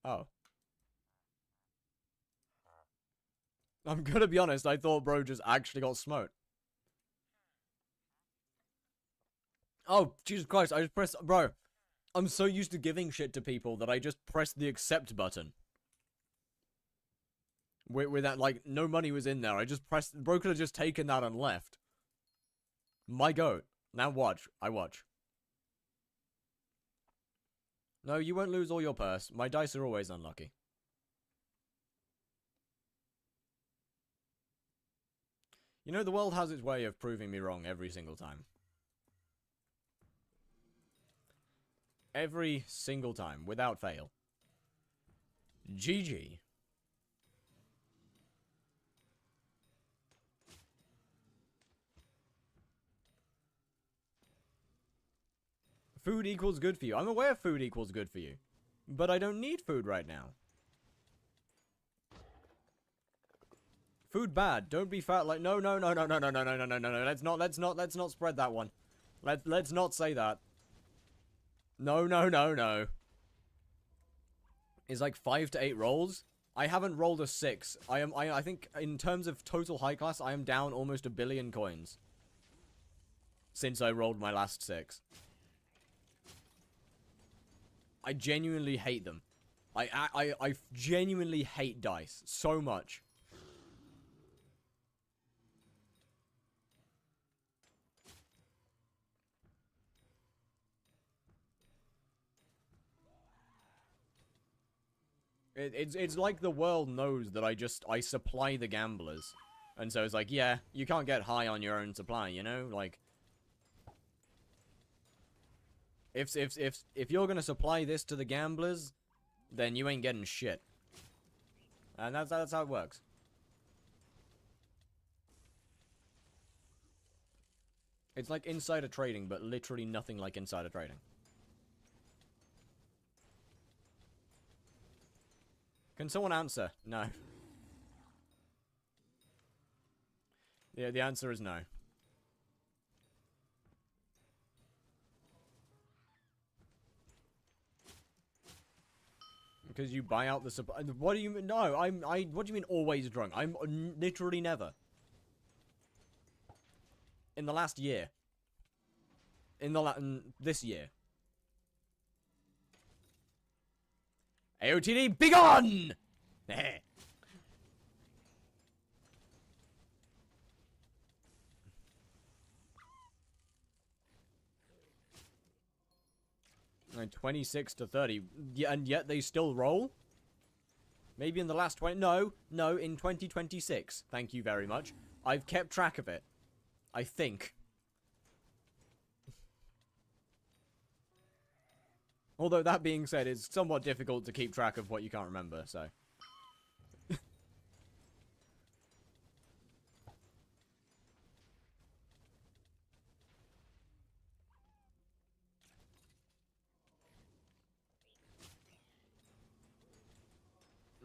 Oh. I'm gonna be honest. I thought bro just actually got smoked. Oh, Jesus Christ! I just pressed. Bro, I'm so used to giving shit to people that I just pressed the accept button. With that, like, no money was in there. I just pressed. Bro could have just taken that and left. My goat. Now watch. I watch. No, you won't lose all your purse. My dice are always unlucky. You know, the world has its way of proving me wrong every single time. Every single time, without fail. GG. Food equals good for you. I'm aware food equals good for you. But I don't need food right now. Food bad. Don't be fat like no. Let's not spread that one. Let's not say that. No. It's like 5 to 8 rolls. I haven't rolled a 6. I think in terms of total high class, I am down almost 1 billion coins. Since I rolled my last 6. I genuinely hate them. I genuinely hate dice so much. It's like the world knows that I supply the gamblers. And so it's like, yeah, you can't get high on your own supply, you know? Like, if you're gonna supply this to the gamblers, then you ain't getting shit. And that's how it works. It's like insider trading, but literally nothing like insider trading. Can someone answer? No. Yeah, the answer is no. Because you buy out the supply. What do you mean? No, what do you mean always drunk? I'm literally never. In the last year. This year. AOTD, be gone! Like 26 to 30. Yeah, and yet they still roll? Maybe in the last 20... No, in 2026. Thank you very much. I've kept track of it. I think. Although, that being said, it's somewhat difficult to keep track of what you can't remember, so...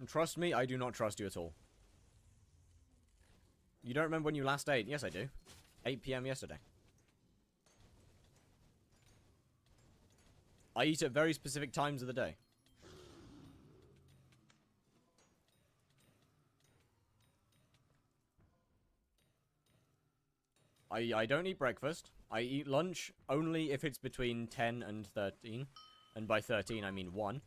Trust me, I do not trust you at all. You don't remember when you last ate? Yes, I do. 8 PM yesterday. I eat at very specific times of the day. I don't eat breakfast. I eat lunch only if it's between 10 and 13. And by 13, I mean 1.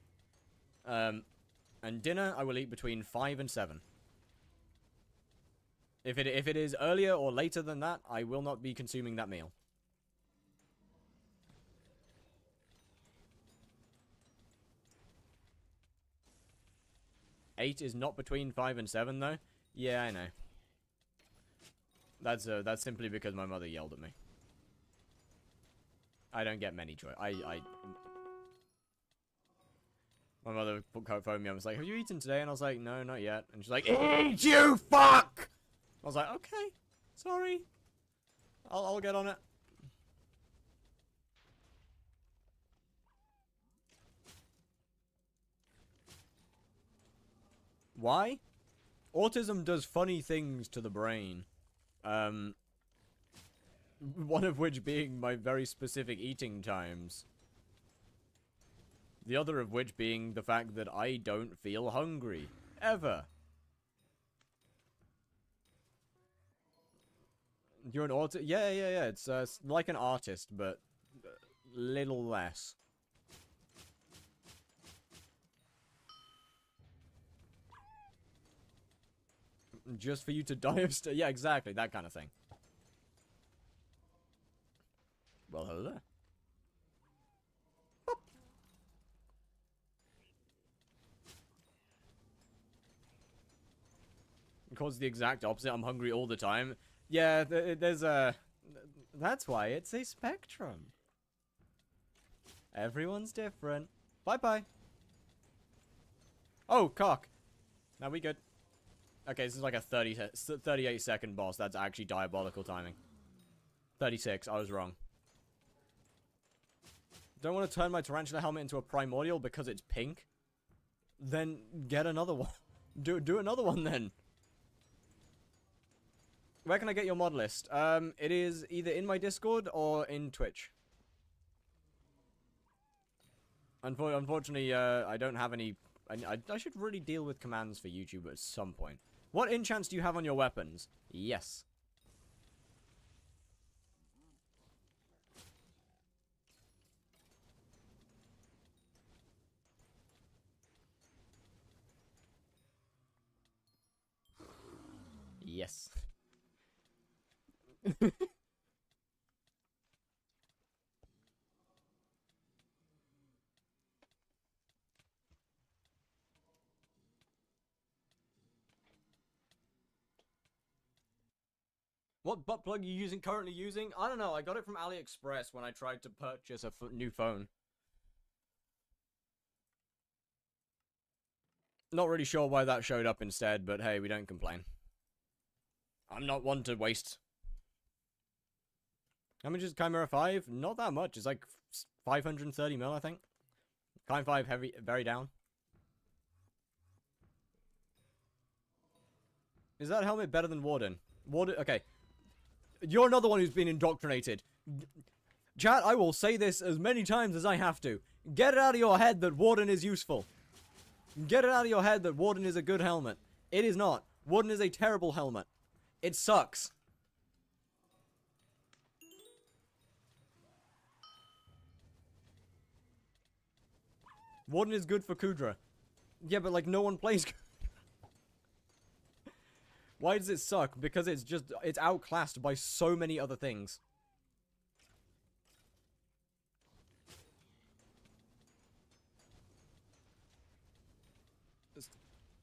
And dinner, I will eat between 5 and 7. If it is earlier or later than that, I will not be consuming that meal. Eight is not between 5 and 7, though. Yeah, I know. That's simply because my mother yelled at me. I don't get many choice. My mother phoned me. I was like, "Have you eaten today?" And I was like, "No, not yet." And she's like, "Eat, you fuck!" I was like, "Okay, sorry. I'll get on it." Why? Autism does funny things to the brain. One of which being my very specific eating times. The other of which being the fact that I don't feel hungry. Ever. You're an artist? Yeah. It's like an artist, but little less. Just for you to die of yeah, exactly, that kind of thing. Well, hello there. Cause the exact opposite. I'm hungry all the time. Yeah, there's a... That's why it's a spectrum. Everyone's different. Bye-bye. Oh, cock. Now we good. Okay, this is like a 38 second boss. That's actually diabolical timing. 36, I was wrong. Don't want to turn my tarantula helmet into a primordial because it's pink? Then get another one. Do another one then. Where can I get your mod list? It is either in my Discord or in Twitch. Unfortunately, I don't have any... I should really deal with commands for YouTube at some point. What enchants do you have on your weapons? Yes. Yes. What butt plug are you currently using? I don't know. I got it from AliExpress when I tried to purchase a new phone. Not really sure why that showed up instead, but hey, we don't complain. I'm not one to waste. How much is Chimera 5? Not that much. It's like 530 mil, I think. Chim 5 heavy, very down. Is that helmet better than Warden? Warden, okay. You're another one who's been indoctrinated. Chat, I will say this as many times as I have to. Get it out of your head that Warden is useful. Get it out of your head that Warden is a good helmet. It is not. Warden is a terrible helmet. It sucks. Warden is good for Kudra. Yeah, but like no one plays Kudra. Why does it suck? Because it's outclassed by so many other things.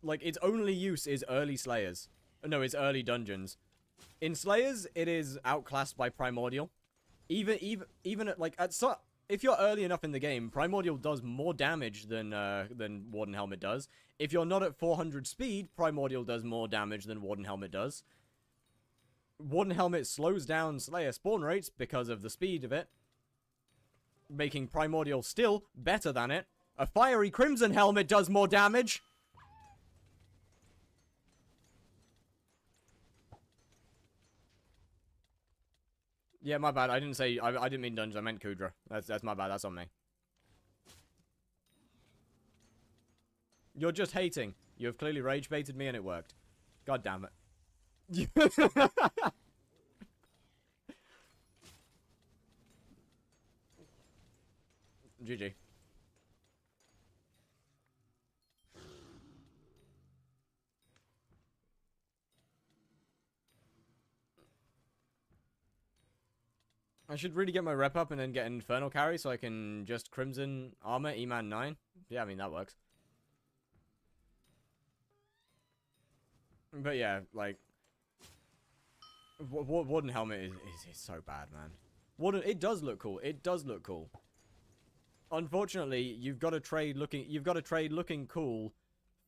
Like, its only use is early Slayers. No, it's early dungeons. In Slayers, it is outclassed by Primordial. Even at, like, if you're early enough in the game, Primordial does more damage than Warden Helmet does. If you're not at 400 speed, Primordial does more damage than Warden Helmet does. Warden Helmet slows down Slayer spawn rates because of the speed of it, making Primordial still better than it. A Fiery Crimson Helmet does more damage! Yeah, my bad. I didn't say... I didn't mean dungeons. I meant Kudra. That's my bad. That's on me. You're just hating. You have clearly rage baited me and it worked. God damn it. GG. I should really get my rep up and then get an Infernal carry so I can just Crimson Armor, E-Man 9. Yeah, I mean, that works. But yeah, like... Warden Helmet is so bad, man. Warden, it does look cool. It does look cool. Unfortunately, you've got to trade looking cool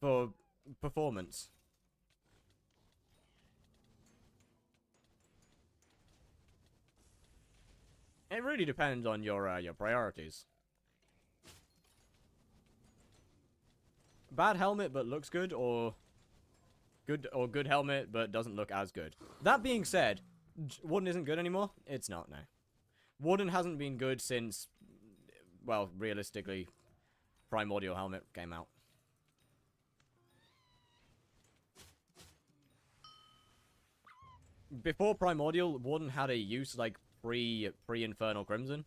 for performance. It really depends on your priorities. Bad helmet but looks good, or good helmet but doesn't look as good. That being said, Warden isn't good anymore. It's not, no. Warden hasn't been good since, well, realistically, Primordial helmet came out. Before Primordial, Warden had a use like pre-Infernal Crimson.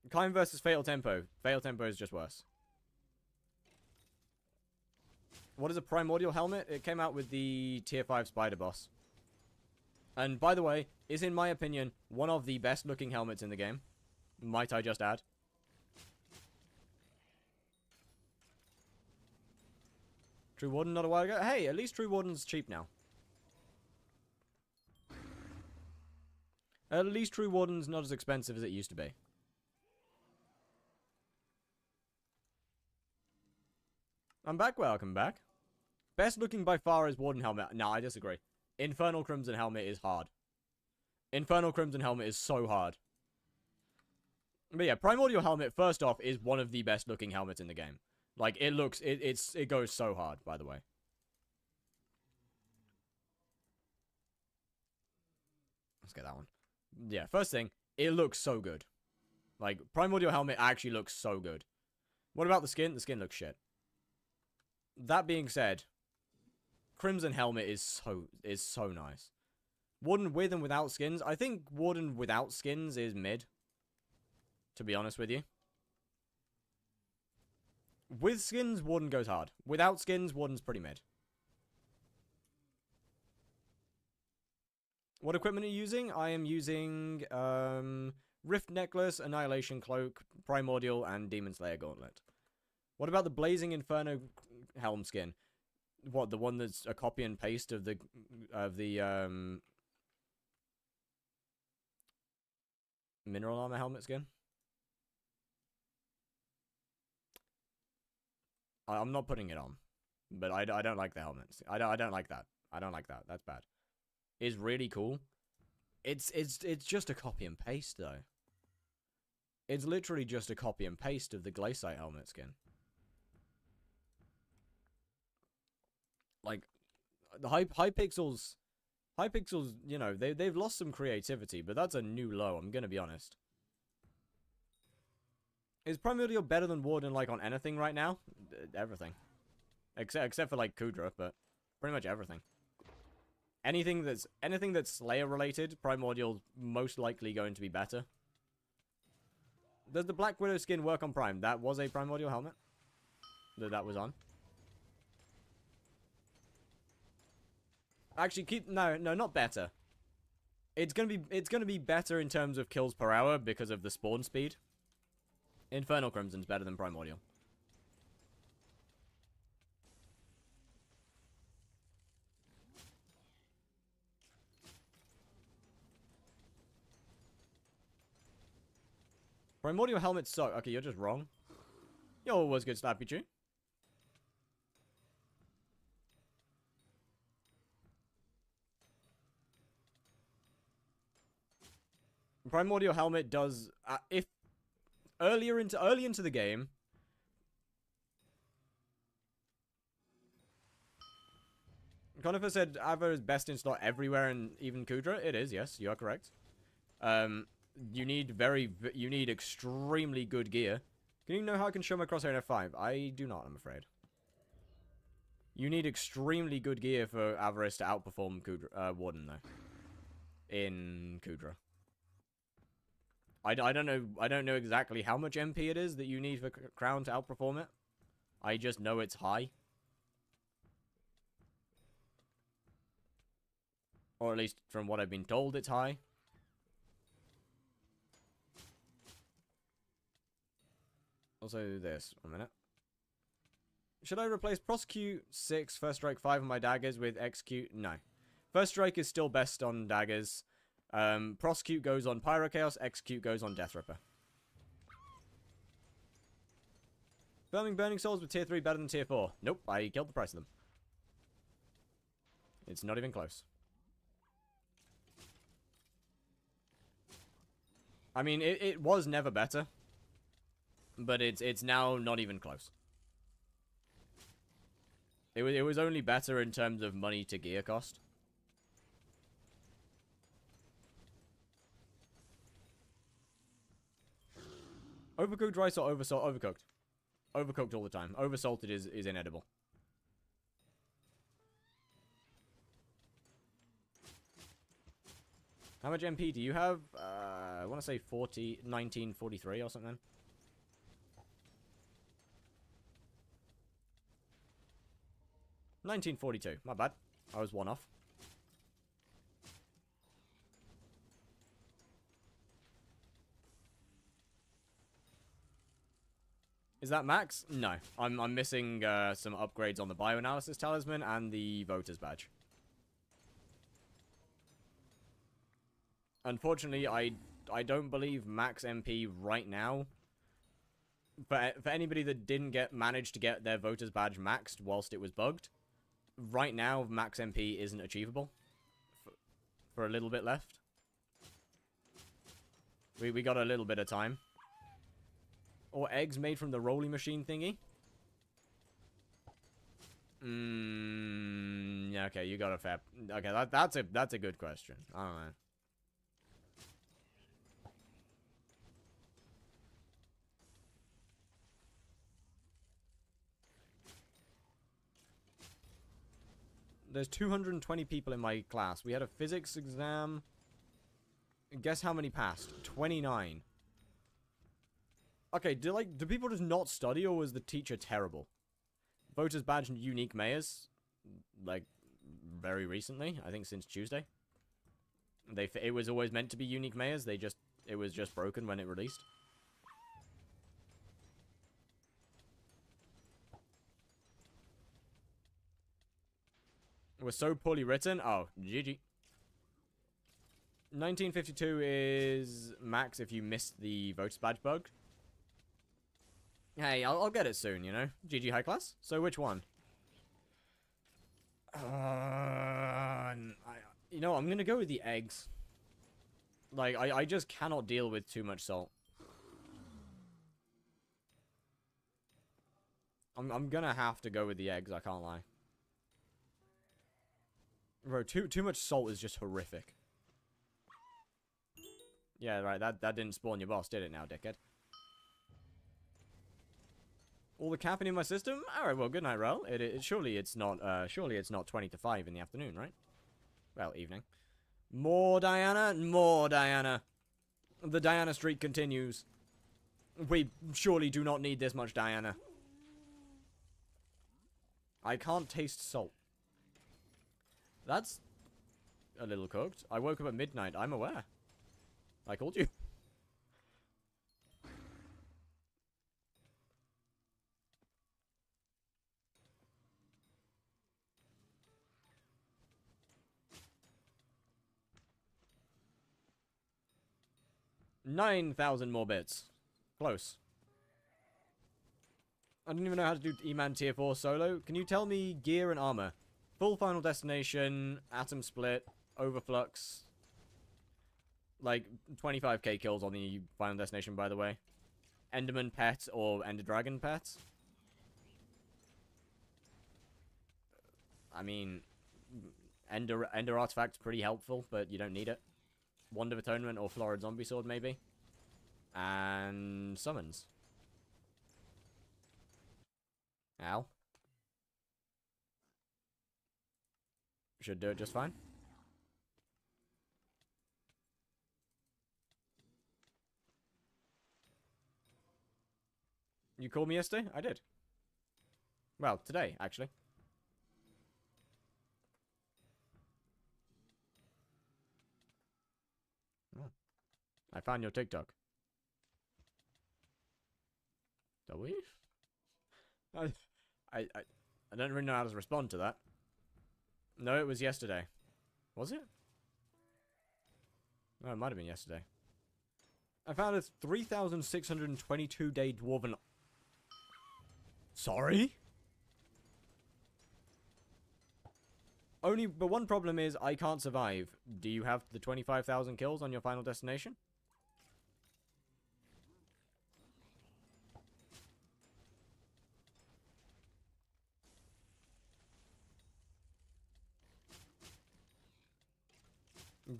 Climb versus Fatal Tempo. Fatal Tempo is just worse. What is a Primordial helmet? It came out with the Tier 5 Spider Boss. And by the way, is in my opinion one of the best looking helmets in the game. Might I just add? True Warden not a while ago? Hey, at least True Warden's cheap now. At least True Warden's not as expensive as it used to be. I'm back. Welcome back. Best looking by far is Warden Helmet. No, I disagree. Infernal Crimson Helmet is hard. Infernal Crimson Helmet is so hard. But yeah, Primordial Helmet, first off, is one of the best looking helmets in the game. Like, it goes so hard, by the way. Let's get that one. Yeah, first thing, it looks so good. Like, Primordial Helmet actually looks so good. What about the skin? The skin looks shit. That being said, Crimson Helmet is so nice. Warden with and without skins. I think Warden without skins is mid. To be honest with you. With skins, Warden goes hard. Without skins, Warden's pretty mid. What equipment are you using? I am using Rift Necklace, Annihilation Cloak, Primordial, and Demon Slayer Gauntlet. What about the Blazing Inferno Helm skin? What, the one that's a copy and paste of the mineral armor helmet skin? I'm not putting it on, but I don't like the helmets. I don't like that. I don't like that. That's bad. It's really cool. It's just a copy and paste though. It's literally just a copy and paste of the glaciate helmet skin. Like the hypixels, you know, they've lost some creativity, but that's a new low. I'm gonna be honest. Is Primordial better than Warden, like, on anything right now? Everything. Except for, like, Kudra, but pretty much everything. Anything that's Slayer-related, Primordial's most likely going to be better. Does the Black Widow skin work on Prime? That was a Primordial helmet that was on. Actually, no, not better. It's gonna be better in terms of kills per hour because of the spawn speed. Infernal Crimson's better than Primordial. Primordial helmets suck. Okay, you're just wrong. Yo, what's good, Snappy Chew? Primordial helmet does if early into the game. Conifer said Ava is best in slot everywhere and even Kudra. It is, yes, you are correct. You need extremely good gear. Can you know how I can show my crosshair in F5? I do not, I'm afraid. You need extremely good gear for Avarice to outperform Kudra, Warden, though. In Kudra. I don't know exactly how much MP it is that you need for Crown to outperform it. I just know it's high. Or at least from what I've been told, it's high. Also this, one minute. Should I replace Prosecute 6, First Strike 5 on my daggers with Execute? No. First Strike is still best on daggers. Prosecute goes on Pyrochaos, Execute goes on Death Ripper. Filming Burning Souls with tier 3 better than tier 4. Nope, I killed the price of them. It's not even close. I mean, it was never better. But it's now not even close. It was only better in terms of money to gear cost. Overcooked rice or overcooked? Overcooked all the time. Oversalted is inedible. How much MP do you have? I want to say 1943 or something. 1942. My bad. I was one off. Is that max? No. I'm missing some upgrades on the bioanalysis talisman and the voter's badge. Unfortunately, I don't believe max MP right now. For anybody that didn't manage to get their voter's badge maxed whilst it was bugged, right now max MP isn't achievable. For a little bit left. We got a little bit of time. Or eggs made from the rolling machine thingy? Yeah, okay, you got a fair... Okay, that's a good question. I don't know. There's 220 people in my class. We had a physics exam. Guess how many passed? 29. Okay, do people just not study, or was the teacher terrible? Voters badge and unique mayors, like, very recently. I think since Tuesday. It was always meant to be unique mayors. It was just broken when it released. was so poorly written. Oh, GG. 1952 is max if you missed the votes badge bug. Hey, I'll get it soon, you know? GG high class. So which one? You know, I'm gonna go with the eggs. Like, I just cannot deal with too much salt. I'm gonna have to go with the eggs, I can't lie. Bro, too much salt is just horrific. Yeah, right, that didn't spawn your boss, did it now, dickhead? All the caffeine in my system? Alright, well, good night, Rel. Surely it's not 20 to 5 in the afternoon, right? Well, evening. More Diana, more Diana. The Diana streak continues. We surely do not need this much Diana. I can't taste salt. That's a little cooked. I woke up at midnight. I'm aware. I called you. $9,000 more bits. Close. I don't even know how to do E-Man tier 4 solo. Can you tell me gear and armor? Full final destination, atom split, overflux. Like, 25k kills on the final destination, by the way. Enderman pet or Ender Dragon pet. I mean, Ender artifact's pretty helpful, but you don't need it. Wand of Atonement or Florid Zombie Sword, maybe. And summons. Ow. Should do it just fine. You called me yesterday? I did. Well, today, actually. Oh. I found your TikTok. W? I don't really know how to respond to that. No, it was yesterday. Was it? No, it might have been yesterday. I found a 3,622 day dwarven... Sorry? But one problem is I can't survive. Do you have the 25,000 kills on your final destination?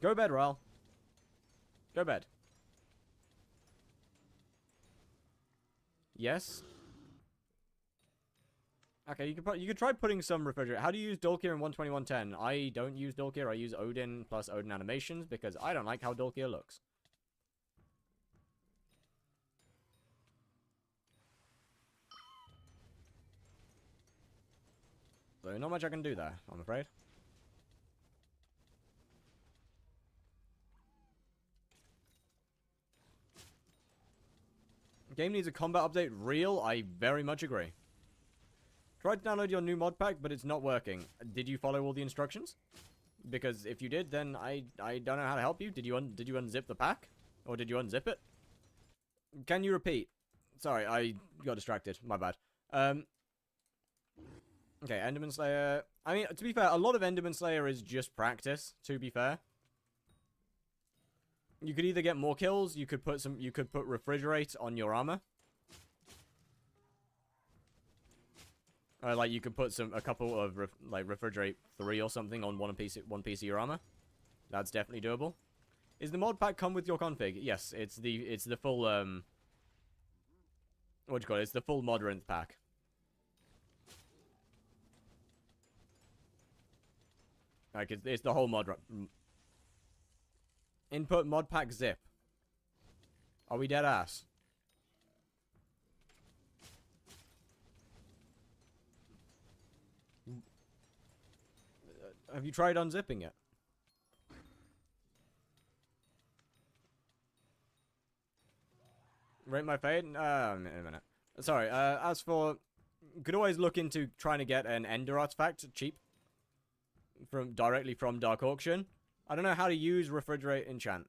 Go bed, Ral. Go bed. Yes. Okay, you could try putting some refrigerator. How do you use Dolkir in 121.10? I don't use Dolkir. I use Odin plus Odin animations because I don't like how Dolkir looks. So not much I can do there, I'm afraid. Game needs a combat update. Real? I very much agree. Tried to download your new mod pack, but it's not working. Did you follow all the instructions? Because if you did, then I don't know how to help you. Did you unzip the pack? Or did you unzip it? Can you repeat? Sorry, I got distracted. My bad. Okay, Enderman Slayer. I mean, to be fair, a lot of Enderman Slayer is just practice, to be fair. You could either get more kills, you could put refrigerate on your armor. Like you could put a couple of refrigerate 3 or something on one piece of your armor. That's definitely doable. Is the mod pack come with your config? Yes, it's the full what do you call it? It's the full Modrinth pack. Like it's the whole mod. Input mod pack zip. Are we dead ass? Have you tried unzipping it? Rate my fade? In a minute. Sorry, as for... Could always look into trying to get an Ender artifact cheap. directly from Dark Auction. I don't know how to use refrigerate enchant.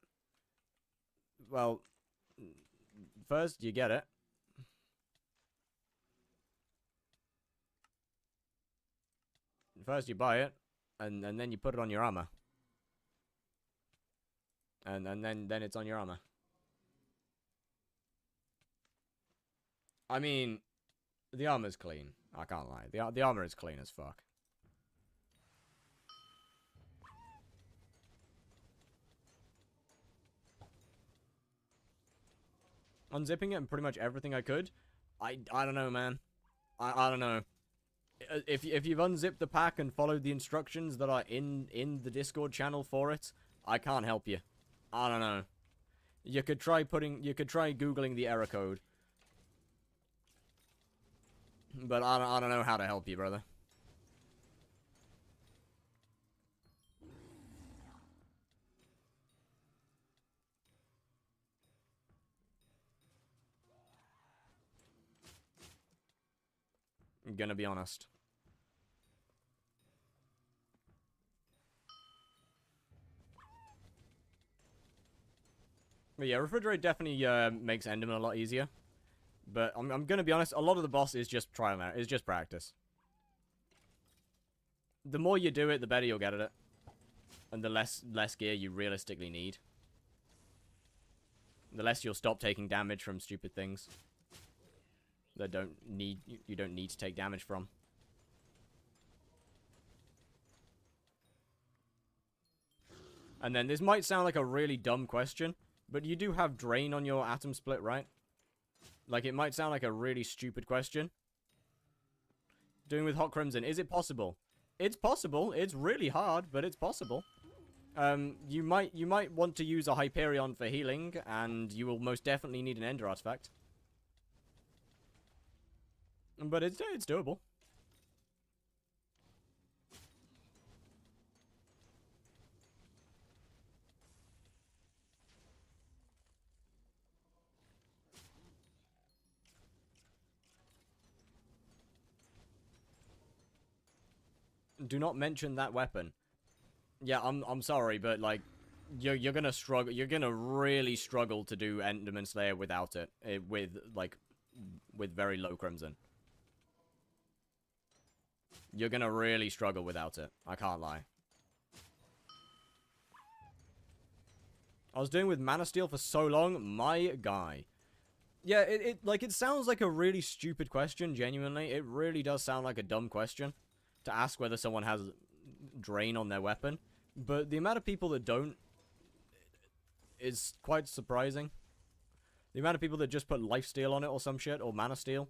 Well, first you get it. First you buy it, and then you put it on your armor. And then it's on your armor. I mean, the armor's clean. I can't lie. The armor is clean as fuck. Unzipping it and pretty much everything I could. I don't know, man. I don't know. If you've unzipped the pack and followed the instructions that are in the Discord channel for it, I can't help you. I don't know. You could try googling the error code. But I don't know how to help you, brother. I'm gonna be honest. But yeah, refrigerate definitely makes Enderman a lot easier. But I'm gonna be honest, a lot of the boss is just trial and error. It's just practice. The more you do it, the better you'll get at it. And the less gear you realistically need. The less you'll stop taking damage from stupid things that you don't need to take damage from. And then this might sound like a really dumb question, but you do have drain on your atom split, right? Like, it might sound like a really stupid question. Doing with Hot Crimson, is it possible? It's possible. It's really hard, but it's possible. You might want to use a Hyperion for healing, and you will most definitely need an Ender artifact. But it's doable. Do not mention that weapon. Yeah, I'm sorry, but like, you're gonna struggle. You're gonna really struggle to do Enderman Slayer without it. With very low Crimson. You're gonna really struggle without it. I can't lie. I was doing with Mana Steel for so long, my guy. Yeah, it sounds like a really stupid question, genuinely. It really does sound like a dumb question to ask whether someone has drain on their weapon. But the amount of people that don't is quite surprising. The amount of people that just put lifesteal on it or some shit, or Mana Steel,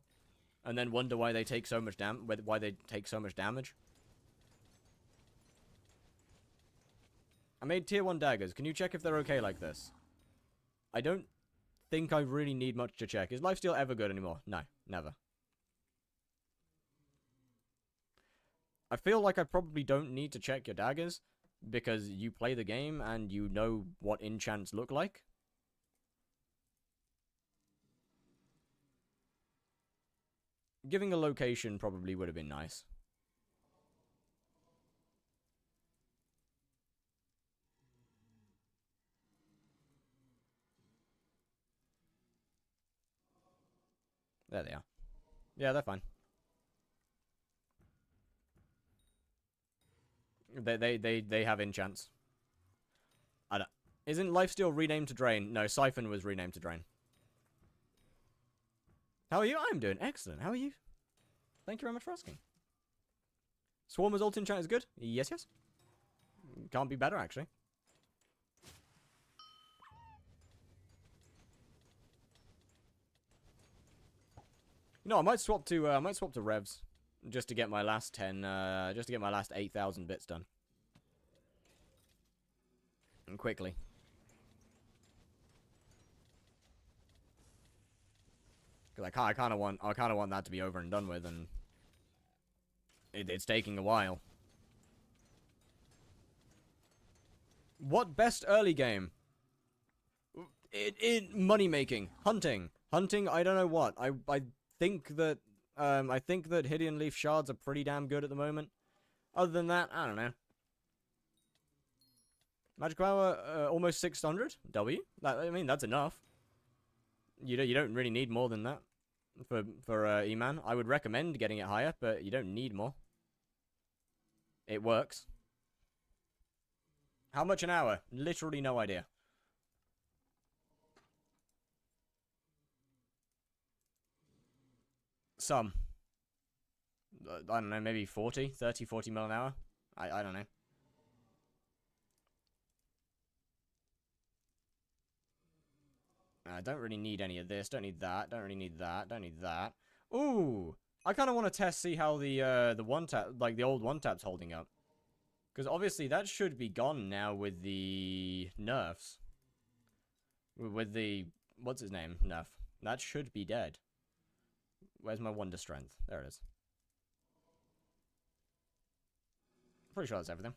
and then wonder why they take so much damage. I made tier 1 daggers. Can you check if they're okay like this? I don't think I really need much to check. Is lifesteal ever good anymore? No, never. I feel like I probably don't need to check your daggers, because you play the game and you know what enchants look like. Giving a location probably would have been nice. There they are. Yeah, they're fine. They have enchants. I don't... Isn't Lifesteal renamed to Drain? No, Siphon was renamed to Drain. How are you? I'm doing excellent. How are you? Thank you very much for asking. Swarmer's ult enchant is good? Yes, yes. Can't be better, actually. No, I might swap to Revs. Just to get my last 8,000 bits done. And quickly. Because I kind of want that to be over and done with, and it's taking a while. What best early game? Money making, hunting, I don't know what. I think that Hydian Leaf Shards are pretty damn good at the moment. Other than that, I don't know. Magic power, almost 600 W. I mean, that's enough. You don't really need more than that for E-Man. I would recommend getting it higher, but you don't need more. It works. How much an hour? Literally no idea. Some. I don't know, maybe 40 mil an hour. I don't know. I don't really need any of this. Don't need that. Don't really need that. Don't need that. Ooh! I kind of want to test, see how the one tap, like the old one tap's holding up. Because obviously that should be gone now with the nerfs. With the, what's his name? Nerf. That should be dead. Where's my wonder strength? There it is. Pretty sure that's everything.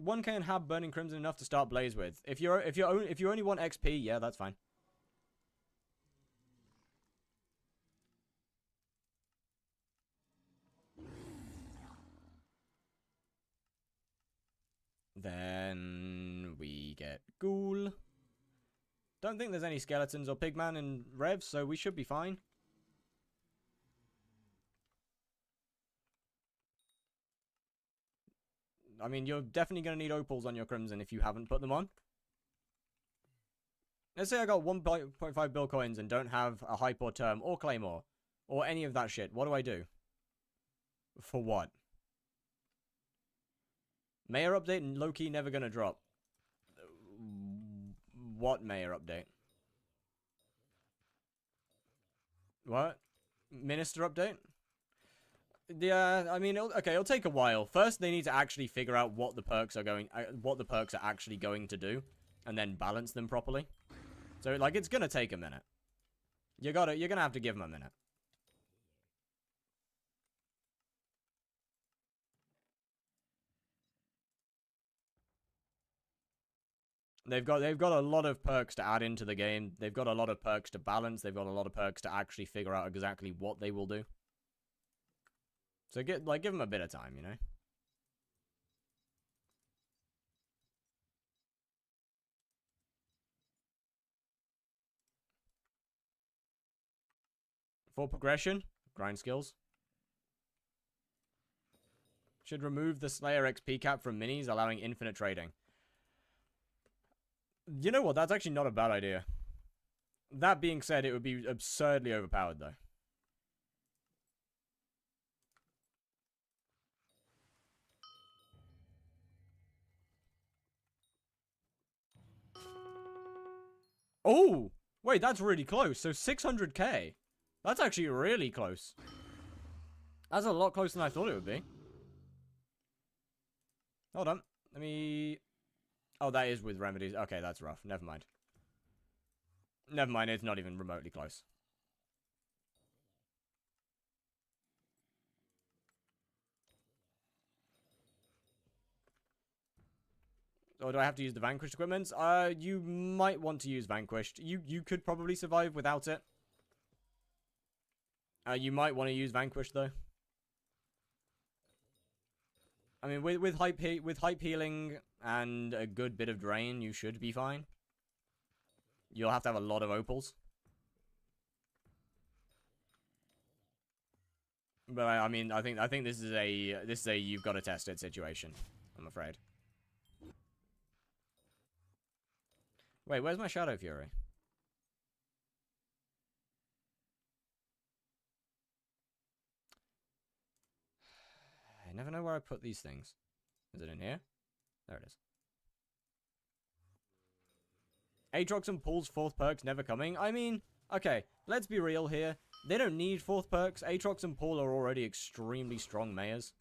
1k and have burning crimson enough to start Blaze with. If you only want XP, yeah, that's fine. Then we get Ghoul. Don't think there's any skeletons or pigman in Rev, so we should be fine. I mean, you're definitely going to need opals on your crimson if you haven't put them on. Let's say I got 1.5 bill coins and don't have a hype or term or claymore or any of that shit. What do I do? For what? Mayor update and low-key never going to drop. What mayor update? What? Minister update? Yeah, I mean, it'll take a while. First, they need to actually figure out what the perks are actually going to do, and then balance them properly. So, like, it's gonna take a minute. You're gonna have to give them a minute. They've got a lot of perks to add into the game. They've got a lot of perks to balance. They've got a lot of perks to actually figure out exactly what they will do. So give them a bit of time, you know. For progression, grind skills. Should remove the Slayer XP cap from minis, allowing infinite trading. You know what? That's actually not a bad idea. That being said, it would be absurdly overpowered, though. Oh! Wait, that's really close. So 600k. That's actually really close. That's a lot closer than I thought it would be. Hold on. Let me... Oh, that is with remedies. Okay, that's rough. Never mind. Never mind, it's not even remotely close. Or do I have to use the Vanquished equipment? You might want to use Vanquished. You could probably survive without it. You might want to use Vanquished, though. I mean, with hype healing and a good bit of drain, you should be fine. You'll have to have a lot of opals. But I mean, I think this is a you've got to test it situation. I'm afraid. Wait, where's my Shadow Fury? I never know where I put these things. Is it in here? There it is. Aatrox and Paul's fourth perks never coming. I mean, okay, let's be real here. They don't need fourth perks. Aatrox and Paul are already extremely strong mayors.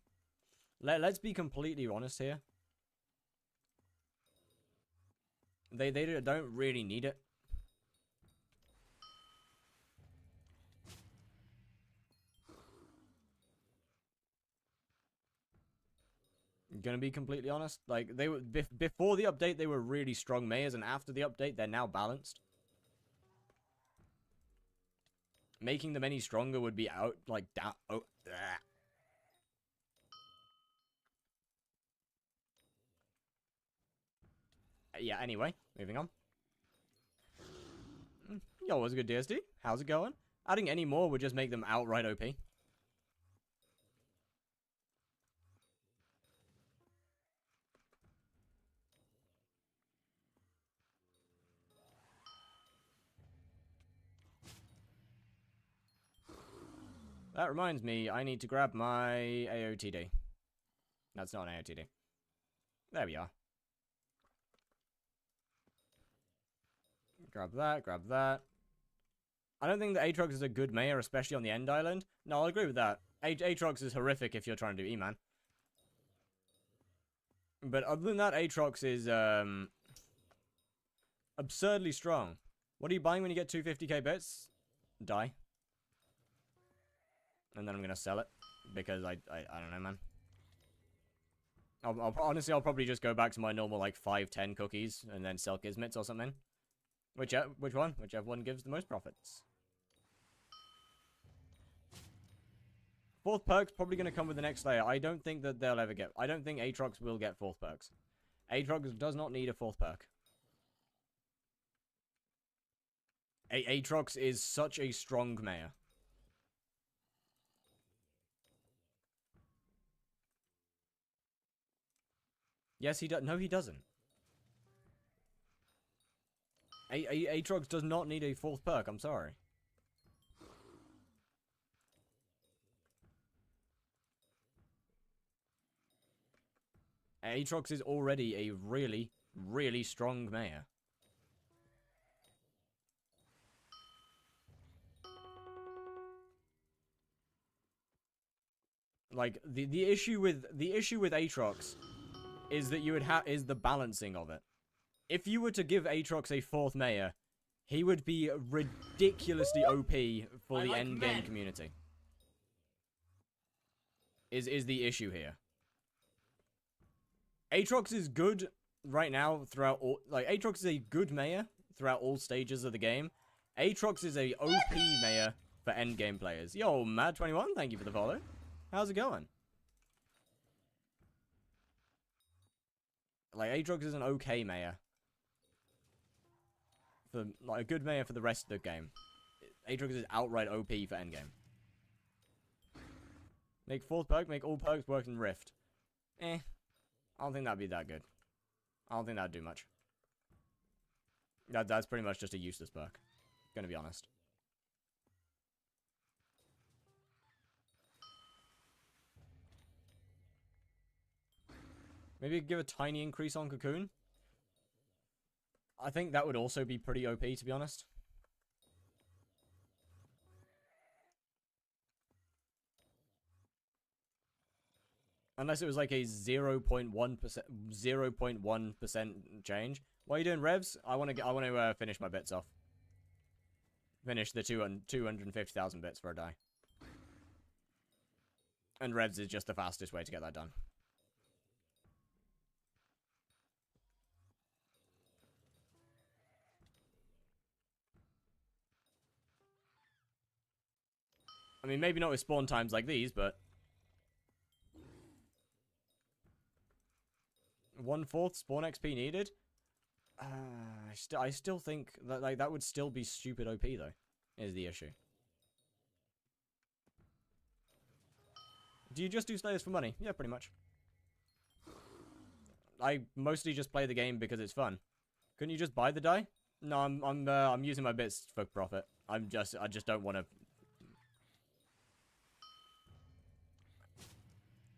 Let's be completely honest here. They don't really need it. I'm gonna be completely honest. Like, they were before the update, they were really strong mayors, and after the update, they're now balanced. Making them any stronger would be out like down. Oh, Yeah, anyway, moving on. Yo, what's good, DSD? How's it going? Adding any more would just make them outright OP. That reminds me, I need to grab my AOTD. That's not an AOTD. There we are. Grab that, grab that. I don't think that Aatrox is a good mayor, especially on the end island. No, I'll agree with that. Aatrox is horrific if you're trying to do E-Man. But other than that, Aatrox is, absurdly strong. What are you buying when you get 250k bits? Die. And then I'm gonna sell it. Because I don't know, man. Honestly, I'll probably just go back to my normal, like, 5-10 cookies and then sell Gizmits or something. Which one? Whichever one gives the most profits. Fourth perk's probably going to come with the next layer. I don't think that they'll ever get... I don't think Aatrox will get fourth perks. Aatrox does not need a fourth perk. Aatrox is such a strong mayor. Yes, he does. No, he doesn't. Aatrox does not need a fourth perk. I'm sorry. Aatrox is already a really, really strong mayor. Like the issue with Aatrox is that you would is the balancing of it. If you were to give Aatrox a fourth mayor, he would be ridiculously OP for the endgame community. Is the issue here. Aatrox is good right now throughout all... Like, Aatrox is a good mayor throughout all stages of the game. Aatrox is a OP mayor for endgame players. Yo, Mad21, thank you for the follow. How's it going? Like, Aatrox is an okay mayor. For, like, a good mayor for the rest of the game. Aatrox is outright OP for endgame. Make fourth perk, make all perks work in Rift. I don't think that'd be that good. I don't think that'd do much. That's pretty much just a useless perk. Gonna be honest. Maybe give a tiny increase on Cocoon. I think that would also be pretty OP, to be honest. Unless it was like a 0.1% change. What are you doing, Revs? I want to finish my bits off. Finish the 250,000 bits for a die. And Revs is just the fastest way to get that done. I mean, maybe not with spawn times like these, but... 1/4 spawn XP needed? I still think that, like, that would still be stupid OP, though, is the issue. Do you just do Slayers for money? Yeah, pretty much. I mostly just play the game because it's fun. Couldn't you just buy the die? No, I'm using my bits for profit. I just don't want to...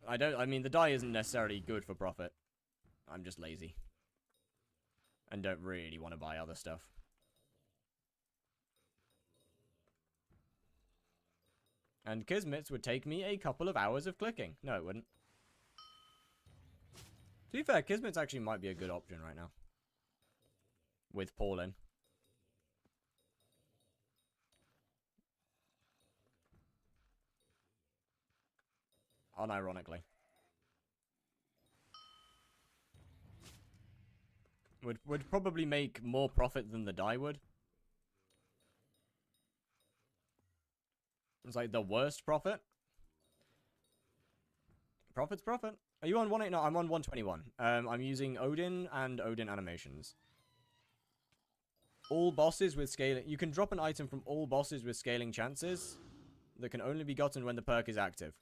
I mean, the die isn't necessarily good for profit. I'm just lazy. And don't really want to buy other stuff. And Kismets would take me a couple of hours of clicking. No, it wouldn't. To be fair, Kismets actually might be a good option right now. With Paulin. Unironically. Would probably make more profit than the die would. It's like the worst profit. Profit's profit. Are you on 189? No, I'm on 121. I'm using Odin and Odin animations. All bosses with scaling... You can drop an item from all bosses with scaling chances that can only be gotten when the perk is active.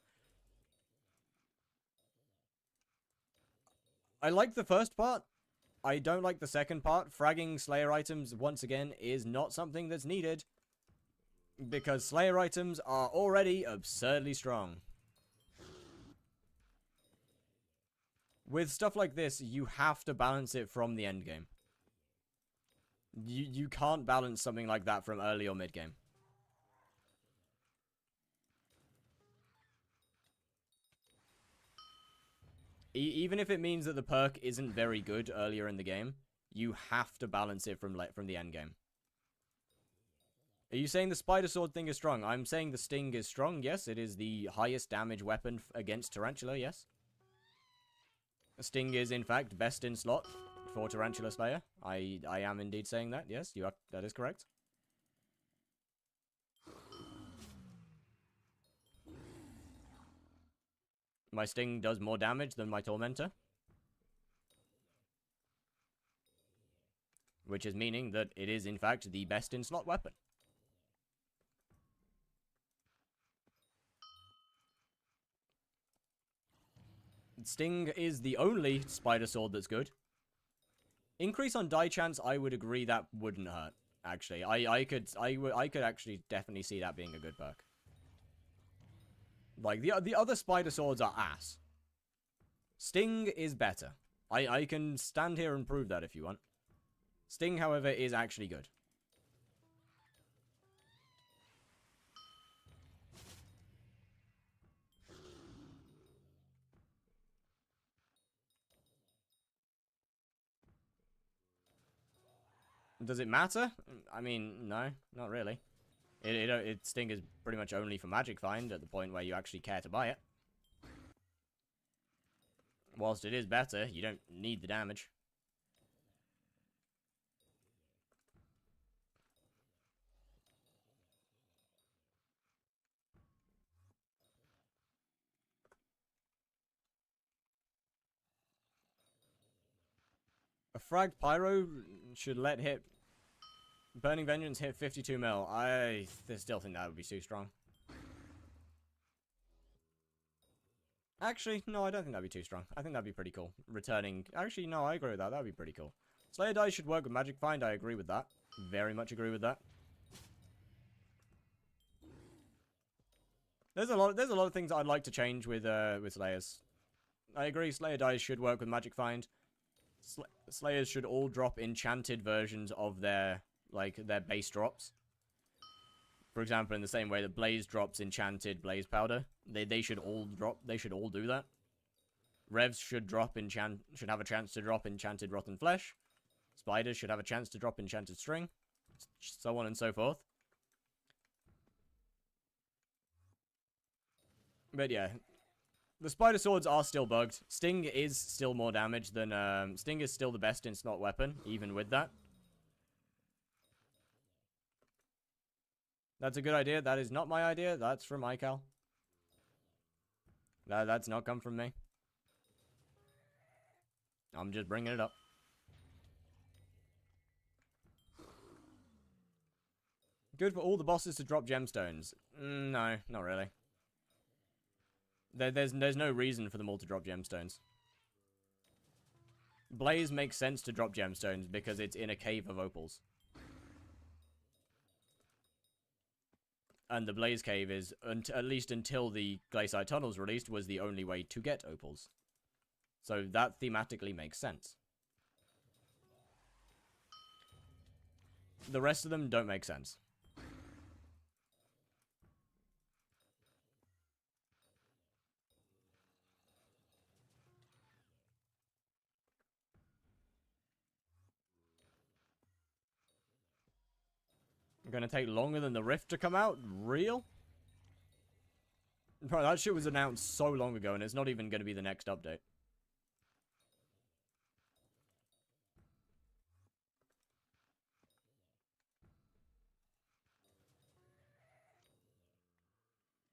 I like the first part. I don't like the second part. Fragging Slayer items, once again, is not something that's needed. Because Slayer items are already absurdly strong. With stuff like this, you have to balance it from the endgame. You can't balance something like that from early or mid game. Even if it means that the perk isn't very good earlier in the game, you have to balance it from the end game. Are you saying the spider sword thing is strong? I'm saying the sting is strong. Yes, it is the highest damage weapon against Tarantula. Yes. Sting is in fact best in slot for Tarantula Slayer. I am indeed saying that. Yes, you are. That is correct. My Sting does more damage than my Tormentor. Which is meaning that it is in fact the best in slot weapon. Sting is the only spider sword that's good. Increase on die chance, I would agree that wouldn't hurt. Actually, I could actually definitely see that being a good perk. Like the other spider swords are ass. Sting is better. I can stand here and prove that if you want. Sting, however, is actually good. Does it matter? I mean, no, not really. Sting is pretty much only for Magic Find at the point where you actually care to buy it. Whilst it is better, you don't need the damage. A fragged Pyro should let hit... Burning Vengeance hit 52 mil. I still think that would be too strong. Actually, no, I don't think that'd be too strong. I think that'd be pretty cool. Returning... Actually, no, I agree with that. That'd be pretty cool. Slayer dice should work with Magic Find. I agree with that. Very much agree with that. There's a lot of things I'd like to change with Slayers. I agree, Slayer dice should work with Magic Find. Slayers should all drop enchanted versions of their base drops. For example, in the same way that Blaze drops enchanted Blaze Powder, they should all drop. They should all do that. Revs should have a chance to drop enchanted Rotten Flesh. Spiders should have a chance to drop enchanted String, so on and so forth. But yeah, the spider swords are still bugged. Sting is still more damage than Sting is still the best in slot weapon, even with that. That's a good idea. That is not my idea. That's from iCal. That's not come from me. I'm just bringing it up. Good for all the bosses to drop gemstones. No, not really. There's no reason for them all to drop gemstones. Blaze makes sense to drop gemstones because it's in a cave of opals. And the Blaze Cave is, at least until the Glacier Tunnels released, was the only way to get opals. So that thematically makes sense. The rest of them don't make sense. Gonna take longer than the Rift to come out? Real? Bro, that shit was announced so long ago, and it's not even gonna be the next update.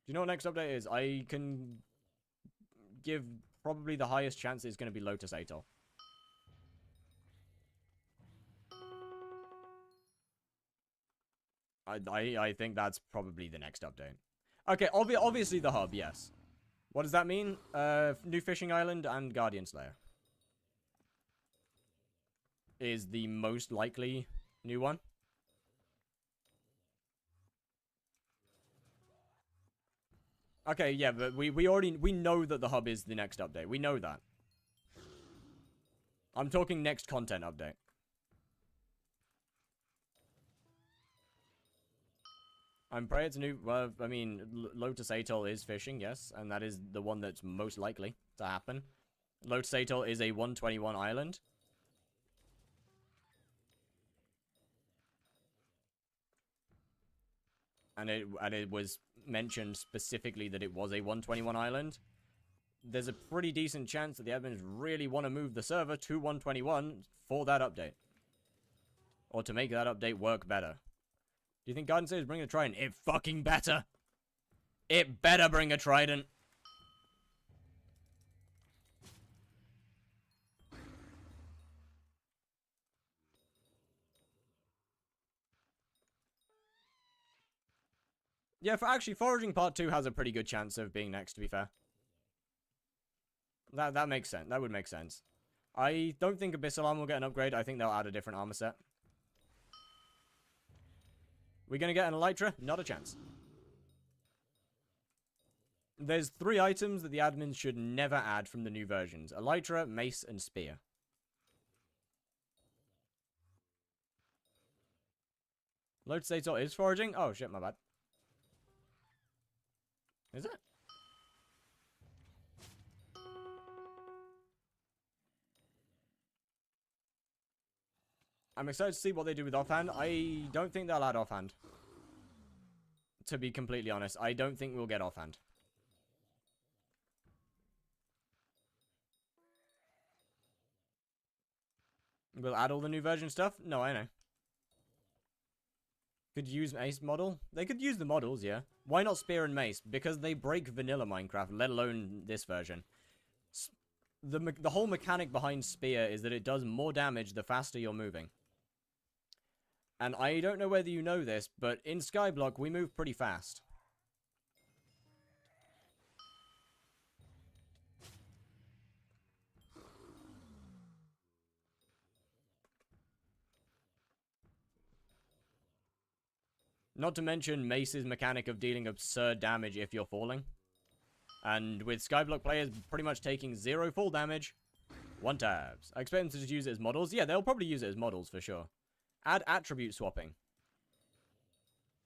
Do you know what next update is? I can give probably the highest chance is going to be Lotus Atoll. I think that's probably the next update. Okay, obviously the hub, yes. What does that mean? New Fishing Island and Guardian Slayer is the most likely new one. Okay, yeah, but we know that the hub is the next update. We know that. I'm talking next content update. I'm praying it's new. Well, I mean, Lotus Atoll is fishing, yes, and that is the one that's most likely to happen. Lotus Atoll is a 121 island. And it was mentioned specifically that it was a 121 island. There's a pretty decent chance that the admins really want to move the server to 121 for that update. Or to make that update work better. Do you think Guardian Slayer is bringing a trident? It fucking better! It better bring a trident! Yeah, actually, Foraging Part 2 has a pretty good chance of being next, to be fair. That makes sense. That would make sense. I don't think Abyssal Armor will get an upgrade. I think they'll add a different armor set. We're gonna get an Elytra? Not a chance. There's 3 items that the admins should never add from the new versions. Elytra, Mace, and Spear. Lotus Atoll is foraging? Oh, shit, my bad. Is it? I'm excited to see what they do with offhand. I don't think they'll add offhand. To be completely honest, I don't think we'll get offhand. We'll add all the new version stuff? No, I know. Could use Mace model? They could use the models, yeah. Why not Spear and Mace? Because they break vanilla Minecraft, let alone this version. The whole mechanic behind Spear is that it does more damage the faster you're moving. And I don't know whether you know this, but in skyblock we move pretty fast. Not to mention Mace's mechanic of dealing absurd damage if you're falling. And with skyblock players pretty much taking 0 fall damage, 1 tabs. I expect them to just use it as models. Yeah, they'll probably use it as models for sure. Add attribute swapping.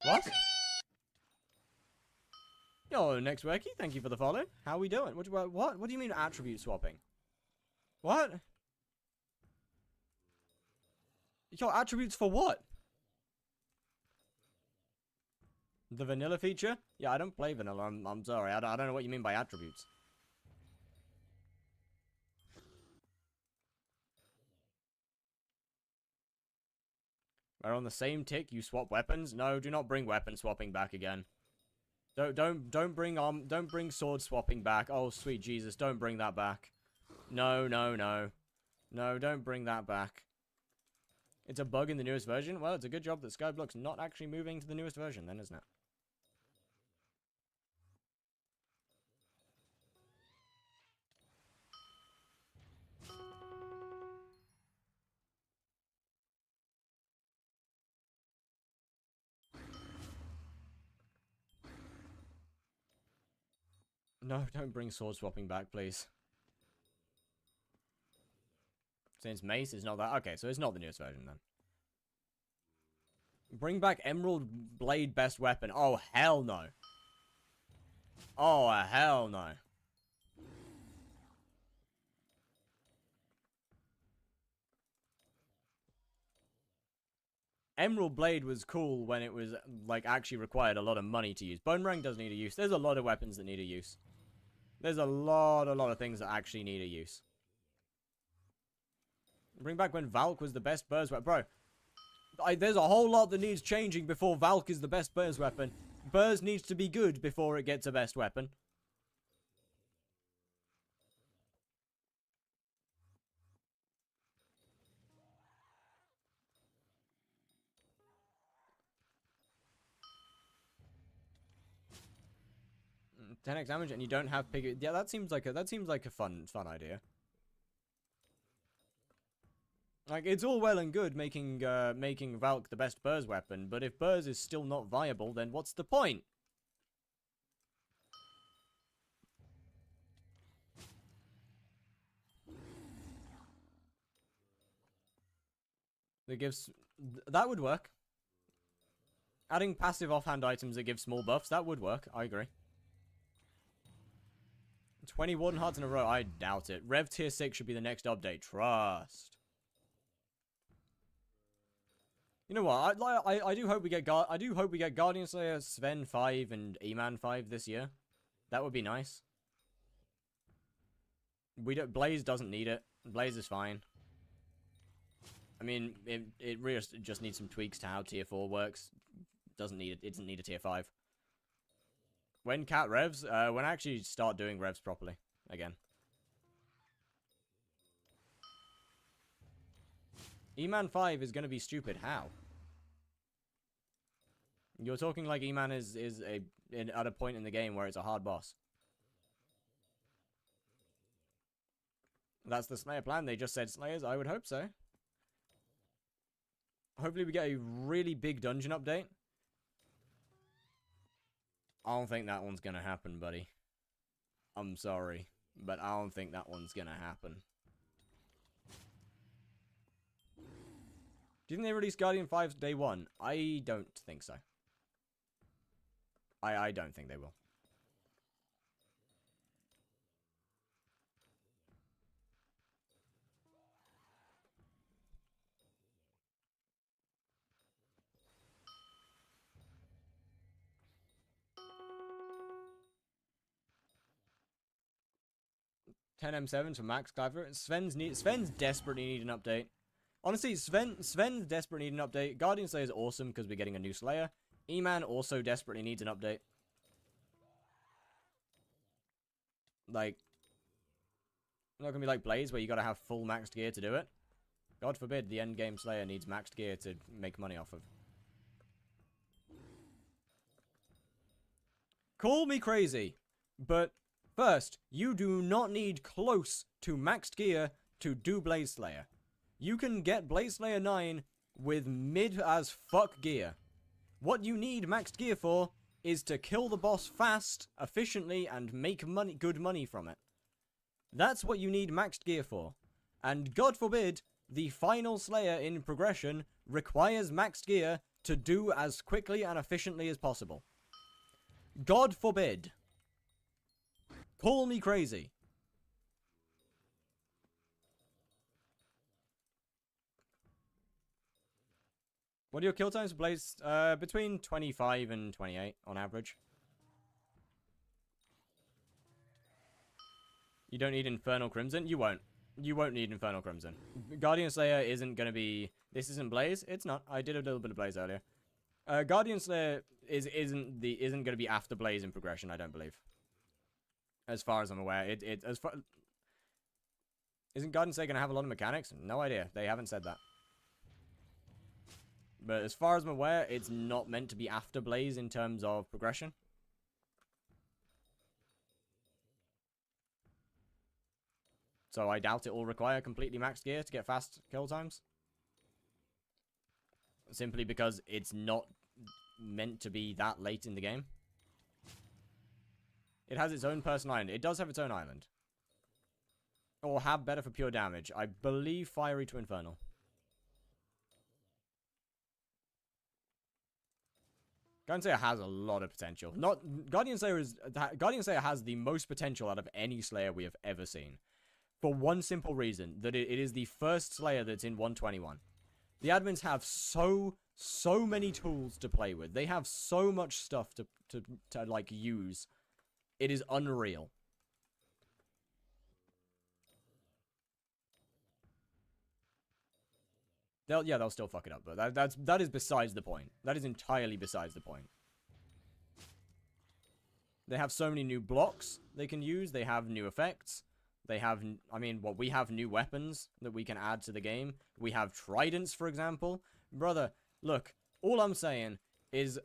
What? Yo, next Werky, thank you for the follow. How are we doing? What do you mean attribute swapping? What? Yo, attributes for what? The vanilla feature? Yeah, I don't play vanilla. I'm sorry. I don't know what you mean by attributes. We're on the same tick. You swap weapons? No, do not bring weapon swapping back again. Don't bring sword swapping back. Oh, sweet Jesus, don't bring that back. No, no, no. No, don't bring that back. It's a bug in the newest version? Well, it's a good job that Skyblock's not actually moving to the newest version then, isn't it? No, don't bring sword swapping back, please. Since Mace is not that... Okay, so it's not the newest version, then. Bring back Emerald Blade best weapon. Oh, hell no. Oh, hell no. Emerald Blade was cool when it was, like, actually required a lot of money to use. Boomerang does need a use. There's a lot of weapons that need a use. There's a lot of things that actually need a use. Bring back when Valk was the best burst weapon. Bro, there's a whole lot that needs changing before Valk is the best burst weapon. Burst needs to be good before it gets a best weapon. 10x damage and you don't have pig. Yeah, that seems like a fun idea. Like, it's all well and good making Valk the best Burrs weapon, but if Burrs is still not viable, then what's the point? That would work. Adding passive offhand items that give small buffs, that would work. I agree. 20 Warden Hearts in a row, I doubt it. Rev Tier 6 should be the next update. Trust. You know what? I do hope we get Guardian Slayer, Sven 5, and E-Man 5 this year. That would be nice. Blaze doesn't need it. Blaze is fine. I mean, it really just needs some tweaks to how Tier 4 works. It doesn't need a Tier 5. When Cat revs, when I actually start doing revs properly again. E-Man 5 is going to be stupid. How? You're talking like E-Man is at a point in the game where it's a hard boss. That's the Slayer plan. They just said Slayers. I would hope so. Hopefully we get a really big dungeon update. I don't think that one's going to happen, buddy. I'm sorry, but I don't think that one's going to happen. Do you think they released Guardian 5 day one? I don't think so. I don't think they will. $10M7 for Max Clever. Sven's desperately need an update. Honestly, Sven's desperately need an update. Guardian Slayer is awesome because we're getting a new Slayer. E-Man also desperately needs an update. Like, not gonna be like Blaze where you gotta have full maxed gear to do it. God forbid the endgame Slayer needs maxed gear to make money off of. Call me crazy, but first, you do not need close to maxed gear to do Blaze Slayer. You can get Blaze Slayer 9 with mid as fuck gear. What you need maxed gear for is to kill the boss fast, efficiently, and make good money from it. That's what you need maxed gear for. And God forbid, the final Slayer in progression requires maxed gear to do as quickly and efficiently as possible. God forbid. Call me crazy. What are your kill times for Blaze? Between 25 and 28 on average. You don't need Infernal Crimson? You won't. You won't need Infernal Crimson. Guardian Slayer isn't going to be... This isn't Blaze? It's not. I did a little bit of Blaze earlier. Guardian Slayer isn't going to be after Blaze in progression, I don't believe. As far as I'm aware. Isn't Guardian Slayer going to have a lot of mechanics? No idea. They haven't said that. But as far as I'm aware, it's not meant to be after Blaze in terms of progression. So I doubt it will require completely maxed gear to get fast kill times. Simply because it's not meant to be that late in the game. It has its own personal island. It does have its own island. Or have better for pure damage. I believe Fiery to Infernal. Guardian Slayer has a lot of potential. Guardian Slayer has the most potential out of any Slayer we have ever seen. For one simple reason, that it is the first Slayer that's in 121. The admins have so many tools to play with. They have so much stuff to like use. It is unreal. They'll still fuck it up, but that is besides the point. That is entirely besides the point. They have so many new blocks they can use. They have new effects. They have, we have new weapons that we can add to the game. We have tridents, for example. Brother, look, all I'm saying is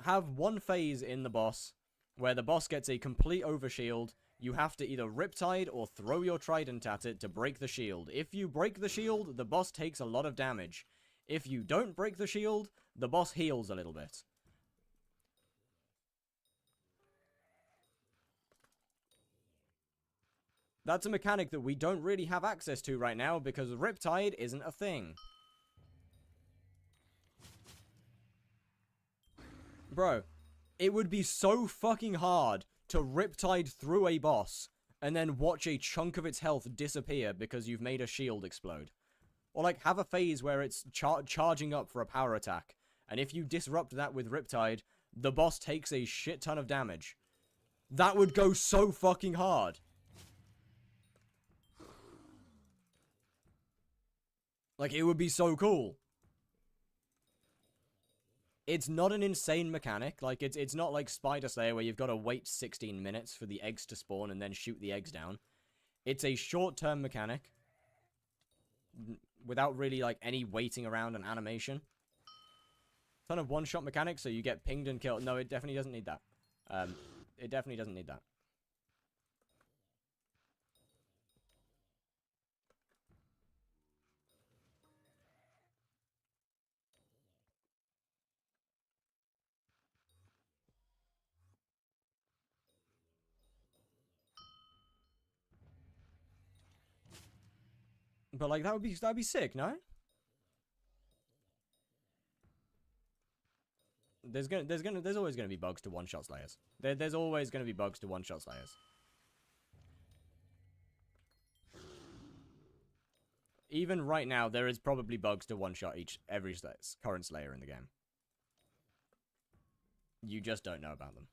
have one phase in the boss, where the boss gets a complete overshield. You have to either Riptide or throw your trident at it to break the shield. If you break the shield, the boss takes a lot of damage. If you don't break the shield, the boss heals a little bit. That's a mechanic that we don't really have access to right now because Riptide isn't a thing. Bro, it would be so fucking hard to Riptide through a boss and then watch a chunk of its health disappear because you've made a shield explode. Or like have a phase where it's charging up for a power attack, and if you disrupt that with Riptide, the boss takes a shit ton of damage. That would go so fucking hard. Like, it would be so cool. It's not an insane mechanic. Like, it's not like Spider Slayer where you've got to wait 16 minutes for the eggs to spawn and then shoot the eggs down. It's a short-term mechanic. Without really, like, any waiting around and animation. Ton of one-shot mechanics, so you get pinged and killed. No, it definitely doesn't need that. It definitely doesn't need that. But like that'd be sick, no? There's always gonna be bugs to one-shot slayers. There's always gonna be bugs to one-shot slayers. Even right now, there is probably bugs to one-shot every current slayer in the game. You just don't know about them.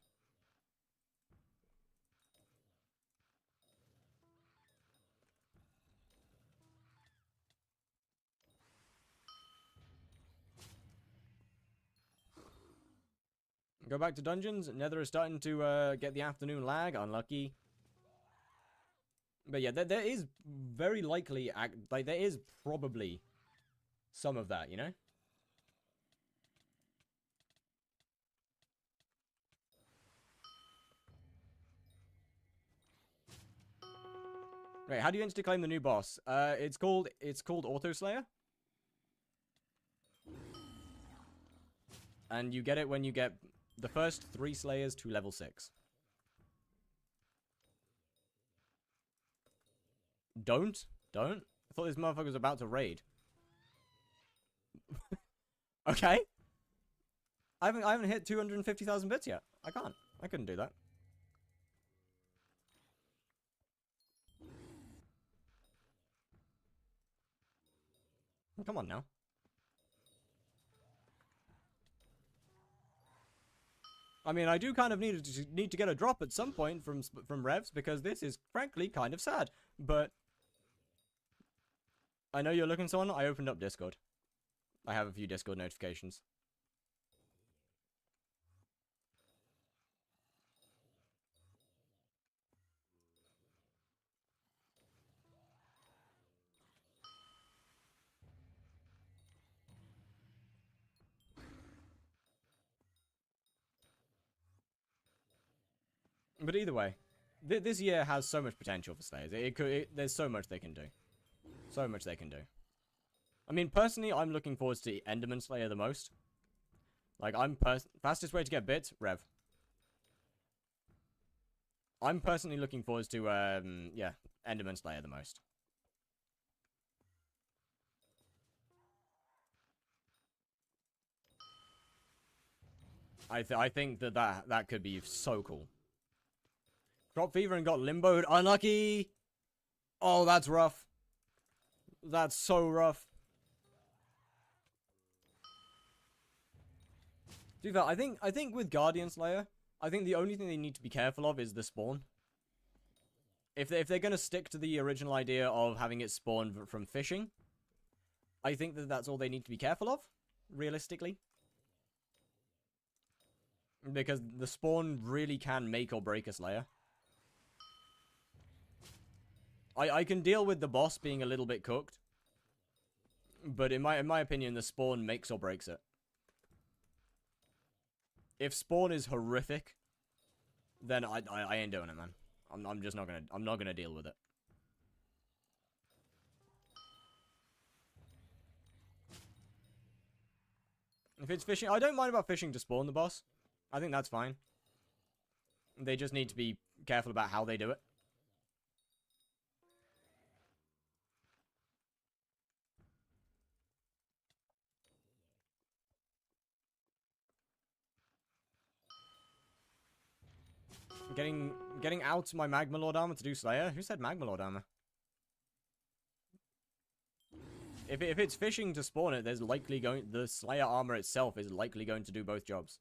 Go back to dungeons. Nether is starting to get the afternoon lag. Unlucky. But yeah, there is very likely, like, there is probably some of that, you know? Wait, how do you insta-claim the new boss? It's called Auto Slayer. And you get it when you get the first 3 Slayers to level 6. Don't? I thought this motherfucker was about to raid. Okay. I haven't hit 250,000 bits yet. I couldn't do that. Come on now. I mean, I do kind of need to get a drop at some point from revs because this is frankly kind of sad. But I know you're looking someone. I opened up Discord. I have a few Discord notifications. But either way, this year has so much potential for Slayers. There's so much they can do. So much they can do. I mean, personally, I'm looking forward to Enderman Slayer the most. Like, fastest way to get bits, Rev. I'm personally looking forward to, yeah, Enderman Slayer the most. I think that could be so cool. Drop Fever and got limboed. Unlucky! Oh, that's rough. That's so rough. To be fair, I think with Guardian Slayer, I think the only thing they need to be careful of is the spawn. If they're gonna stick to the original idea of having it spawn from fishing, I think that's all they need to be careful of, realistically. Because the spawn really can make or break a Slayer. I can deal with the boss being a little bit cooked, but in my opinion, the spawn makes or breaks it. If spawn is horrific, then I ain't doing it, man. I'm just not gonna deal with it. If it's fishing, I don't mind about fishing to spawn the boss. I think that's fine. They just need to be careful about how they do it. Getting out my Magma Lord armor to do Slayer? Who said Magma Lord armor? If it's fishing to spawn it, the Slayer armor itself is likely going to do both jobs.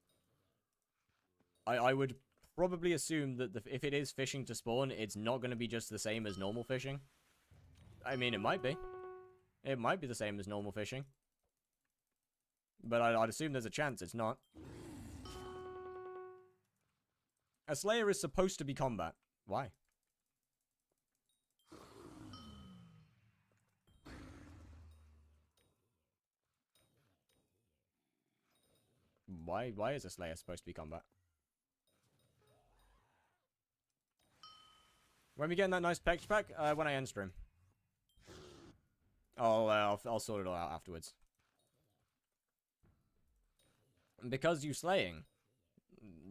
I would probably assume that if it is fishing to spawn, it's not going to be just the same as normal fishing. I mean, it might be. It might be the same as normal fishing. But I'd assume there's a chance it's not. A Slayer is supposed to be combat. Why? Why is a Slayer supposed to be combat? When we get that nice texture pack? When I end stream. I'll sort it all out afterwards. Because you slaying,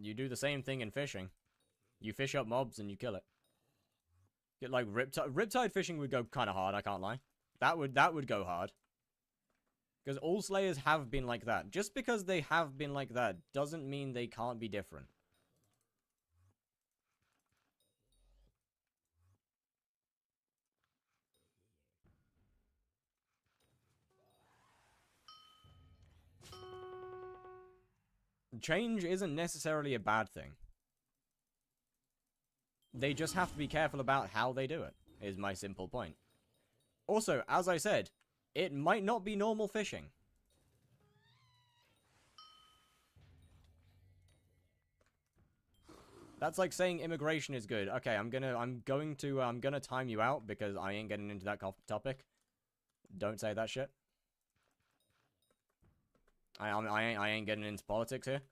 you do the same thing in fishing. You fish up mobs and you kill it. Get like Riptide fishing would go kind of hard, I can't lie. That would go hard. Because all Slayers have been like that. Just because they have been like that doesn't mean they can't be different. Change isn't necessarily a bad thing. They just have to be careful about how they do it, is my simple point. Also, as I said, it might not be normal fishing. That's like saying immigration is good. Okay, I'm gonna time you out because I ain't getting into that topic. Don't say that shit. I ain't getting into politics here.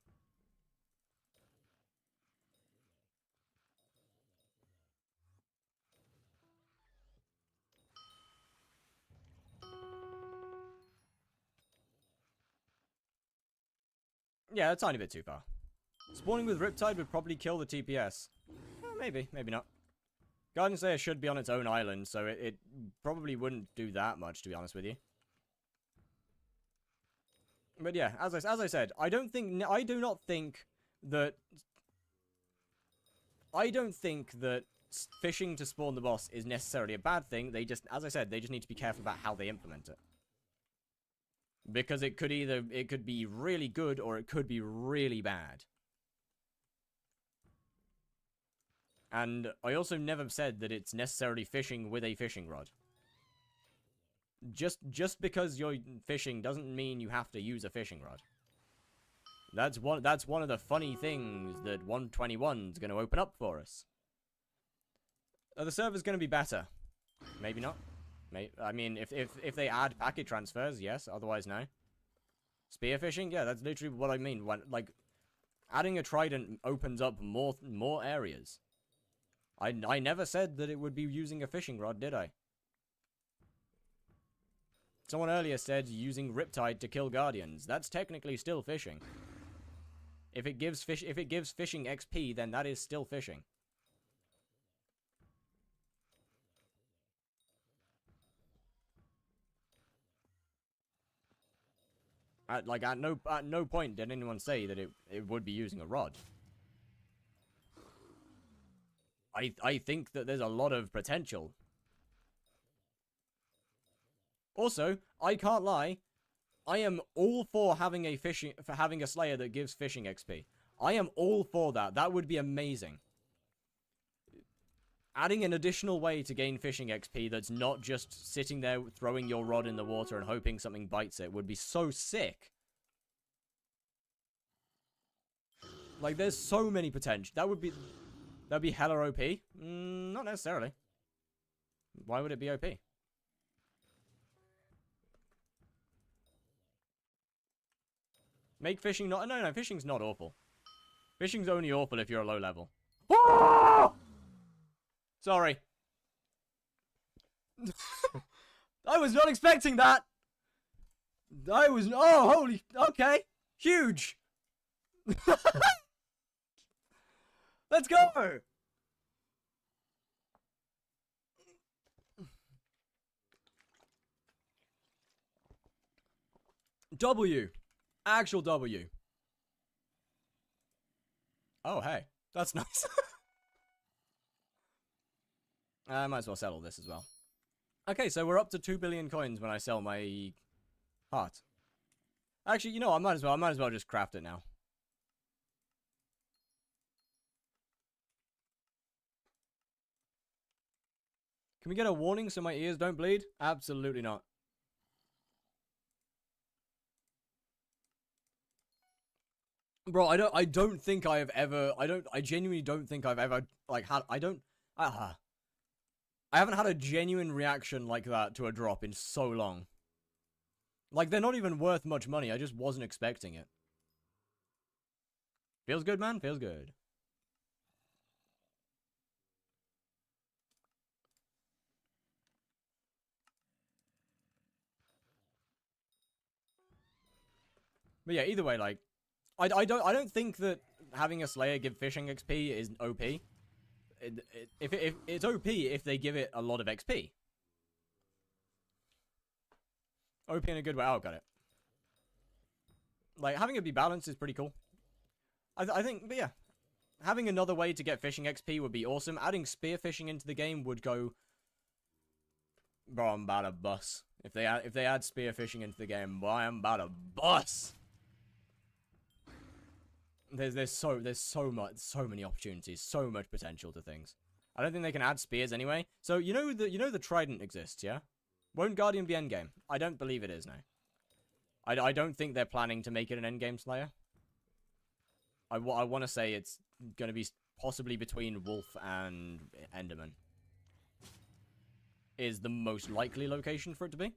Yeah, a tiny bit too far. Spawning with Riptide would probably kill the TPS. Maybe, maybe not. Guardian Slayer should be on its own island, so it probably wouldn't do that much, to be honest with you. But yeah, as I said, I do not think that fishing to spawn the boss is necessarily a bad thing. They just, as I said, they just need to be careful about how they implement it. Because it could be really good or it could be really bad. And I also never said that it's necessarily fishing with a fishing rod. Just because you're fishing doesn't mean you have to use a fishing rod. That's one of the funny things that 121's going to open up for us. The server's going to be better. Maybe not. I mean, if they add packet transfers, yes. Otherwise, no. Spearfishing, yeah, that's literally what I mean. When like adding a trident opens up more areas. I never said that it would be using a fishing rod, did I? Someone earlier said using Riptide to kill guardians. That's technically still fishing. If it gives fishing XP, then that is still fishing. At no point did anyone say that it would be using a rod. I think that there's a lot of potential. Also, I can't lie, I am all for having a Slayer that gives fishing XP. I am all for that. That would be amazing. Adding an additional way to gain fishing XP that's not just sitting there throwing your rod in the water and hoping something bites it would be so sick. Like, there's so many potential. That'd be hella OP? Not necessarily. Why would it be OP? Make fishing not... No, fishing's not awful. Fishing's only awful if you're a low level. Oh! Sorry. I was not expecting that. Oh, holy, okay. Huge. Let's go. W. Actual W. Oh, hey. That's nice. I might as well settle this as well. Okay, so we're up to 2 billion coins when I sell my heart. Actually, you know, I might as well just craft it now. Can we get a warning so my ears don't bleed? Absolutely not. Bro, I don't think I have ever, I genuinely don't think I've ever, like, I haven't had a genuine reaction like that to a drop in so long. Like, they're not even worth much money, I just wasn't expecting it. Feels good, man, feels good. But yeah, either way, like, I don't think that having a Slayer give fishing XP is OP. If it's OP if they give it a lot of XP. OP in a good way. Oh, got it. Like, having it be balanced is pretty cool. I think, but yeah. Having another way to get fishing XP would be awesome. Adding spearfishing into the game would go... Bro, I'm about to bust. If they add spearfishing into the game, boy, I'm about to bust. There's so many opportunities, so much potential to things. I don't think they can add spears anyway. So you know the trident exists, yeah? Won't Guardian be endgame? I don't believe it is now. I don't think they're planning to make it an endgame Slayer. I want to say it's going to be possibly between Wolf and Enderman. Is the most likely location for it to be.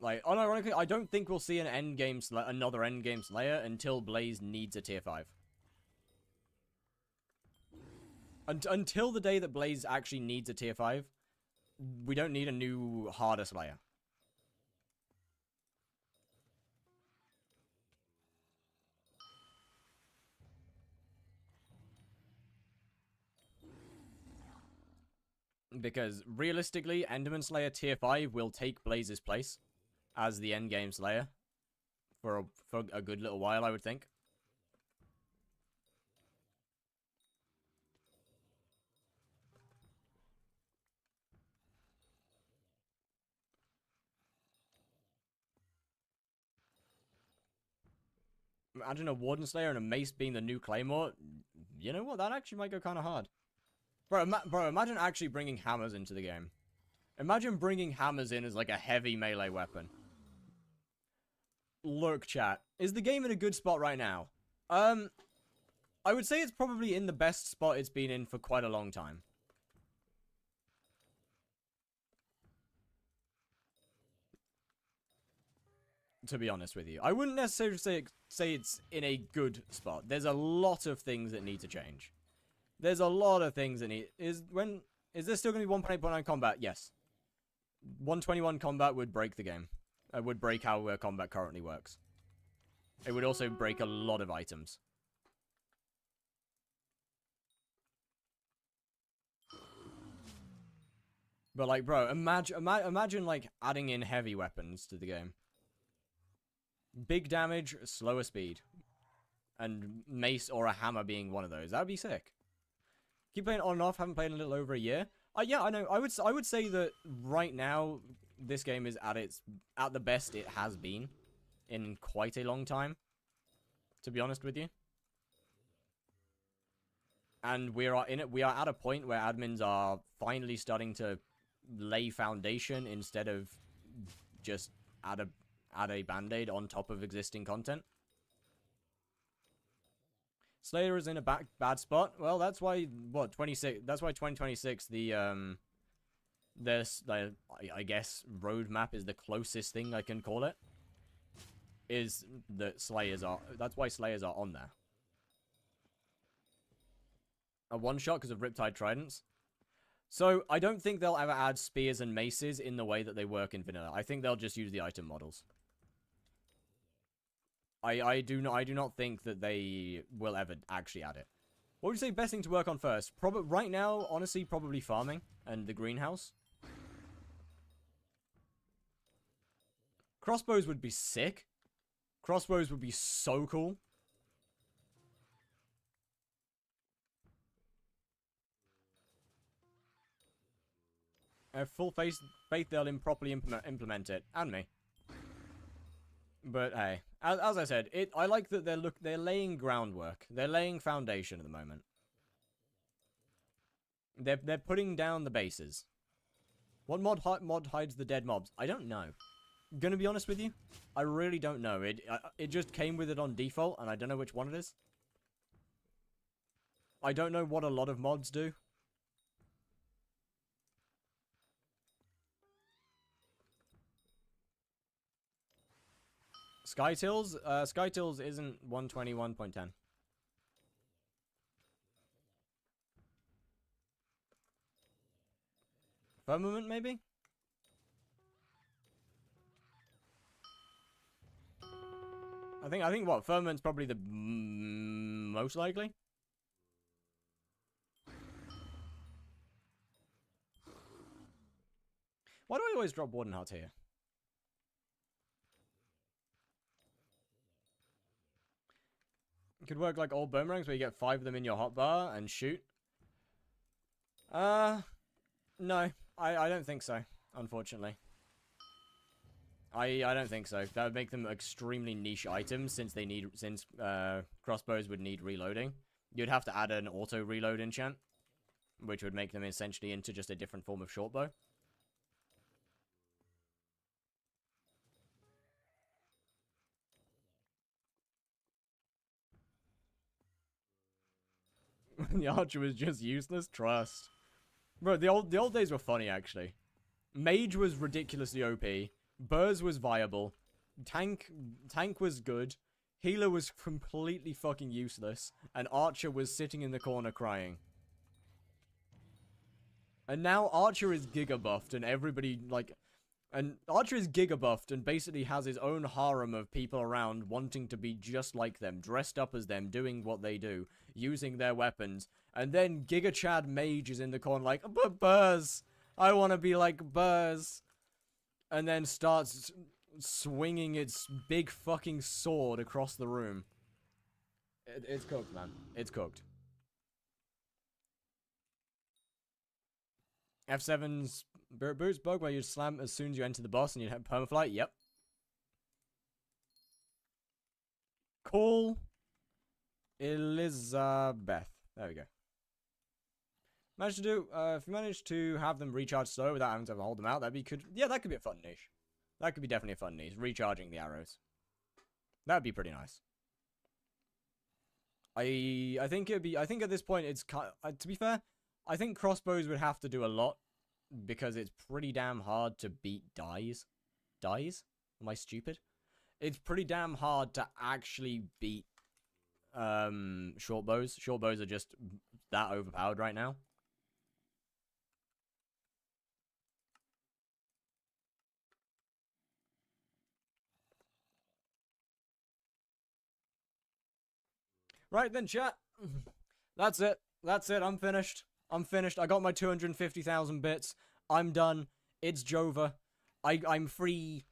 Like, unironically, I don't think we'll see an another endgame Slayer until Blaze needs a tier 5. Until the day that Blaze actually needs a tier 5, we don't need a new harder Slayer. Because realistically, Enderman Slayer tier 5 will take Blaze's place as the endgame Slayer for a good little while, I would think. Imagine a Warden Slayer and a Mace being the new Claymore. You know what? That actually might go kind of hard. Bro, imagine actually bringing hammers into the game. Imagine bringing hammers in as like a heavy melee weapon. Look, chat. Is the game in a good spot right now? I would say it's probably in the best spot it's been in for quite a long time. To be honest with you, I wouldn't necessarily say it's in a good spot. There's a lot of things that need to change. There's a lot of things that need... Is there still going to be 1.8.9 combat? Yes. 121 combat would break the game. It would break how combat currently works. It would also break a lot of items. But like, bro, imagine like adding in heavy weapons to the game. Big damage, slower speed. And mace or a hammer being one of those. That'd be sick. Keep playing on and off, haven't played in a little over a year. Yeah, I know. I would say that right now this game is at the best it has been in quite a long time, to be honest with you. And we are at a point where admins are finally starting to lay foundation instead of just add a band-aid on top of existing content. Slayer is in a bad spot. Well, that's why 26. That's why 2026. I guess roadmap is the closest thing I can call it. is that Slayers are... That's why Slayers are on there. A one-shot because of Riptide Tridents. So, I don't think they'll ever add spears and maces in the way that they work in vanilla. I think they'll just use the item models. I do not think that they will ever actually add it. What would you say best thing to work on first? Right now, honestly, probably farming and the greenhouse. Crossbows would be sick. Crossbows would be so cool. I have full faith they'll improperly implement it. And me. But hey, as I said, I like that they're laying groundwork. They're laying foundation at the moment. They're putting down the bases. What mod hides the dead mobs? I don't know. Gonna be honest with you, I really don't know. It just came with it on default, and I don't know which one it is. I don't know what a lot of mods do. Skytills? Skytills isn't 121.10. Firmament, maybe? I think what? Firmament's probably the most likely. Why do I always drop Warden Hearts here? It could work like old boomerangs where you get 5 of them in your hotbar and shoot. No. I don't think so, unfortunately. I don't think so. That would make them extremely niche items since crossbows would need reloading. You'd have to add an auto reload enchant, which would make them essentially into just a different form of shortbow. The archer was just useless. Trust. Bro, the old days were funny, actually. Mage was ridiculously OP. Burrs was viable. Tank was good. Healer was completely fucking useless. And Archer was sitting in the corner crying. And now Archer is giga buffed and everybody, like... And Archer is giga buffed and basically has his own harem of people around wanting to be just like them, dressed up as them, doing what they do, using their weapons. And then Giga Chad Mage is in the corner like, but Burrs, I want to be like Burrs. And then starts swinging its big fucking sword across the room. It's cooked, man. It's cooked. F7's boots bug where you slam as soon as you enter the boss and you have permaflight. Yep. Call Elizabeth. There we go. If you manage to have them recharge slow without having to hold them out, that could be a fun niche. That could be definitely a fun niche. Recharging the arrows. That would be pretty nice. I think at this point it's to be fair, I think crossbows would have to do a lot because it's pretty damn hard to beat dies. Dies? Am I stupid? It's pretty damn hard to actually beat short bows. Short bows are just that overpowered right now. Right then, chat. That's it. That's it. I'm finished. I'm finished. I got my 250,000 bits. I'm done. It's Jova. I'm free.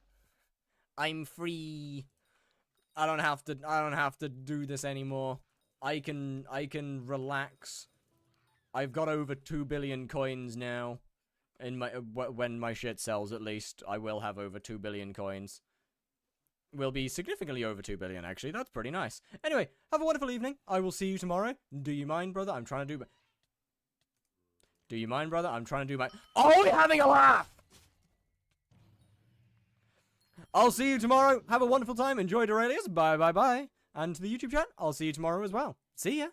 I'm free. I don't have to do this anymore. I can relax. I've got over 2 billion coins now. In my when my shit sells, at least I will have over 2 billion coins. Will be significantly over 2 billion, actually. That's pretty nice. Anyway, have a wonderful evening. I will see you tomorrow. Do you mind, brother? I'm trying to do... Do you mind, brother? I'm trying to do my... Oh, we're having a laugh! I'll see you tomorrow. Have a wonderful time. Enjoy Dorelius. Bye, bye, bye. And to the YouTube chat, I'll see you tomorrow as well. See ya.